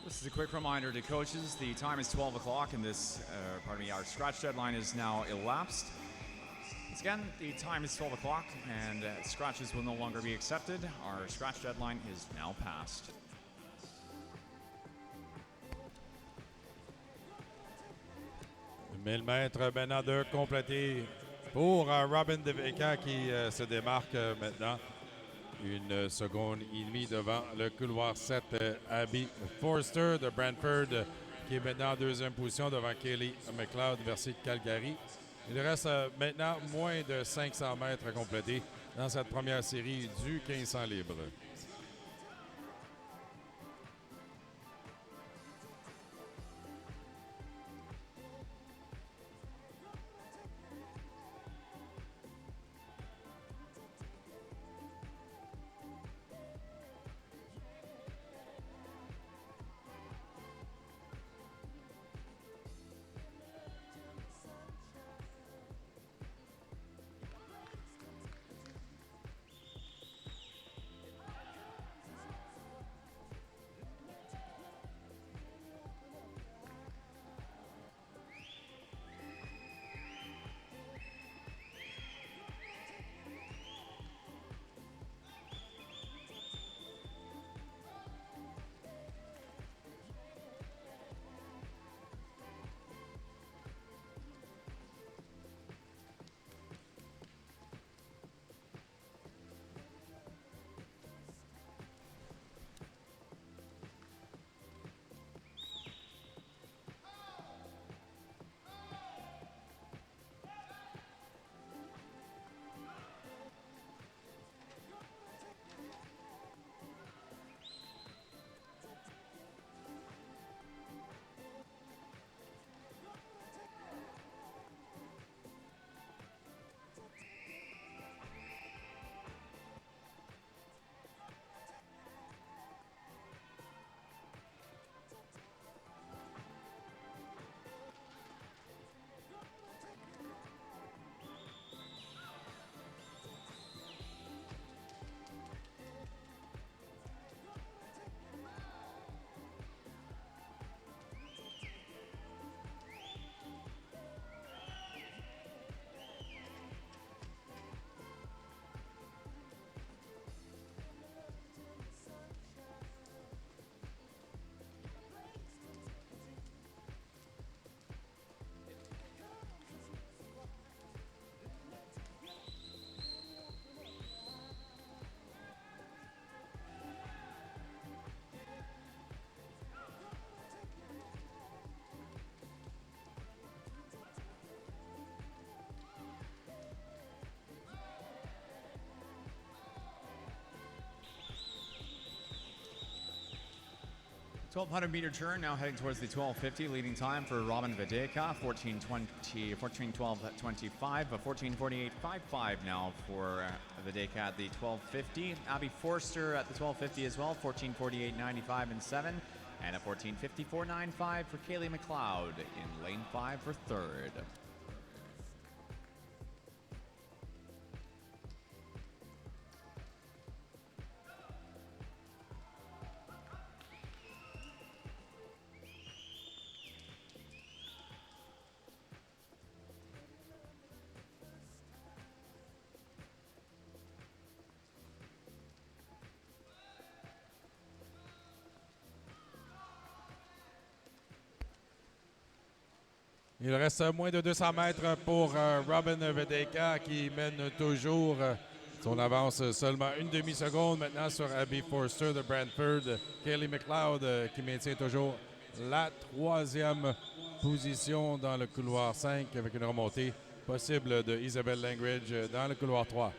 This is a quick reminder to coaches. The time is 12 o'clock and our scratch deadline is now elapsed. Once again, the time is 12 o'clock and scratches will no longer be accepted. Our scratch deadline is now passed. Le 1000 mètres maintenant de compléter pour Robin Vedeka qui se démarque maintenant. 1,5 seconde devant le couloir 7, Abby Forster de Brantford, qui est maintenant en deuxième position devant Kaylee McLeod, versée de Calgary. Il reste maintenant moins de 500 mètres à compléter dans cette première série du 1500 libre. 1200-meter turn, now heading towards the 1250. Leading time for Robin Videka, 14:12:25, 14:48.55 now for Videka at the 1250. Abby Forster at the 1250 as well, 14:48.95 and 7. And a 14:54.95 for Kaylee McLeod in lane 5 for third. Il reste moins de 200 mètres pour Robin Videka qui mène toujours son avance seulement une demi-seconde maintenant sur Abby Forster de Brantford. Kaylee McLeod qui maintient toujours la troisième position dans le couloir 5 avec une remontée possible de Isabelle Langridge dans le couloir 3.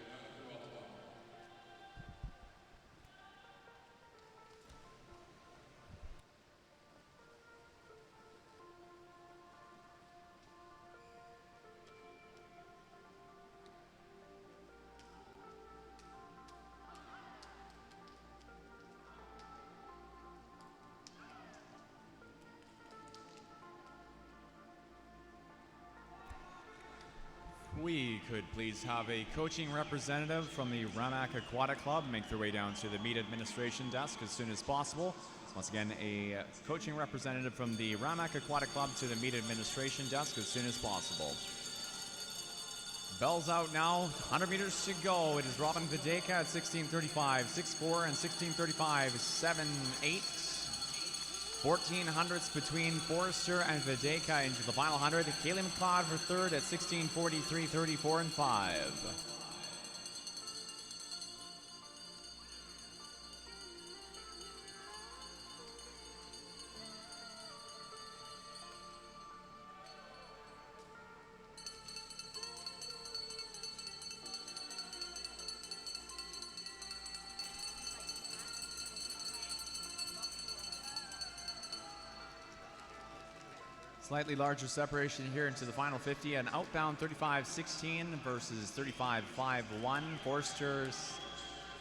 We could please have a coaching representative from the Ramac Aquatic Club make their way down to the meet administration desk as soon as possible. Once again, a coaching representative from the Ramac Aquatic Club to the meet administration desk as soon as possible. Bells out now, 100 meters to go. It is Robin Videka at 16:35, 6:4 and 16:35, 7:8. 1400ths between Forrester and Videka into the final 100. Kaylee McLeod for third at 16:43, 34 and 5. Slightly larger separation here into the final 50. An outbound 35.16 versus 35.51. Forster's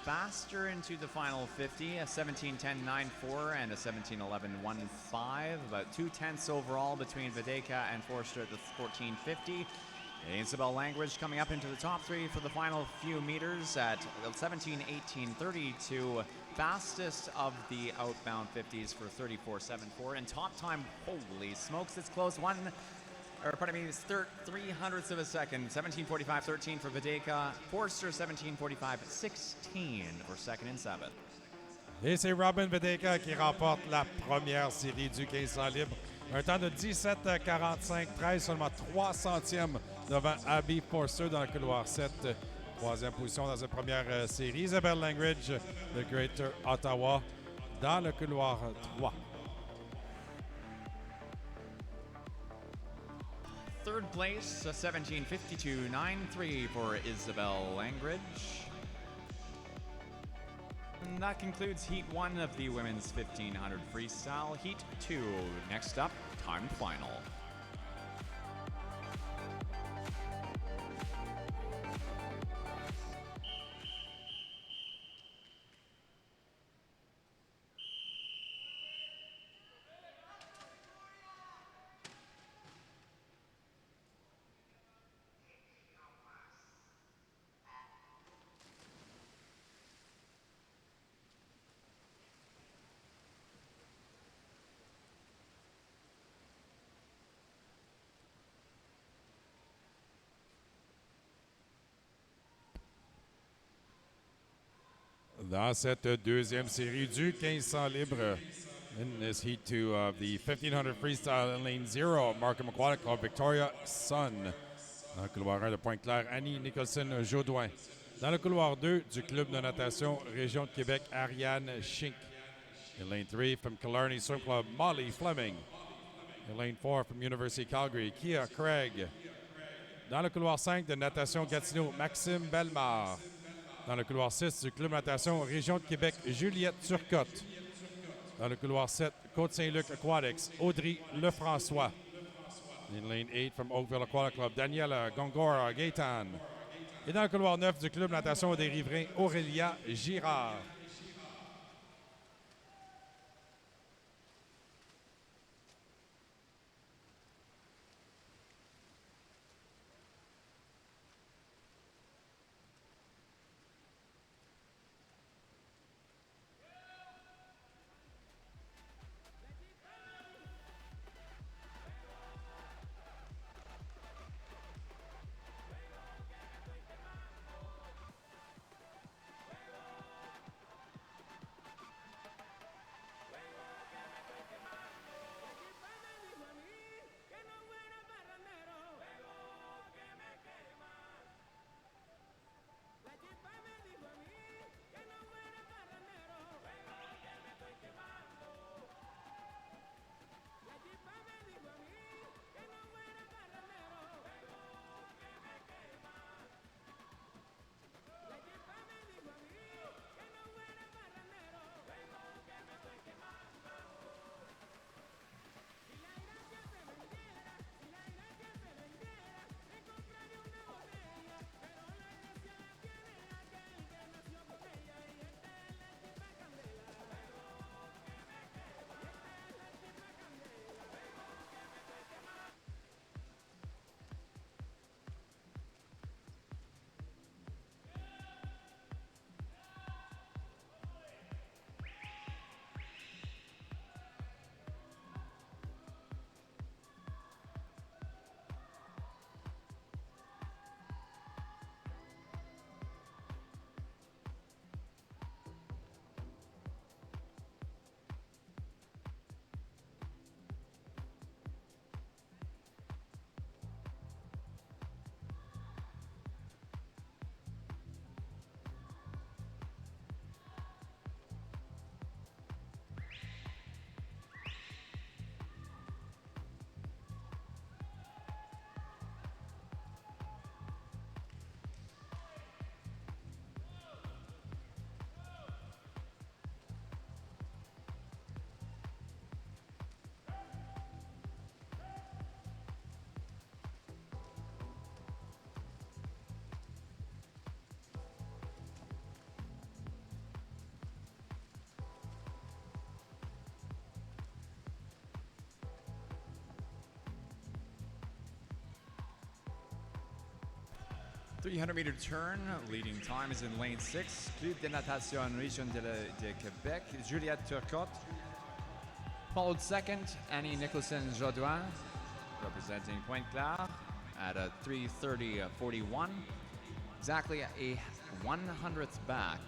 faster into the final 50. A 17:10.94 and a 17:11.15. About 2/10 overall between Videka and Forster at the 1450. Isabel Langridge coming up into the top three for the final few meters at 17:18.32. Fastest of the outbound 50s for 34.74. And top time, holy smokes, it's close. 300ths of a second. 17:45.13 for Videka. Forster 17:45.16 for second and 7th. Et c'est Robin Videka qui remporte la première série du 1500 libre. Un temps de 17:45.13, seulement 3 centièmes devant Abby Forster dans le couloir 7. Troisième position dans cette première série. Isabelle Langridge de Greater Ottawa dans le couloir 3. Third place, 17:52.93 for Isabel Langridge. And that concludes Heat 1 of the women's 1500 freestyle. Heat 2, next up, time final. Dans cette deuxième série du 1500 libre, in this heat 2 of the 1500 freestyle in lane 0, Markham Aquatic Club, Victoria Sun. Dans le couloir 1 de Pointe-Claire, Annie Nicholson-Jaudoin. Dans le couloir 2 du club de natation Région de Québec, Ariane Schink. In lane 3 from Killarney Swim Club, Molly Fleming. In lane 4 from University of Calgary, Kia Craig. Dans le couloir 5 de natation Gatineau, Maxime Bellemare. Dans le couloir 6 du club natation Région de Québec, Juliette Turcotte. Dans le couloir 7, Côte-Saint-Luc Aquatics, Audrey Lefrançois. In lane 8 from Oakville Aquatic Club, Daniela Gongora Gaetan. Et dans le couloir 9 du Club Natation des Riverains, Aurélia Girard. .300-meter turn, leading time is in lane 6. Club de natation Région de Québec, Juliette Turcotte. Followed second, Annie Nicholson-Jodoin, representing Pointe-Claire at a 3:30.41. Exactly a 100th back.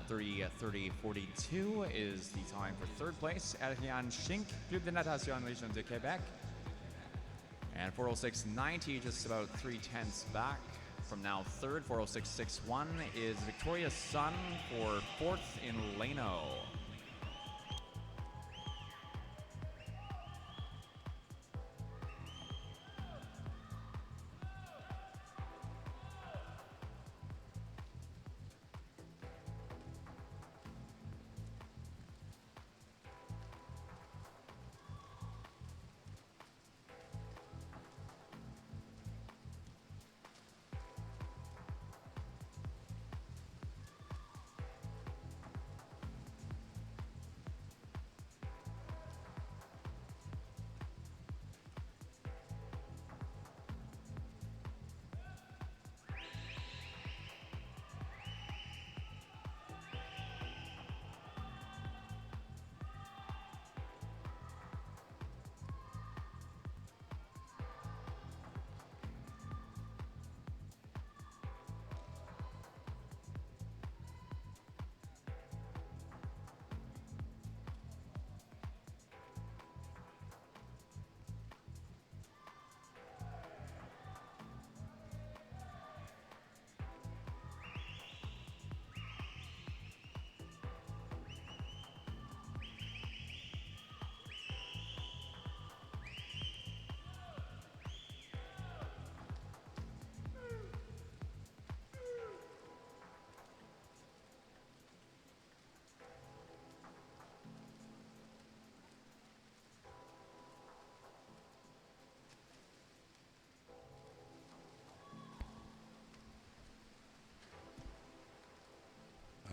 1:30.42 is the time for third place. Ariane Schink, Club de natation Région de Québec. And 4:06.90, just about 3/10 back. From now third, 4:06.61 is Victoria Sun for fourth in Lano.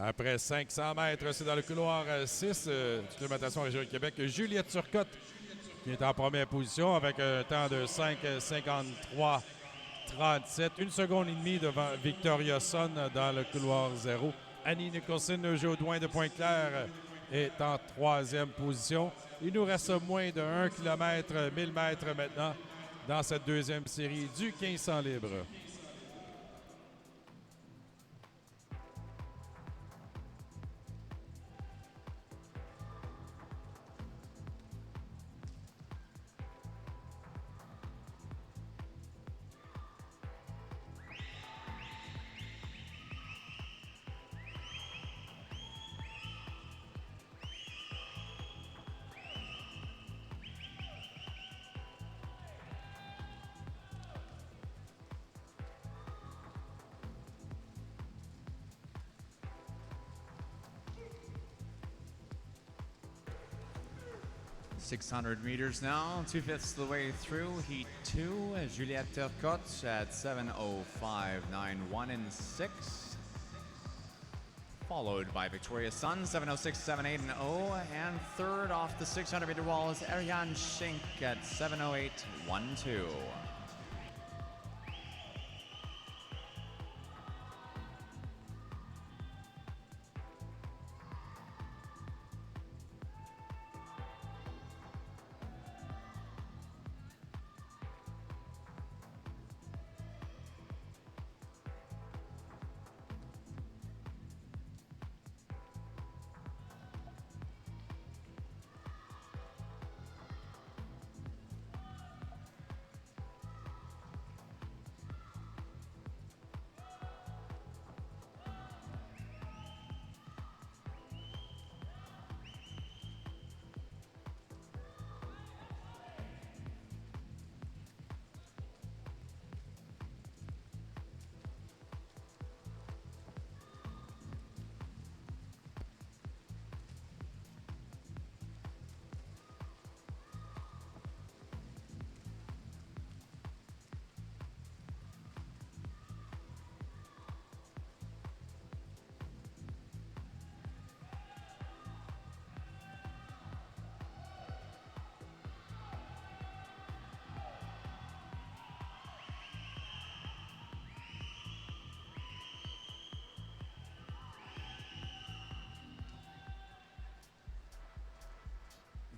Après 500 mètres, c'est dans le couloir 6, supplémentation Région du Québec. Juliette Turcotte qui est en première position avec un temps de 5,53,37. 1 seconde et demie devant Victoria Son dans le couloir 0. Annie Nicholson, Jodoin de Pointe-Claire, est en troisième position. Il nous reste moins de 1 km, 1000 mètres maintenant dans cette deuxième série du 1500 libre. .600 meters now, 2/5 of the way through Heat 2. Juliette Turcotte at 7:05.91 in 6. Followed by Victoria Sun, 7:06.78 and 0. And third off the 600-meter wall is Ariane Schink at 7:08.12.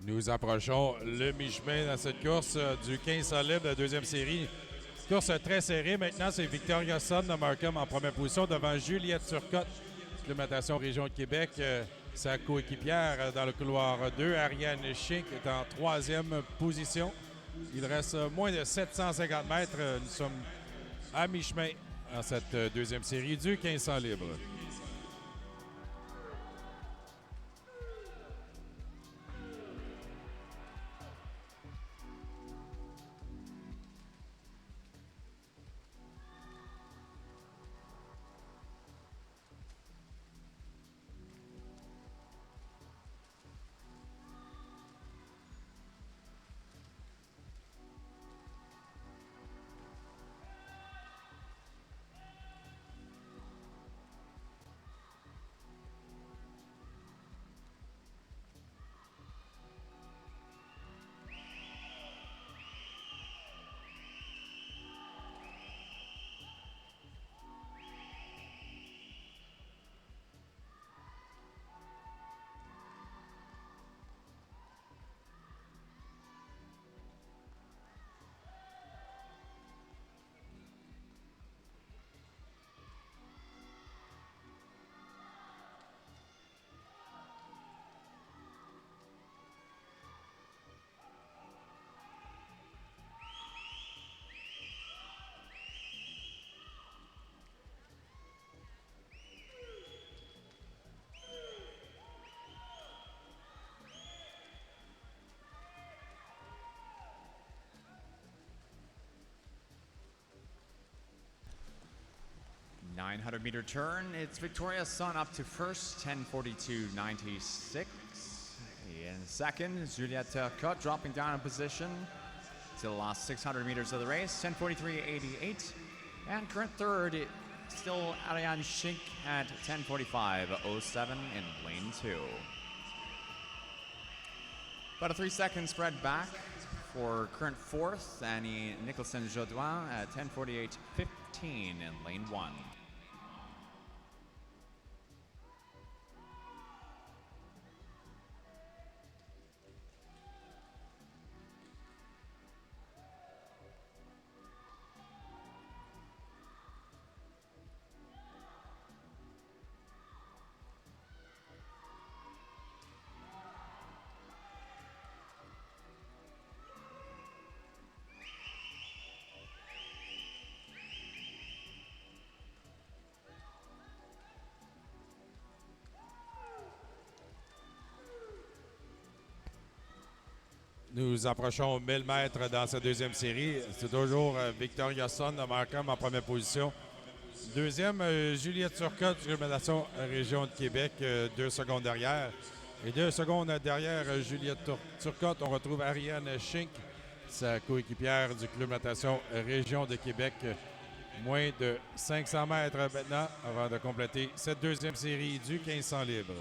Nous approchons le mi-chemin dans cette course du 1500 libre, la deuxième série. Course très serrée. Maintenant, c'est Victoria Son de Markham en première position devant Juliette Turcotte, supplémentation Région de Québec. Sa coéquipière dans le couloir 2, Ariane Schink, est en troisième position. Il reste moins de 750 mètres. Nous sommes à mi-chemin dans cette deuxième série du 1500 libre. .900-meter turn. It's Victoria Sun up to first, 10:42.96. In second, Juliette Turcotte dropping down in position to the last 600 meters of the race, 10:43.88. And current third Still Ariane Schink at 10:45.07 in lane 2. About a 3-second spread back for current fourth, Annie Nicholson-Jodoin at 10:48.15 in lane 1. Nous approchons 1000 mètres dans cette deuxième série. C'est toujours Victoria Son de Markham en première position. Deuxième, Juliette Turcotte, recommandation Région de Québec, 2 secondes derrière. Et 2 secondes derrière Juliette Turcotte, on retrouve Ariane Schink, sa coéquipière du Club Natation Région de Québec. Moins de 500 mètres maintenant avant de compléter cette deuxième série du 1500 libre.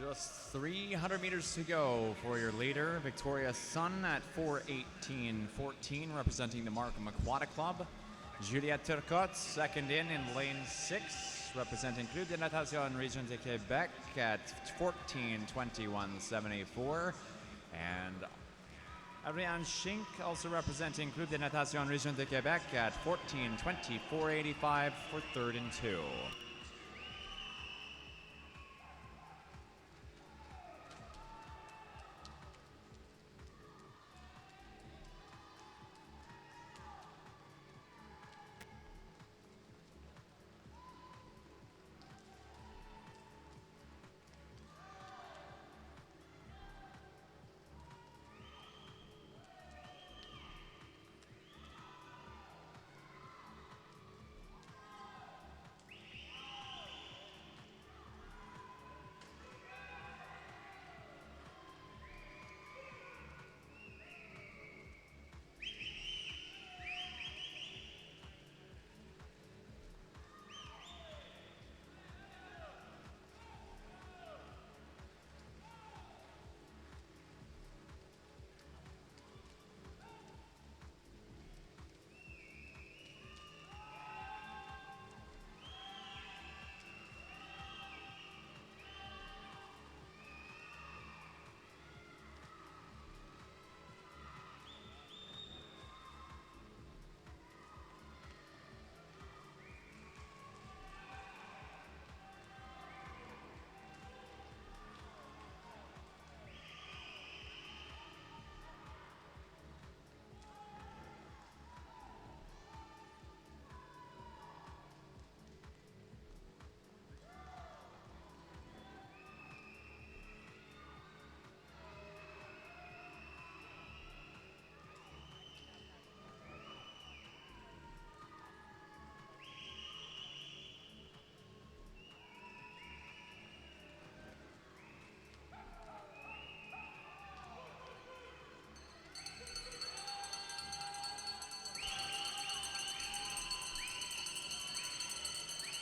Just 300 meters to go for your leader, Victoria Sun at 4:18.14, representing the Markham Aquatic Club. Juliette Turcotte, second in lane 6, representing Club de Natation Région de Québec at 14:21.74. And Ariane Schink, also representing Club de Natation Région de Québec at 14:24.85 for third and 2.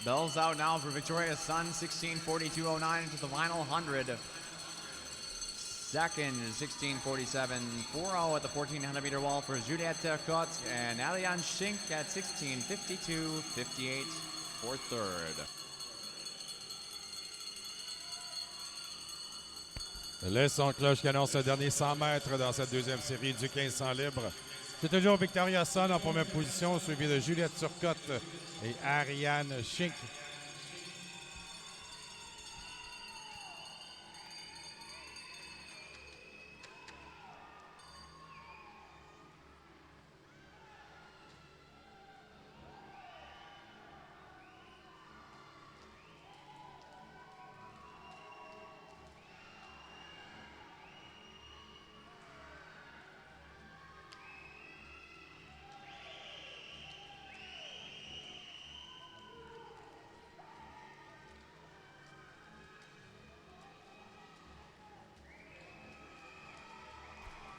Bells out now for Victoria's Sun, 16:42.09 to the final 100. Second, 16:47.40 at the 1400 meter wall for Juliette Turcotte and Ariane Schink at 16:52.58 for third. Le son de cloche qui annonce le dernier 100 mètres dans cette deuxième série du 1500 libre. C'est toujours Victoria Sun en première position, suivi de Juliette Turcotte et Ariane Schink.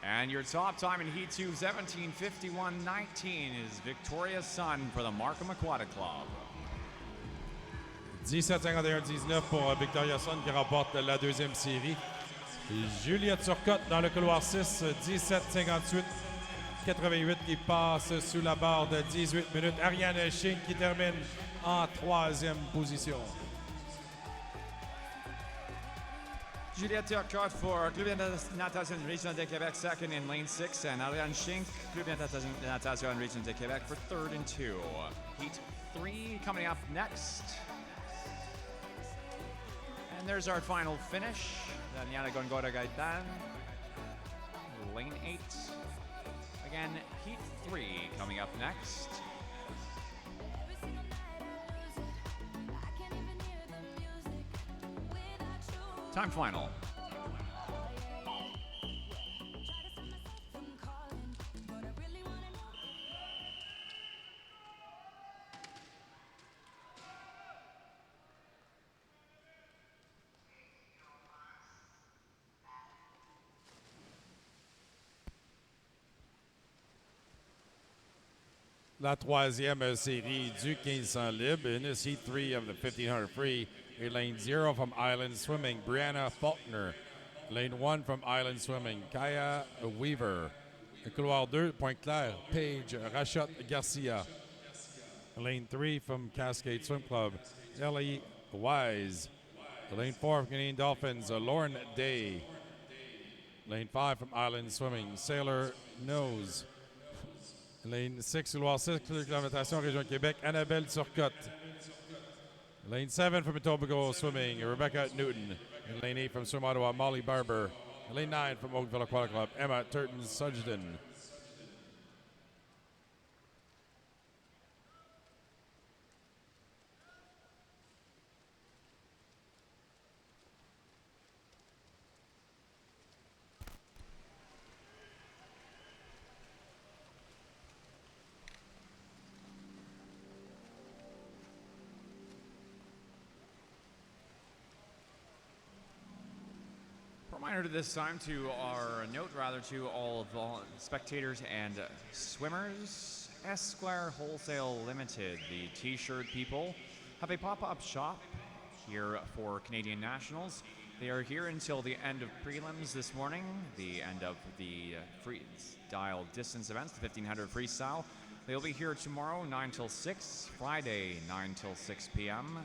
And your top time in Heat 2, 17:51.19 is Victoria's Sun for the Markham Aquatic Club. 17,51,19 pour Victoria Sun qui remporte la deuxième série. Juliette Turcotte dans le couloir 6, 17,58,88 qui passe sous la barre de 18 minutes. Ariane Schink qui termine en troisième position. Juliette Turcotte for Club de Natation Regional de Québec, second in lane 6, and Ariane Schink, Club de Natation Regional de Québec for third and 2. Heat 3 coming up next. And there's our final finish. Daniela Gongora Gaitan, lane 8. Again, Heat 3 coming up next. Every single night I lose it. I can't even hear the music without you. Time final. Try to stop myself from calling, but I really wanna know. La troisième série du 1500 libre. In this Heat 3 of the 1500 free, a lane 0 from Island Swimming, Brianna Faulkner. Lane 1 from Island Swimming, Kaya Weaver. Le couloir 2, Pointe-Claire, Paige Rachot Garcia. Lane 3 from Cascade Swim Club, Ellie Wise. Lane 4 from Canadian Dolphins, Lauren Day. Lane 5 from Island Swimming, Sailor Nose. Lane 6, couloir 6, Club de Natation Région de Québec, Annabelle Turcotte. Lane 7 from Etobicoke Swimming, Rebecca Newton. And lane 8 from Swim Ottawa, Molly Barber. And lane 9 from Oakville Aquatic Club, Emma Turton-Sugden. Reminder to this time to our note rather to all spectators and swimmers. Esquire Wholesale Limited, the t-shirt people, have a pop-up shop here for Canadian nationals. They are here until the end of prelims this morning, the end of the freestyle distance events, the 1500 freestyle. They'll be here tomorrow 9 till 6, Friday 9 till 6 p.m.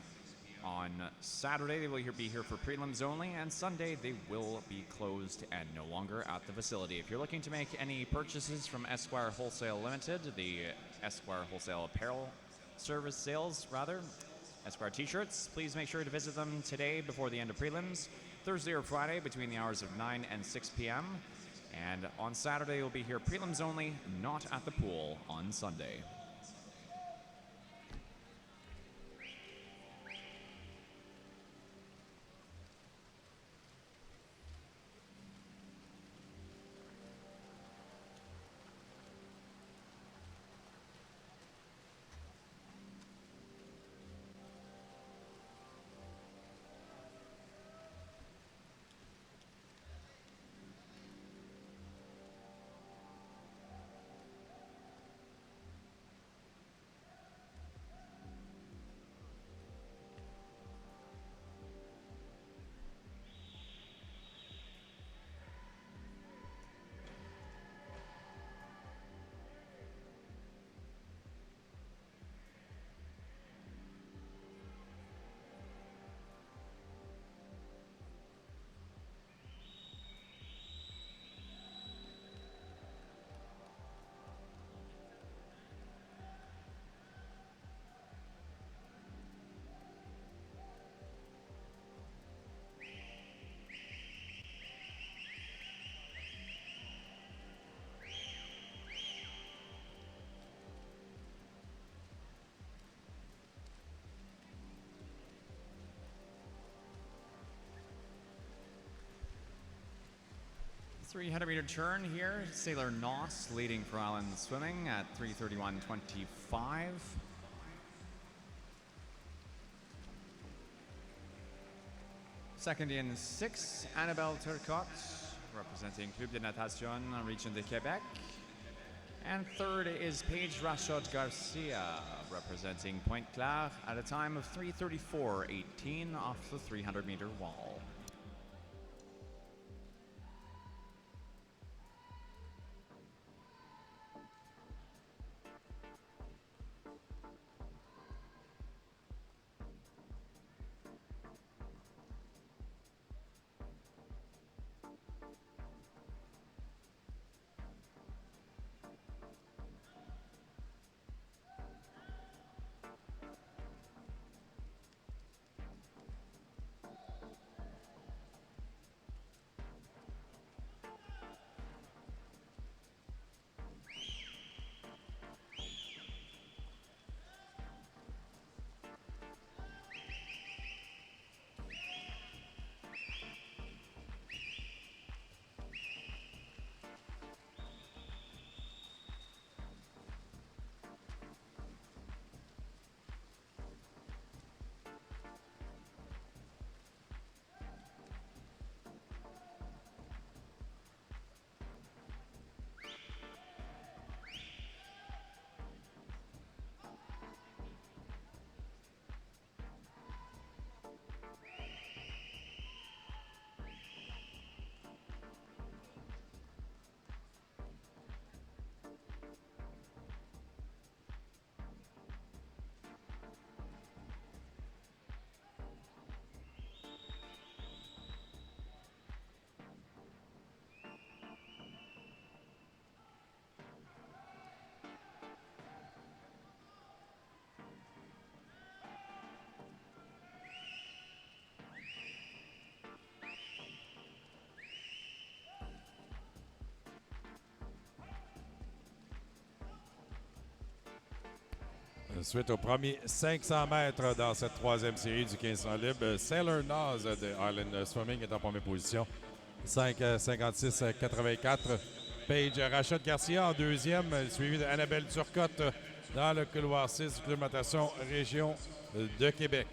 On Saturday, they will be here for prelims only, and Sunday they will be closed and no longer at the facility. If you're looking to make any purchases from Esquire Wholesale Limited, the Esquire Wholesale Apparel Service Sales, Esquire T-shirts, please make sure to visit them today before the end of prelims, Thursday or Friday between the hours of 9 and 6 p.m. And on Saturday, you'll be here prelims only, not at the pool on Sunday. 300-meter turn here. Sailor Noss leading for Island Swimming at 3:31.25. Second in 6, Annabelle Turcotte, representing Club de Natation, Region de Quebec. And third is Paige Rashod Garcia, representing Pointe Claire, at a time of 3:34.18 off the 300-meter wall. Suite au premier 500 mètres dans cette troisième série du 1500 libre, Sailor Noss de Island Swimming est en première position. 5:56.84. Paige Rashod Garcia en deuxième, suivi d'Annabelle Turcotte dans le couloir 6 du Club de natation Région de Québec.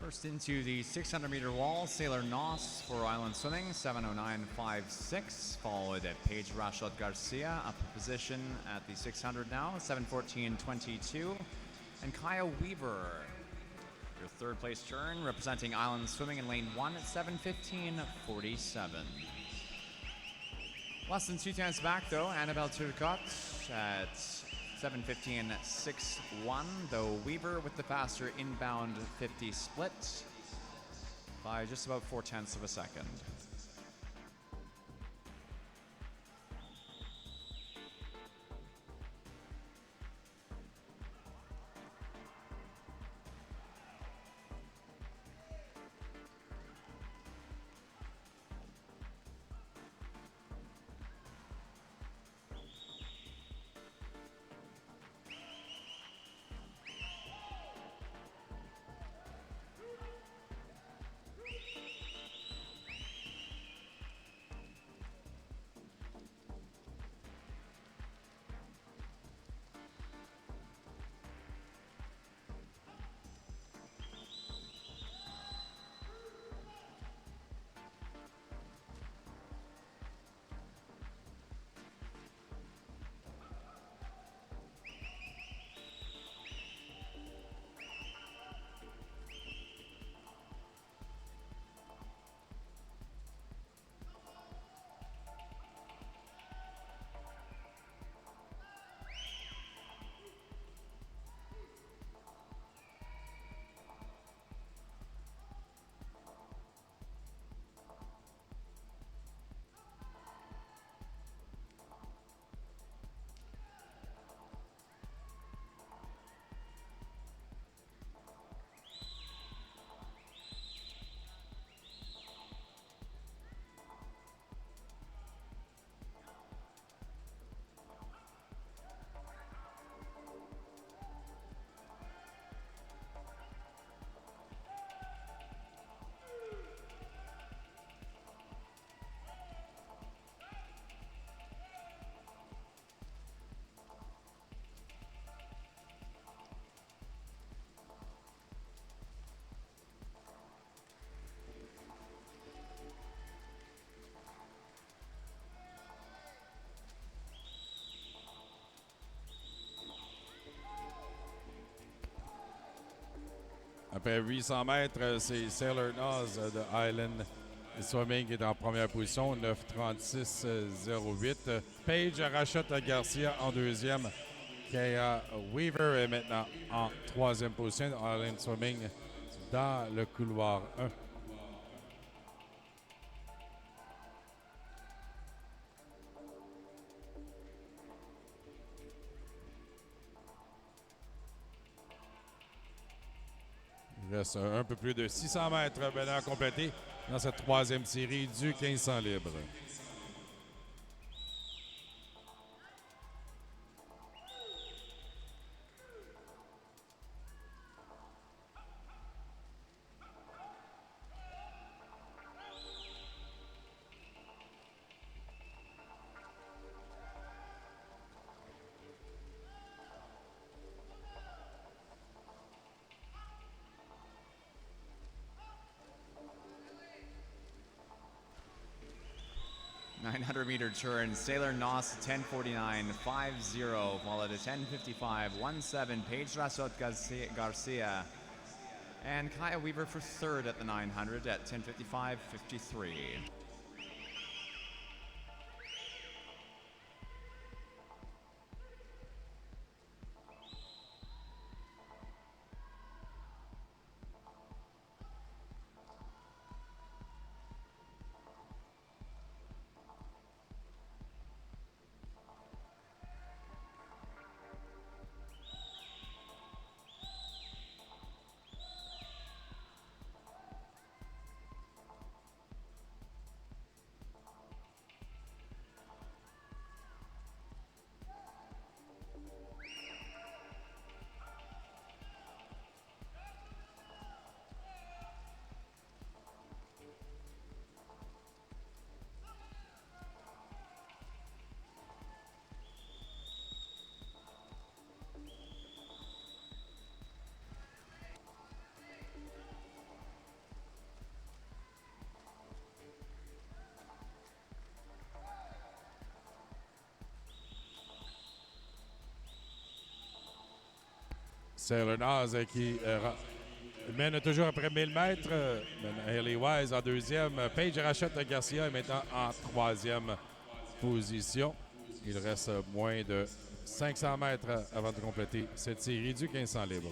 First into the 600-meter wall, Sailor Noss for Island Swimming, 7:09.56, followed at Paige Rashod Garcia, up a position at the 600 now, 7:14.22, and Kaya Weaver, your third place turn, representing Island Swimming in lane 1 at 7:15.47. Less than 2 tenths back though, Annabelle Turcotte at 7:15.61, though Weaver with the faster inbound 50 split by just about 4 tenths of a second. Après 800 mètres, c'est Sailor Naz de Island Swimming qui est en première position, 9:36,08. Paige Rachette Garcia en deuxième. Kaya Weaver est maintenant en troisième position. Island Swimming dans le couloir 1. Il reste un peu plus de 600 mètres maintenant à compléter dans cette troisième série du 1500 libre. .900-meter turn, Sailor Noss 10:49.50, followed at 10:55.17, Paige Rasot Garcia, and Kaya Weaver for third at the 900 at 10:55.53. Sailor Naz qui mène toujours après 1000 mètres. Hayley Wise en deuxième. Paige Rachette Garcia est maintenant en troisième position. Il reste moins de 500 mètres avant de compléter cette série du 1500 libre.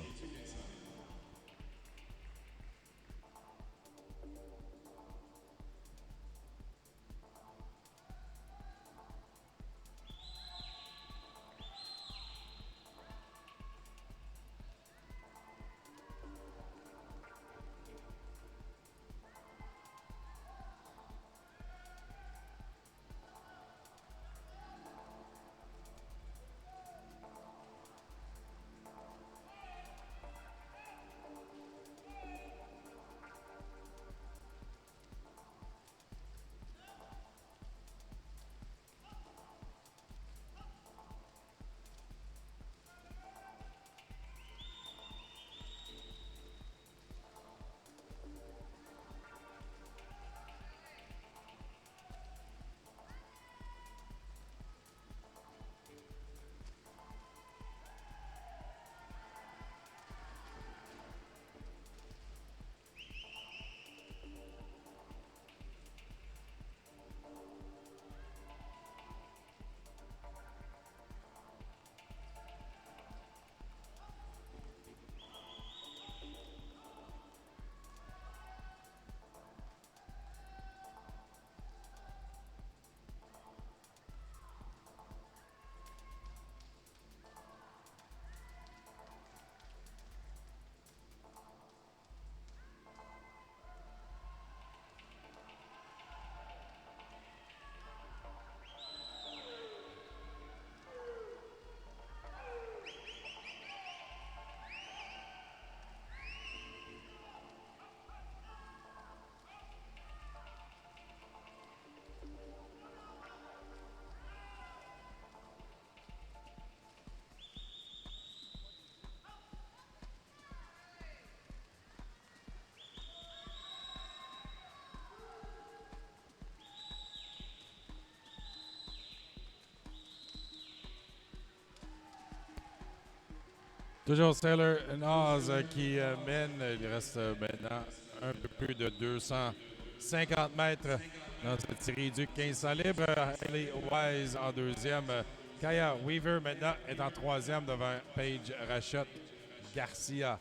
Toujours Sailor Naz qui mène. Il reste maintenant un peu plus de 250 mètres dans cette série du 1500 libre. Hailey Wise en deuxième. Kaya Weaver maintenant est en troisième devant Paige Rachette Garcia.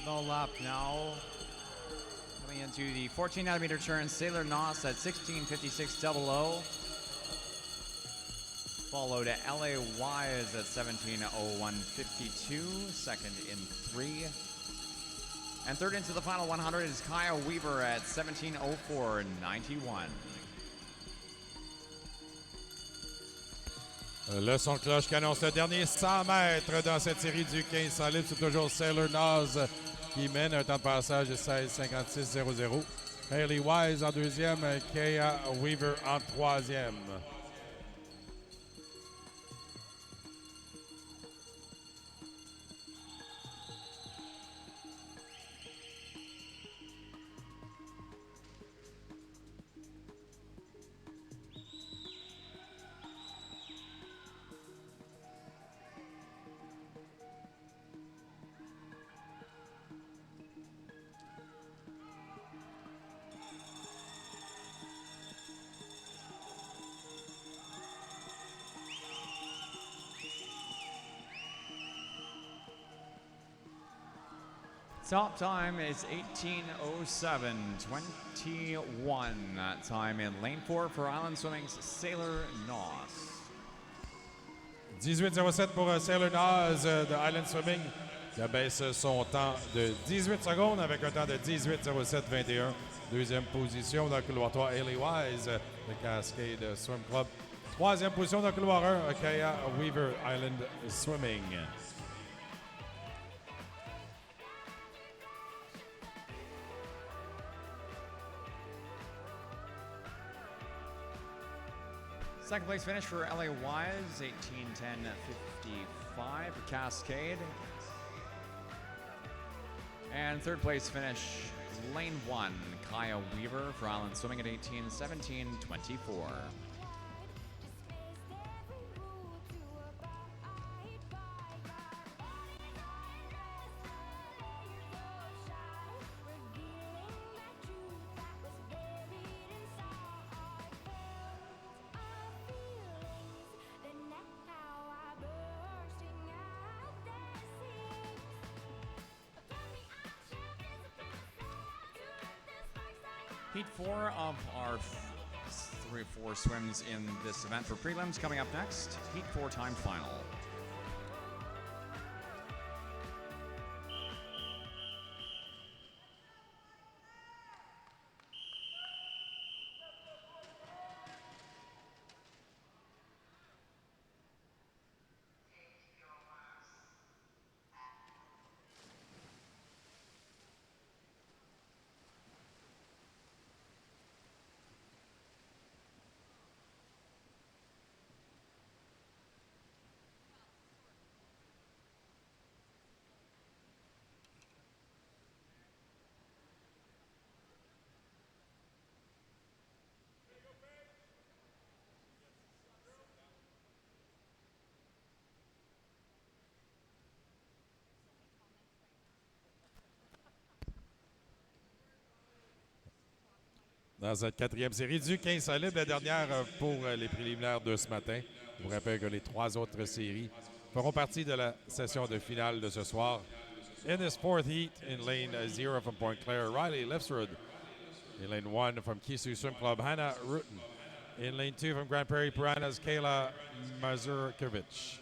The lap now. Coming into the 1400-meter turn, Sailor Noss at 16:56.00. Followed LA Wise at 17:01.52, second in 3. And third into the final 100 is Kaya Weaver at 17:04.91. Le son de cloche qui annonce le dernier 100 mètres dans cette série du 1500 libre. C'est toujours Sailor Naz qui mène un temps de passage de 16:56.00. Hailey Wise en deuxième, Kaya Weaver en troisième. Top time is 18:07.21. That time in lane 4 for Island Swimming's Sailor Noss. 18:07 pour Sailor Naz de Island Swimming qui abaisse son temps de 18 secondes avec un temps de 18:07.21. Deuxième position dans le couloir 3, Hailey Wise de Cascade Swim Club. Troisième position dans le couloir 1, Kaya Weaver Island Swimming. Second place finish for LA Wise, 18:10.55 for Cascade. And third place finish, lane 1, Kaya Weaver for Island Swimming at 18:17.24. Heat 4 of our 3 or 4 swims in this event for prelims coming up next. Heat 4 time final. dans cette quatrième série du 15 solide, la dernière pour les préliminaires de ce matin. Je vous rappelle que les 3 autres séries feront partie de la session de finale de ce soir. In this fourth heat, in lane 0 from Point Claire, Riley Lefsrud. In lane 1 from Kisu Swim Club, Hannah Rutten. In lane 2 from Grand Prairie Piranhas, Kayla Mazurkiewicz.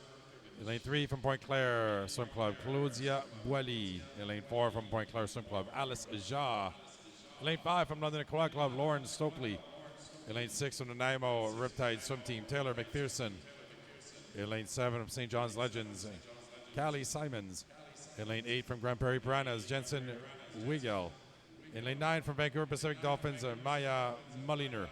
In lane 3 from Point Claire Swim Club, Claudia Boily. In lane 4 from Point Claire Swim Club, Alice Jaw. In lane 5 from London Aquatic Club, Lauren Stokely. In lane 6 from the Nanaimo Riptide Swim Team, Taylor McPherson. In lane 7 from St. John's Legends, Callie Simons. In lane 8 from Grand Prairie Piranhas, Jensen Wigel. In lane 9 from Vancouver Pacific Dolphins, Maya Mulliner.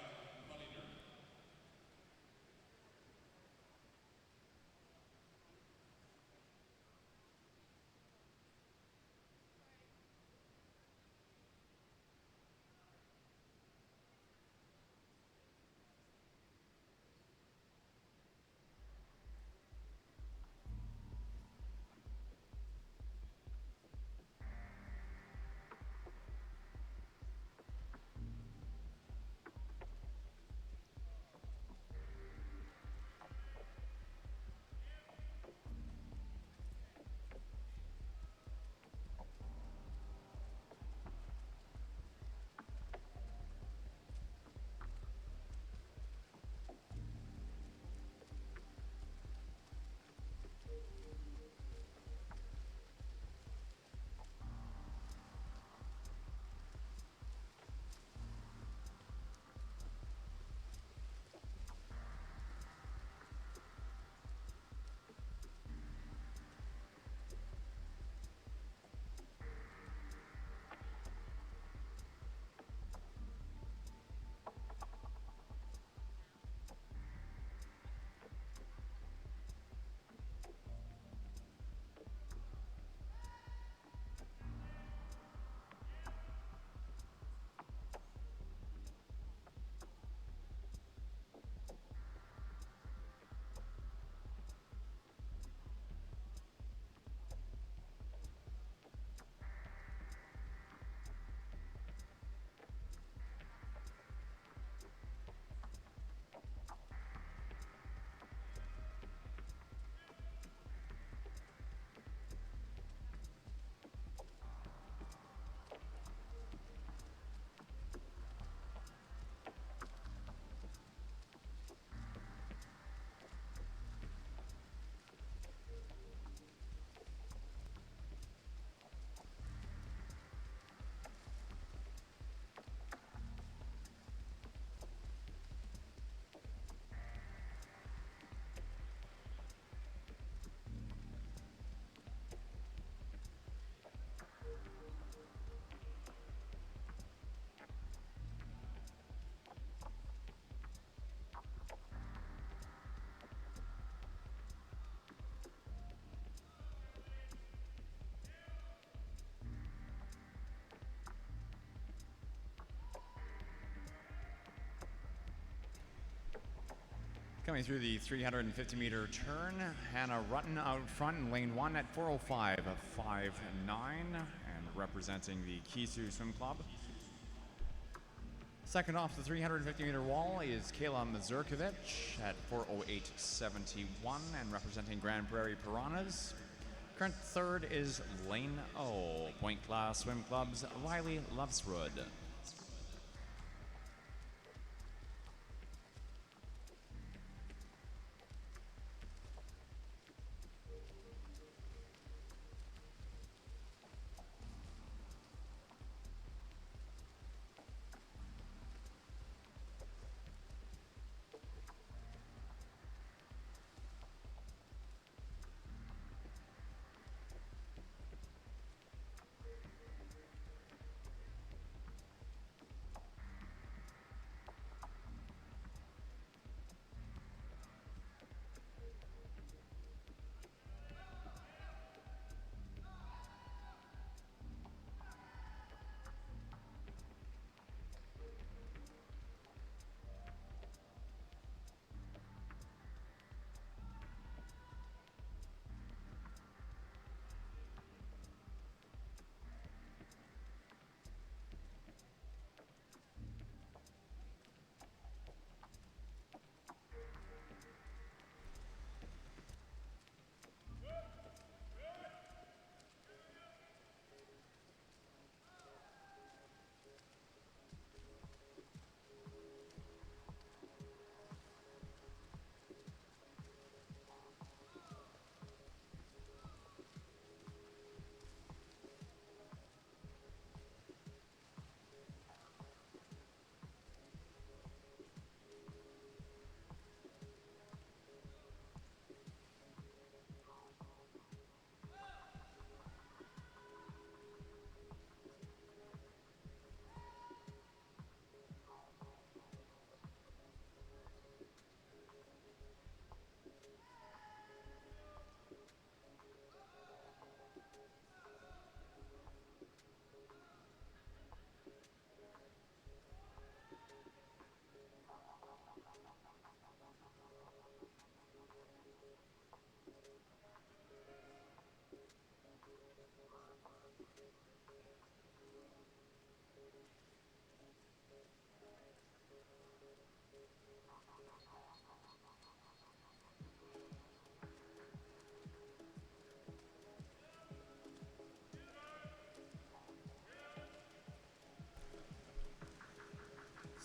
Coming through the 350-meter turn, Hannah Rutten out front in lane 1 at 4:05.59, and representing the Kisu Swim Club. Second off the 350-meter wall is Kayla Mazurkiewicz at 4:08.71 and representing Grand Prairie Piranhas. Current third is lane O, Point Class Swim Club's Riley Lefsrud.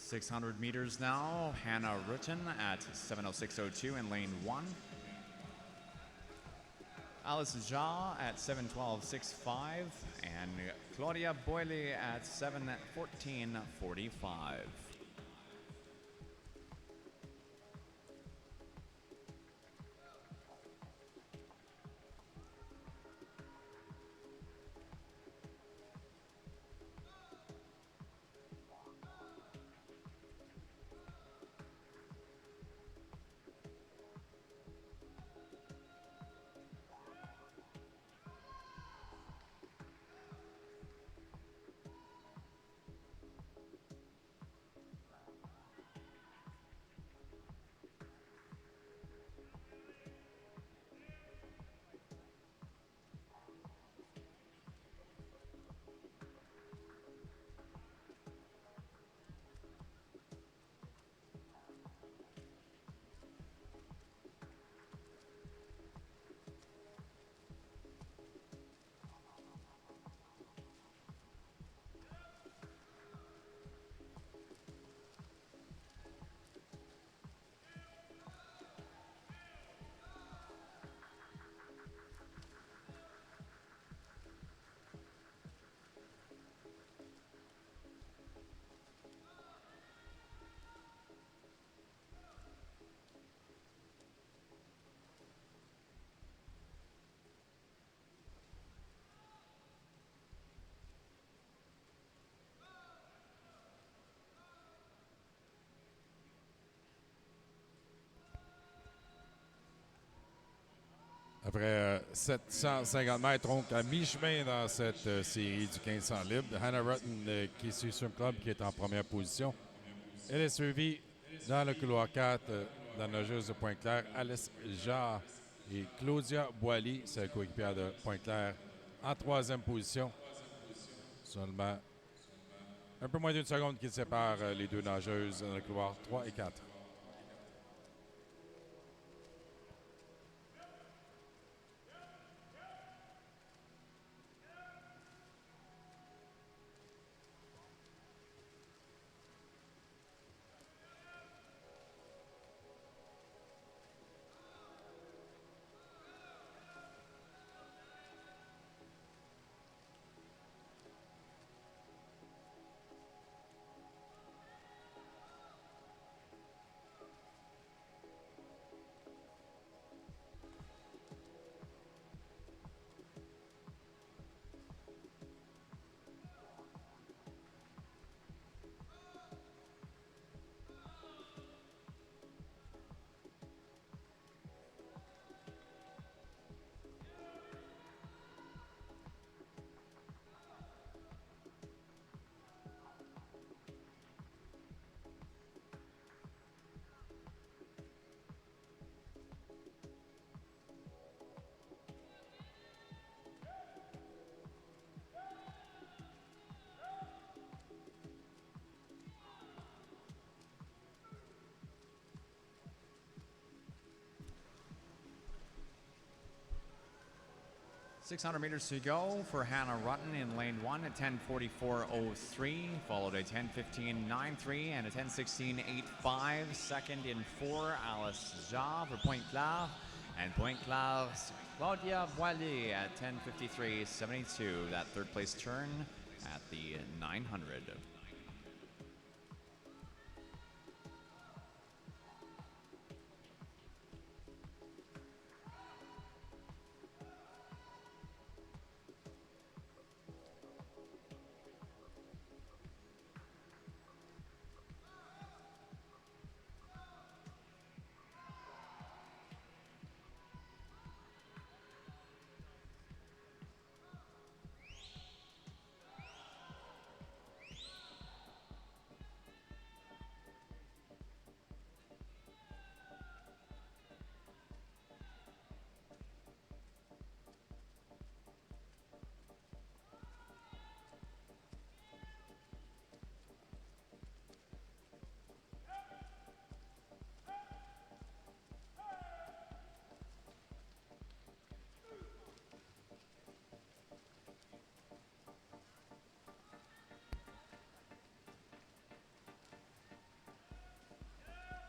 600 meters now. Hannah Rutten at 7:06.02 in lane 1. Alice Jaw at 7:12.65 and Claudia Boyle at 7:14.45. Après 750 mètres, donc à mi-chemin dans cette série du 1500 libre, Hannah Rutten qui suit sur club qui est en première position. Elle est suivie dans le couloir 4 la nageuse de Pointe-Claire, Alice Jarre et Claudia Boily, sa coéquipière de Pointe-Claire, en troisième position. Seulement un peu moins d'une seconde qui sépare les deux nageuses dans le couloir 3 et 4. .600 meters to go for Hannah Rutten in lane 1 at 10:44.03, followed a 10:15.93 and a 10:16.85. Second in 4, Alice Jarre for Pointe-Claire, and Pointe-Claire's Claudia Boily at 10:53.72. That third place turn at the 900.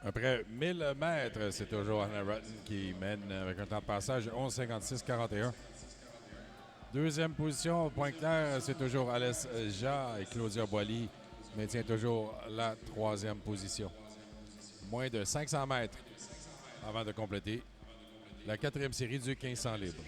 Après 1000 mètres, c'est toujours Anna Rutten qui mène avec un temps de passage 11,56,41. Deuxième position, au point clair, c'est toujours Alice Ja et Claudia Boilly maintient toujours la troisième position. Moins de 500 mètres avant de compléter la quatrième série du 1500 libre.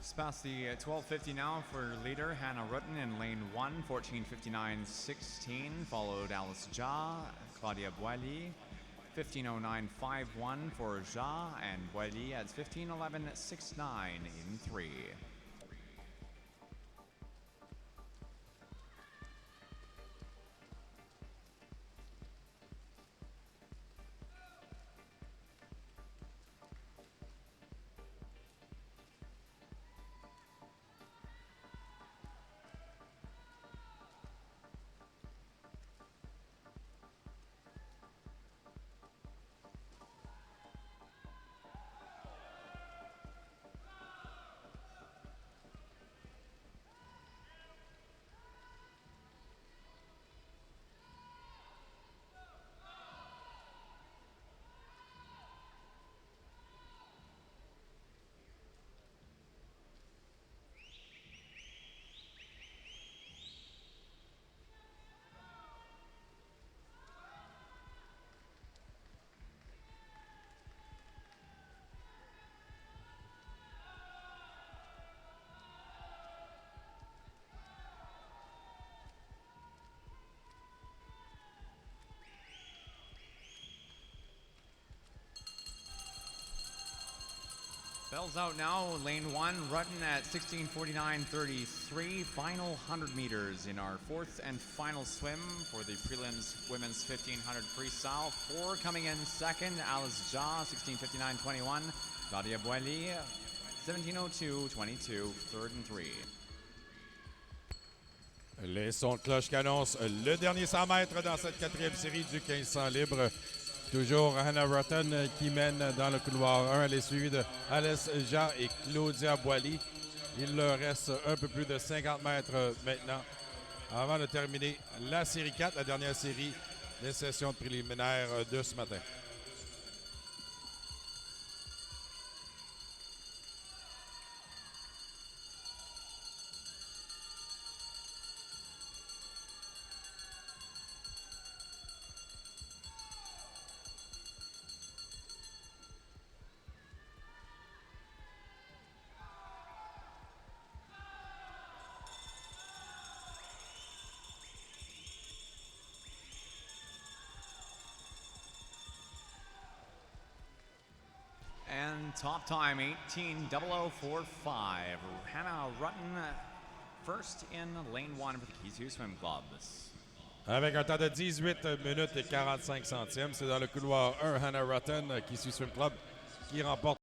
It's past the 12:50 now for leader Hannah Rutten in lane 1, 14:59.16, followed Alice Ja, Claudia Boilly, 15:09.51 for Ja, and Boilly at 15:11.69 in 3. Bells out now, lane 1, Rutten at 16:49.33, final 100 meters in our fourth and final swim for the prelims women's 1500 freestyle. 4 coming in second, Alice Ja, 16:59.21, Claudia Boilly, 17:02.22, third and 3. Les sons de cloche qui annoncent le dernier 100 mètres dans cette quatrième série du 1500 libre. Toujours Hannah Rotten qui mène dans le couloir 1. Elle est suivie de Alice Jean et Claudia Boilly. Il leur reste un peu plus de 50 mètres maintenant avant de terminer la série 4, la dernière série des sessions de préliminaires de ce matin. And top time 18:0045. Hannah Rutten first in lane 1 for the Keys Swim Clubs. Avec un temps de 18 minutes et 45 centièmes, c'est dans le couloir 1, Hannah Rotten qui suit Swim Club qui remporte.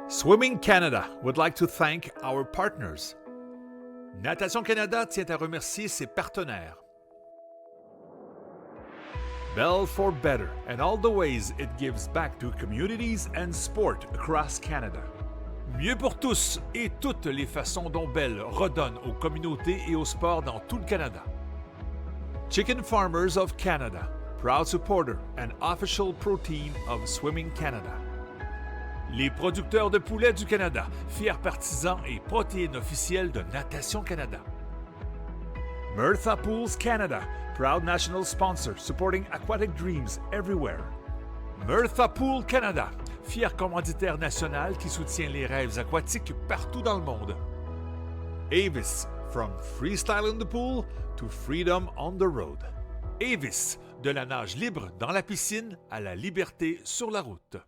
Swimming Canada would like to thank our partners. Natation Canada tient à remercier ses partenaires. Bell for Better and all the ways it gives back to communities and sport across Canada. Mieux pour tous et toutes les façons dont Bell redonne aux communautés et au sport dans tout le Canada. Chicken Farmers of Canada, proud supporter and official protein of Swimming Canada. Les producteurs de poulets du Canada, fiers partisans et protéines officielles de Natation Canada. Mirtha Pools Canada, proud national sponsor supporting aquatic dreams everywhere. Mirtha Pool Canada, fier commanditaire national qui soutient les rêves aquatiques partout dans le monde. Avis, from freestyle in the pool to freedom on the road. Avis, de la nage libre dans la piscine à la liberté sur la route.